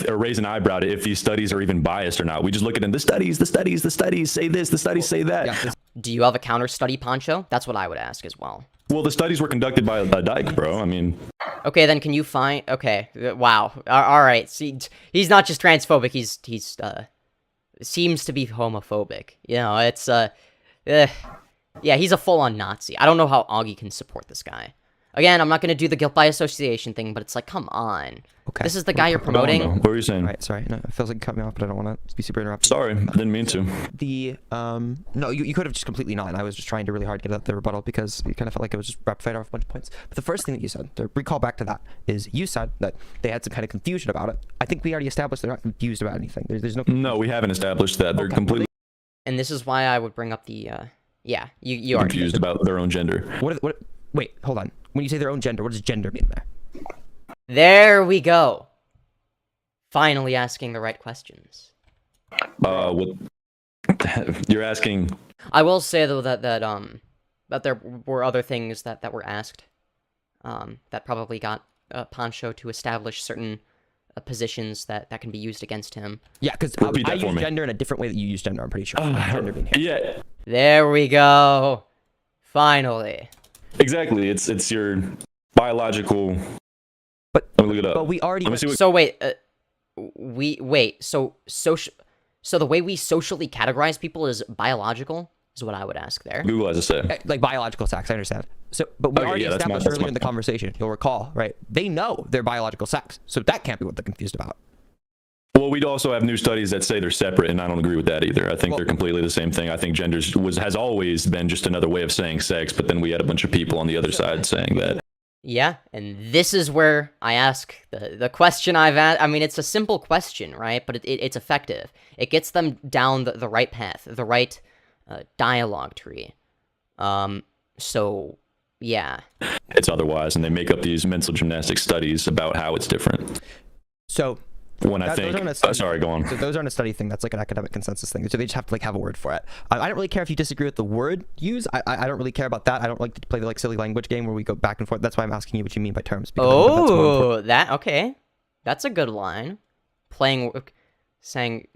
or raise an eyebrow to if these studies are even biased or not. We just look at them. The studies say this, the studies say that. Yeah. Do you have a counter study, Pancho? That's what I would ask as well. Well, the studies were conducted by a dyke, bro. I mean. Okay, then can you find? Okay, wow. All right. See, he's not just transphobic. He's seems to be homophobic. It's yeah, he's a full-on Nazi. I don't know how Augie can support this guy. Again, I'm not going to do the guilt by association thing, but it's like, come on. Okay. This is the guy you're No, promoting. what were you saying? Right, sorry. No, it feels like you cut me off, but I don't want to be super interrupted. Sorry, I didn't mean to. No, you could have just completely not. I was just trying to really hard get out the rebuttal because you kind of felt like it was just rapid fire off a bunch of points. But the first thing that you said, to recall back to that, is you said that they had some kind of confusion about it. I think we already established they're not confused about anything. There's no confusion. No, we haven't established that. They're completely And this is why I would bring up the, yeah, you are confused about their own gender. Wait, hold on. When you say their own gender, what does gender mean there? There we go. Finally asking the right questions. What you're asking? I will say though that there were other things that were asked, that probably got Pancho to establish certain positions that can be used against him. Yeah, because I use gender in a different way that you use gender. I'm pretty sure. Gender being Yeah. There we go. Finally. Exactly. It's your biological. But let me look it up. But we already. Let me see what... So wait. So the way we socially categorize people is biological, is what I would ask there. Google has to say. Like biological sex, I understand. So, but we already established earlier in the conversation, you'll recall, right? They know their biological sex, so that can't be what they're confused about. Well, we also have new studies that say they're separate, and I don't agree with that either. I think they're completely the same thing. I think gender has always been just another way of saying sex, but then we had a bunch of people on the other side saying that. Yeah, and this is where I ask the question I've asked. I mean, it's a simple question, right? But it's effective. It gets them down the right path, the right dialogue tree. So, yeah. It's otherwise, and they make up these mental gymnastics studies about how it's different. So... When I think, sorry, go on. So those aren't a study thing. That's like an academic consensus thing. So they just have to like have a word for it. I don't really care if you disagree with the word use. I don't really care about that. I don't like to play the like silly language game where we go back and forth. That's why I'm asking you what you mean by terms. Oh, okay. That's a good line. Saying,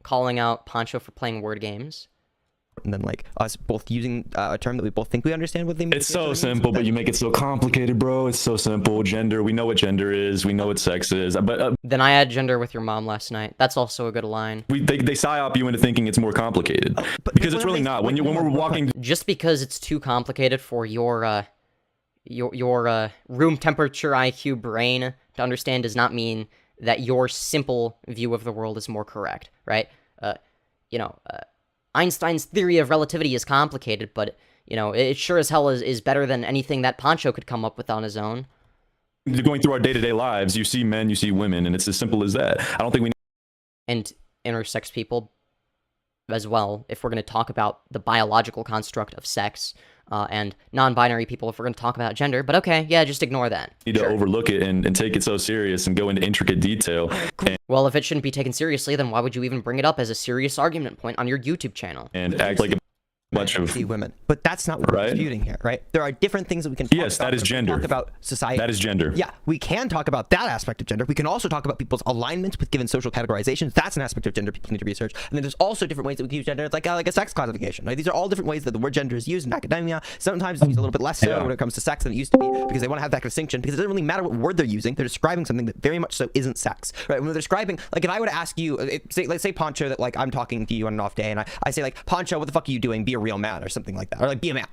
calling out Pancho for playing word games. And then like us both using a term that we both think we understand what they mean. It's so simple, but you make it so complicated, bro. It's so simple. Gender, we know what gender is. We know what sex is. But then I had gender with your mom last night. That's also a good line. They psyop you into thinking it's more complicated, because it's really not. When we're walking, just because it's too complicated for your room temperature IQ brain to understand does not mean that your simple view of the world is more correct, right? Einstein's theory of relativity is complicated, but, it sure as hell is better than anything that Pancho could come up with on his own. Going through our day-to-day lives, you see men, you see women, and it's as simple as that. I don't think we need... And intersex people as well, if we're going to talk about the biological construct of sex, and non-binary people if we're going to talk about gender, but okay, yeah, just ignore that. Need to overlook it and take it so serious and go into intricate detail. Well, if it shouldn't be taken seriously, then why would you even bring it up as a serious argument point on your YouTube channel? And act like a bunch of women. But that's not what we're disputing here, right? There are different things that we can talk about. Yes, that is gender. Talk about society. That is gender. Yeah, we can talk about that aspect of gender. We can also talk about people's alignments with given social categorizations. That's an aspect of gender people need to research. And then there's also different ways that we can use gender. It's like a sex classification, right? These are all different ways that the word gender is used in academia. Sometimes it's used a little bit less so when it comes to sex than it used to be, because they want to have that distinction, because it doesn't really matter what word they're using. They're describing something that very much so isn't sex, right? When they're describing, like if I were to ask you, let's say Pancho, that like I'm talking to you on an off day, and I say like, Pancho, what the fuck are you doing? Be a real man, or something like that, or like be a man.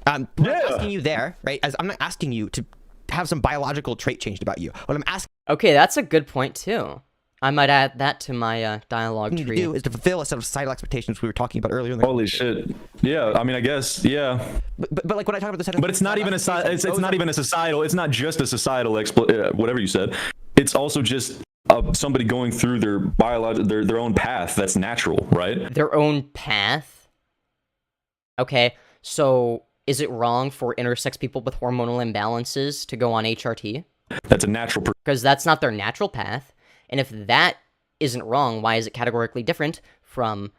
I'm asking you there, right? As I'm not asking you to have some biological trait changed about you. What I'm asking. Okay, that's a good point too. I might add that to my dialogue tree. What you need to do is to fulfill a set of societal expectations we were talking about earlier. Holy shit! Yeah, I mean, I guess, yeah. But like when I talk about the set but it's not even a it's not even a societal. It's not just a societal whatever you said. It's also just somebody going through their own path that's natural, right? Their own path. Okay, so is it wrong for intersex people with hormonal imbalances to go on HRT? That's a natural. Because that's not their natural path. And if that isn't wrong, why is it categorically different from,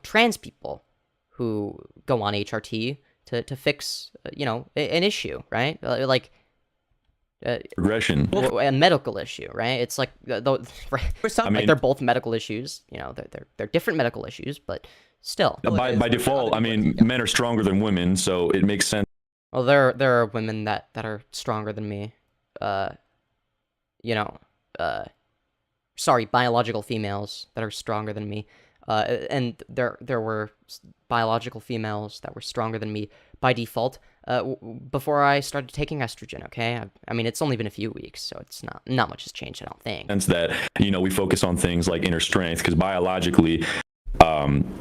trans people who go on HRT to fix, an issue, right? Regression. A medical issue, right? It's like, they're both medical issues. They're different medical issues, but still. By default, I mean, men are stronger than women, so it makes sense. Well, there are women that are stronger than me. Sorry, biological females that are stronger than me. And there were biological females that were stronger than me by default before I started taking estrogen, okay? I mean, it's only been a few weeks, so it's not much has changed, I don't think. Sense that, you know, we focus on things like inner strength, because biologically,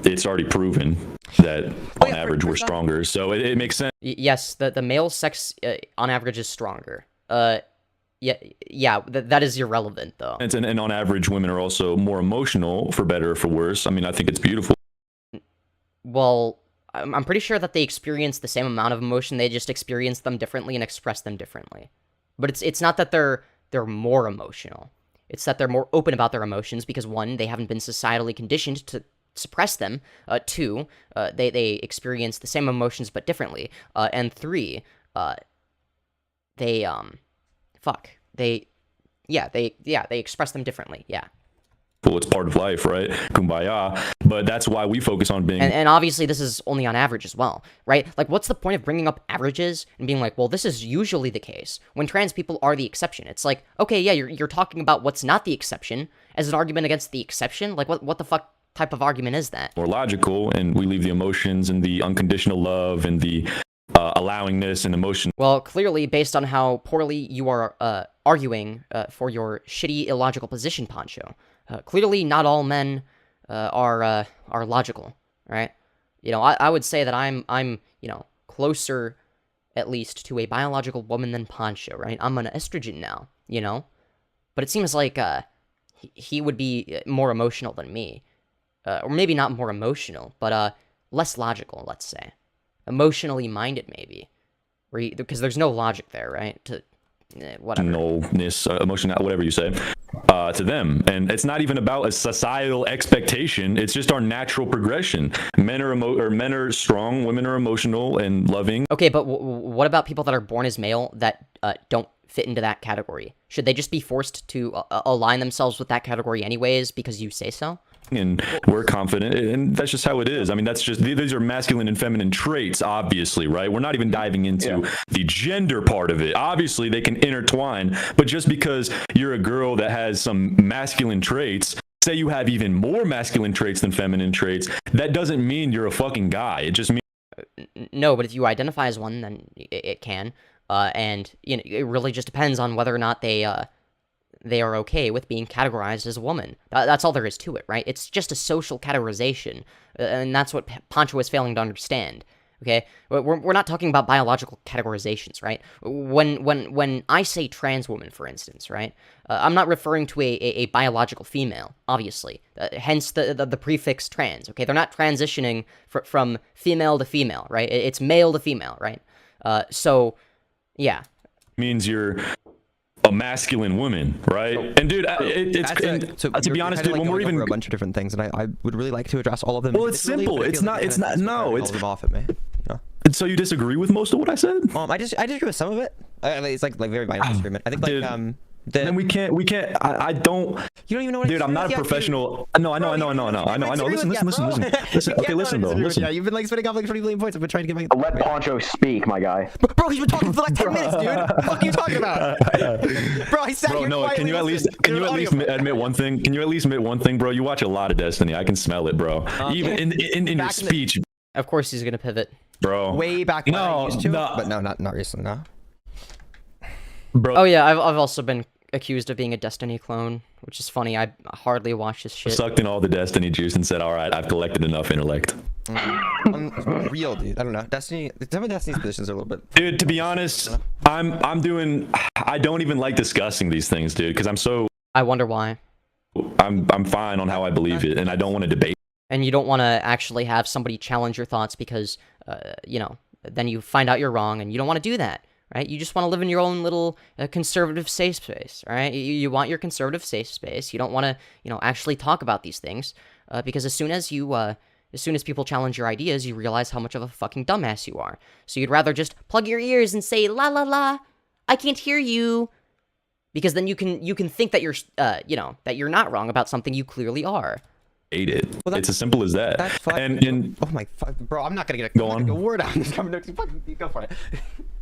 it's already proven that on average we're stronger, so it makes sense. Yes, the male sex on average is stronger. Yeah, that is irrelevant, though. And on average, women are also more emotional, for better or for worse. I mean, I think it's beautiful. Well, I'm pretty sure that they experience the same amount of emotion, they just experience them differently and express them differently. But it's not that they're more emotional. It's that they're more open about their emotions because, one, they haven't been societally conditioned to suppress them. Two, they experience the same emotions but differently. And three, they express them differently. Yeah. Well, it's part of life, right? Kumbaya. But that's why we focus on being... And obviously this is only on average as well, right? Like, what's the point of bringing up averages and being like, well, this is usually the case when trans people are the exception? It's like, okay, yeah, you're talking about what's not the exception as an argument against the exception? Like, what the fuck type of argument is that? More logical, and we leave the emotions and the unconditional love and the allowingness and emotion. Well, clearly, based on how poorly you are arguing for your shitty, illogical position, Pancho, clearly not all men are logical, right? You know, I would say that I'm closer, at least, to a biological woman than Pancho, right? I'm on estrogen now, you know? But it seems like he would be more emotional than me. Or maybe not more emotional, but less logical, let's say. Emotionally minded, maybe. Because there's no logic there, right? Whatever. Emotionalness, emotion, whatever you say, to them. And it's not even about a societal expectation. It's just our natural progression. Men are strong, women are emotional and loving. Okay, but what about people that are born as male that don't fit into that category? Should they just be forced to align themselves with that category anyways because you say so? And we're confident, and that's just how it is. I mean, these are masculine and feminine traits, obviously, right? We're not even diving into the gender part of it. Obviously, they can intertwine, but just because you're a girl that has some masculine traits, say you have even more masculine traits than feminine traits, that doesn't mean you're a fucking guy. It just means... No, but if you identify as one, then it can. And you know, it really just depends on whether or not they are okay with being categorized as a woman. That's all there is to it, right? It's just a social categorization, and that's what Pancho is failing to understand, okay? We're not talking about biological categorizations, right? When I say trans woman, for instance, right, I'm not referring to a biological female, obviously, hence the prefix trans, okay? They're not transitioning from female to female, right? It's male to female, right? So, yeah. Means you're a masculine woman, right? And dude, to be honest, dude, when we're even a bunch of different things, and I would really like to address all of them. Well, it's simple. It's not. No, it's off at me. You know? So you disagree with most of what I said? I disagree with some of it. It's like very minor disagreement. I think like dude, then we can't. I don't. You don't even know what. Dude, I'm not a professional. No, I know. Listen. Okay, listen, bro. Listen. Yeah, you've been like spending off like 20 million points. I've been trying to get my. Let Pancho speak, my guy. Bro, he's been talking for like 10 minutes, dude. What are you talking about? Bro, he sat here. No, can you at least admit one thing? Can you at least admit one thing, bro? You watch a lot of Destiny. I can smell it, bro. Even in your speech. Of course, he's gonna pivot, bro. Way back when I used to, but no, not recently. No. Bro. Oh yeah, I've also been accused of being a Destiny clone, which is funny. I hardly watch this shit. Sucked in all the Destiny juice and said, all right, I've collected enough intellect. Real, dude. I don't know. Destiny, some of Destiny's positions are a little bit... Dude, to be honest, I don't even like discussing these things, dude, because I'm so... I wonder why. I'm fine on how I believe it, and I don't want to debate. And you don't want to actually have somebody challenge your thoughts because, then you find out you're wrong, and you don't want to do that. Right? You just want to live in your own little conservative safe space, right? You want your conservative safe space. You don't want to, actually talk about these things because as soon as people challenge your ideas, you realize how much of a fucking dumbass you are. So you'd rather just plug your ears and say la la la, I can't hear you, because then you can think that you're that you're not wrong about something you clearly are. Hate it. Well, it's as simple as that. That's fine. And oh my fuck, bro, I'm not gonna get a word out. Go for it.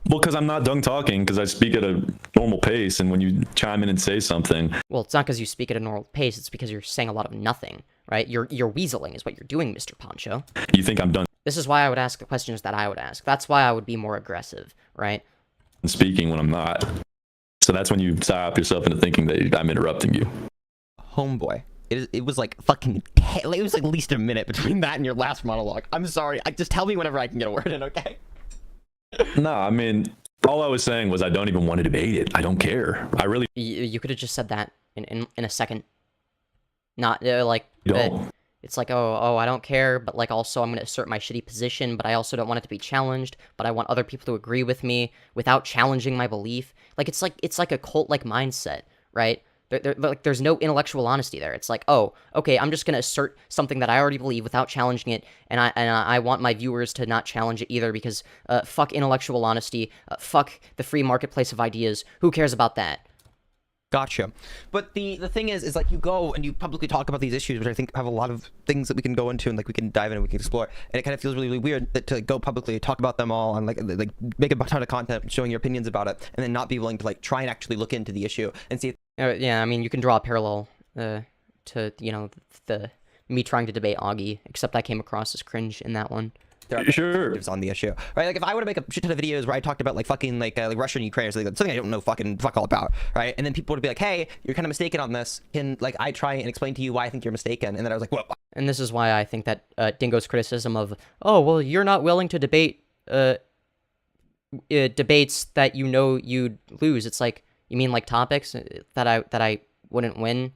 Well, because I'm not done talking, because I speak at a normal pace, and when you chime in and say something... Well, it's not because you speak at a normal pace, it's because you're saying a lot of nothing, right? You're weaseling is what you're doing, Mr. Pancho. You think I'm done This is why I would ask the questions that I would ask. That's why I would be more aggressive, right? speaking when I'm not. So that's when you stop yourself into thinking that I'm interrupting you. Homeboy. It was like fucking, it was like at least a minute between that and your last monologue. I'm sorry. Just tell me whenever I can get a word in, okay? No, I mean, all I was saying was I don't even want to debate it. I don't care. I really You could have just said that in a second. Not it's like, oh, I don't care, but like also I'm going to assert my shitty position, but I also don't want it to be challenged, but I want other people to agree with me without challenging my belief. Like it's like a cult-like mindset, right? There's no intellectual honesty there. It's like, oh, okay, I'm just gonna assert something that I already believe without challenging it, and I want my viewers to not challenge it either because fuck intellectual honesty, fuck the free marketplace of ideas. Who cares about that? Gotcha. But the thing is like you go and you publicly talk about these issues, which I think have a lot of things that we can go into and like we can dive in and we can explore. And it kind of feels really, really weird that to go publicly talk about them all and like make a ton of content showing your opinions about it, and then not be willing to like try and actually look into the issue and see. Yeah, I mean, you can draw a parallel to, you know, the me trying to debate Augie, except I came across as cringe in that one. Sure. On the issue, right? Like if I were to make a shit ton of videos where I talked about like fucking like Russia and Ukraine or something I don't know fuck all about, right? And then people would be like, hey, you're kind of mistaken on this. Can like I try and explain to you why I think you're mistaken? And then I was like, what? And this is why I think that Dingo's criticism of, oh, well, you're not willing to debate debates that you know you'd lose. It's like, you mean like topics that I wouldn't win,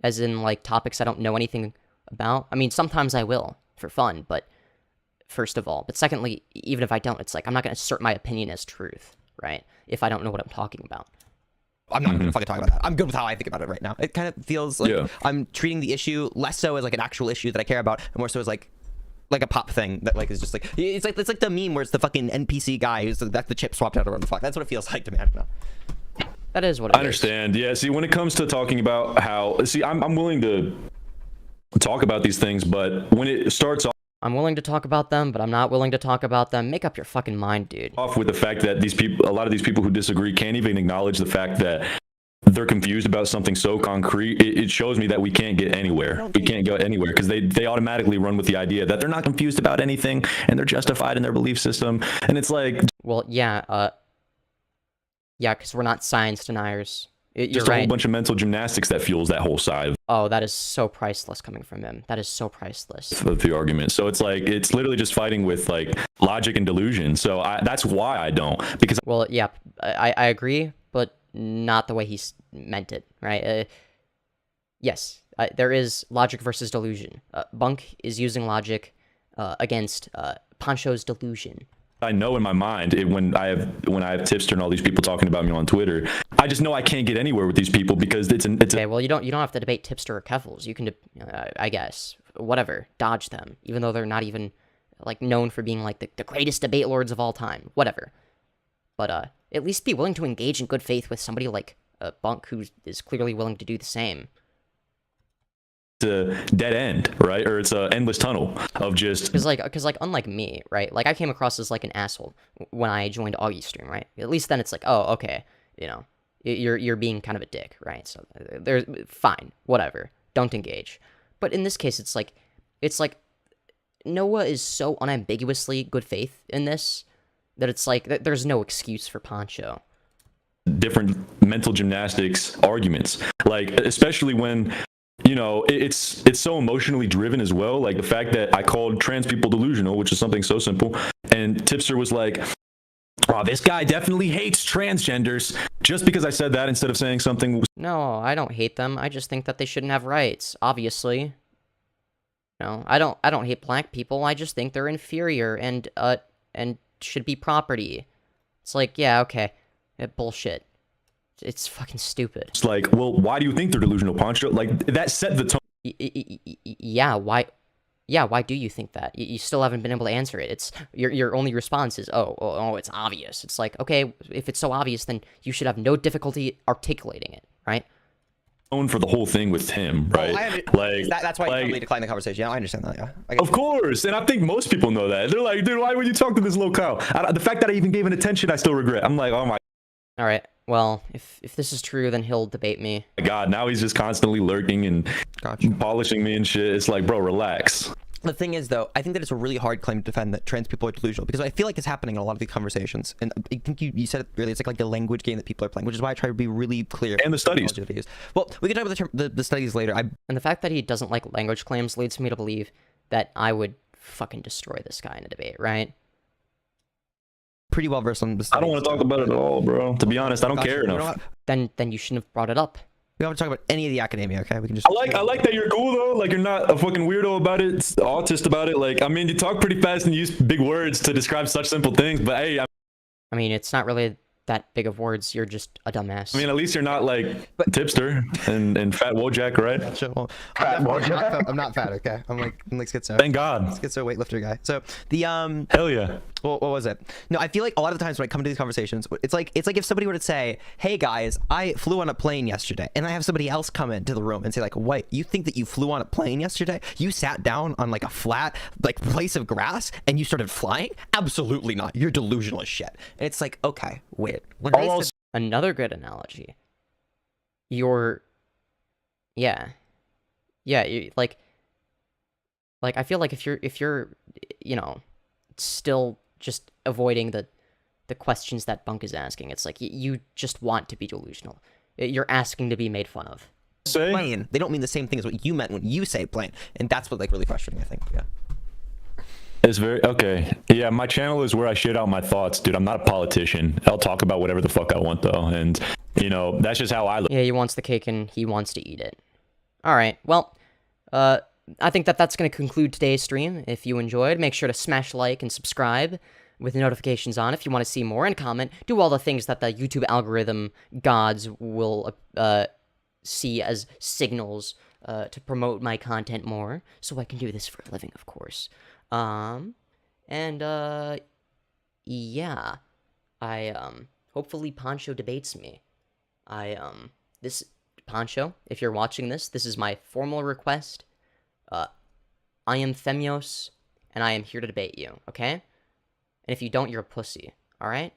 as in like topics I don't know anything about? I mean, sometimes I will for fun, but first of all, but secondly, even if I don't, it's like I'm not going to assert my opinion as truth, right? If I don't know what I'm talking about. I'm not going to fucking talk about that. I'm good with how I think about it right now. It kind of feels like I'm treating the issue less so as like an actual issue that I care about, and more so as like a pop thing that like is just like it's like the meme where it's the fucking NPC guy who's that's the chip swapped out or whatever the fuck. That's what it feels like to me. I don't know. That is what it is. I understand. Yeah. See, when it comes to talking about how, I'm willing to talk about these things, but when it starts off, I'm willing to talk about them, but I'm not willing to talk about them. Make up your fucking mind, dude. Off with the fact that these people, a lot of these people who disagree can't even acknowledge the fact that they're confused about something so concrete. It shows me that we can't get anywhere. We can't go anywhere because they automatically run with the idea that they're not confused about anything and they're justified in their belief system. And it's like, well, yeah, because we're not science deniers. You're just a whole bunch of mental gymnastics that fuels that whole side. Oh, that is so priceless coming from him. That is so priceless. The argument. So it's like, it's literally just fighting with like logic and delusion. So that's why I don't, because. Well, yeah, I agree, but not the way he meant it, right? Yes, there is logic versus delusion. Bunk is using logic against Pancho's delusion. I know in my mind when I have Tipster and all these people talking about me on Twitter, I just know I can't get anywhere with these people because it's okay. Well, you don't have to debate Tipster or Keffals. You can, I guess, whatever, dodge them, even though they're not even like known for being like the greatest debate lords of all time. Whatever, but at least be willing to engage in good faith with somebody like Bunk, who is clearly willing to do the same. A dead end, right? Or it's an endless tunnel of just because like unlike me, right? Like I came across as like an asshole when I joined Augie's stream, right? At least then it's like, oh, okay, you know, you're being kind of a dick, right? So there's fine, whatever, don't engage. But in this case, it's like Noah is so unambiguously good faith in this that it's like there's no excuse for Pancho. Different mental gymnastics arguments, like especially when. You know, it's so emotionally driven as well. Like the fact that I called trans people delusional, which is something so simple, and Tipster was like, "Oh, this guy definitely hates transgenders," just because I said that instead of saying something. No, I don't hate them. I just think that they shouldn't have rights. Obviously, no, I don't hate black people. I just think they're inferior and should be property. It's like, yeah, okay, bullshit. It's fucking stupid. It's like, well, why do you think they're delusional, Pancho? Like, that set the tone. Yeah, why? Yeah, why do you think that? You still haven't been able to answer it. It's your only response is, oh, it's obvious. It's like, okay, if it's so obvious, then you should have no difficulty articulating it, right? For the whole thing with Tim, right? That's why I totally declined the conversation. Yeah, I understand that. Yeah, of course, and I think most people know that. They're like, dude, why would you talk to this little cow? The fact that I even gave it attention, I still regret. I'm like, oh my. All right. well, if this is true, then he'll debate me. God, now he's just constantly lurking and polishing me and shit. It's like, bro, relax. The thing is, though, I think that it's a really hard claim to defend that trans people are delusional, because I feel like it's happening in a lot of these conversations. And I think you said it really, it's like a language game that people are playing, which is why I try to be really clear. And the studies. Well, we can talk about the studies later. And the fact that he doesn't like language claims leads me to believe that I would fucking destroy this guy in a debate, right? Pretty well versed on the studies. I don't want to talk about it at all, bro. To be honest, I don't care enough. Then you shouldn't have brought it up. We don't have to talk about any of the academia, okay? We can just. I like that you're cool though. Like, you're not a fucking weirdo about it, autist about it. Like, I mean, you talk pretty fast and use big words to describe such simple things. But hey, I mean, it's not really that big of words. You're just a dumbass. I mean, at least you're not like Tipster and Fat Wojak, right? Well, I'm not fat, okay? I'm like schizo. Thank God. Schizo weightlifter guy. So the hell yeah. What was it? No, I feel like a lot of the times when I come to these conversations, it's like if somebody were to say, "Hey guys, I flew on a plane yesterday," and I have somebody else come into the room and say like, "What? You think that you flew on a plane yesterday? You sat down on like a flat like place of grass and you started flying? Absolutely not. You're delusional as shit." And it's like, okay, wait. Another good analogy. You like I feel like if you're still just avoiding the questions that Bunk is asking, it's like you just want to be delusional. You're asking to be made fun of. Plane. They don't mean the same thing as what you meant when you say plane, and that's what like really frustrating, I think. Yeah. It's very okay. Yeah, my channel is where I shit out my thoughts, dude. I'm not a politician. I'll talk about whatever the fuck I want though, and that's just how I look. Yeah, he wants the cake and he wants to eat it. All right. Well, I think that's going to conclude today's stream. If you enjoyed, make sure to smash like and subscribe with notifications on if you want to see more, and comment. Do all the things that the YouTube algorithm gods will see as signals to promote my content more, so I can do this for a living, of course. Yeah. Hopefully Pancho debates me. Pancho, if you're watching this is my formal request. I am Femyoz, and I am here to debate you, okay? And if you don't, you're a pussy, alright?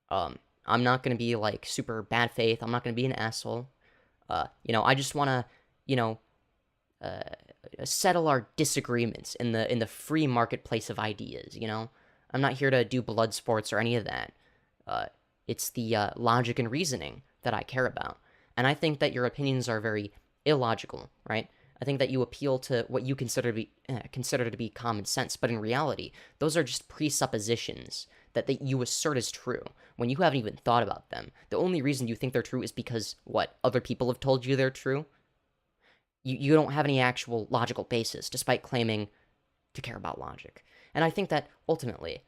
I'm not gonna be, like, super bad faith. I'm not gonna be an asshole. I just wanna, settle our disagreements in the free marketplace of ideas, I'm not here to do blood sports or any of that. It's the logic and reasoning that I care about. And I think that your opinions are very illogical, right? I think that you appeal to what you consider to be common sense, but in reality, those are just presuppositions that you assert as true when you haven't even thought about them. The only reason you think they're true is because, other people have told you they're true? You don't have any actual logical basis, despite claiming to care about logic. And I think that, ultimately,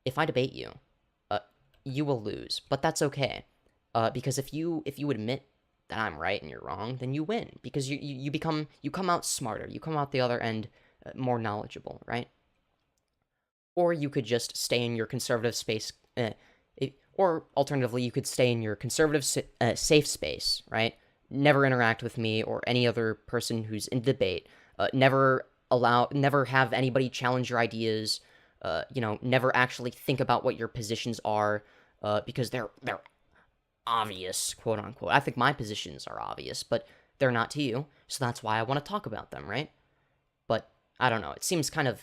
if I debate you, you will lose, but that's okay. Because if you admit that I'm right and you're wrong, then you win, because you come out smarter, you come out the other end more knowledgeable, right? Or you could just stay in your conservative space, or alternatively, you could stay in your conservative safe space, right? Never interact with me or any other person who's in debate. Never have anybody challenge your ideas. Never actually think about what your positions are, because they're obvious, quote unquote. I think my positions are obvious, but they're not to you, so that's why I want to talk about them, right? But I don't know. It seems kind of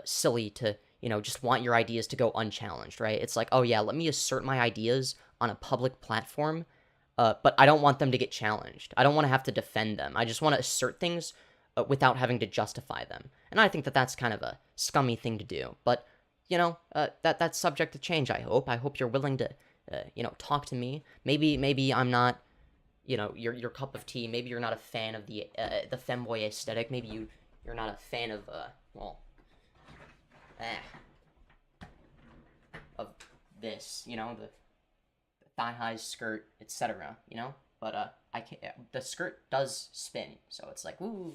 silly to, just want your ideas to go unchallenged, right? It's like, oh yeah, let me assert my ideas on a public platform, but I don't want them to get challenged. I don't want to have to defend them. I just want to assert things without having to justify them. And I think that that's kind of a scummy thing to do. But, that's subject to change, I hope. I hope you're willing to, talk to me. Maybe I'm not, your cup of tea. Maybe you're not a fan of the femboy aesthetic. Maybe you're not a fan of, of this, the thigh-high skirt, etc., But, the skirt does spin, so it's like, ooh,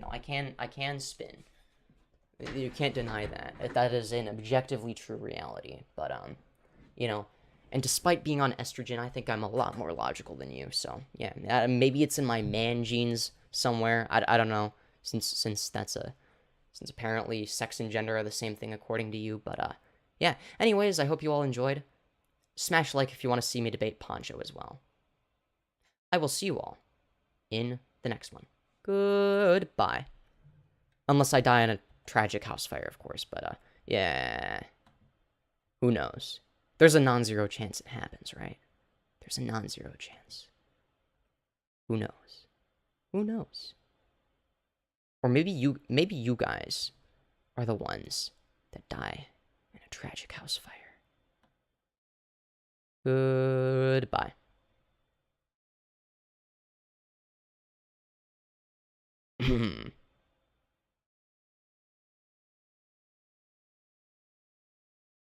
I can spin. You can't deny that. That is an objectively true reality. But, and despite being on estrogen, I think I'm a lot more logical than you. So, yeah, maybe it's in my man genes somewhere. I don't know, since apparently sex and gender are the same thing according to you. But, yeah. Anyways, I hope you all enjoyed. Smash like if you want to see me debate Pancho as well. I will see you all in the next one. Goodbye. Unless I die in a tragic house fire, of course, but, yeah. Who knows? There's a non-zero chance it happens, right? There's a non-zero chance. Who knows? Who knows? Or maybe you guys are the ones that die in a tragic house fire. Goodbye.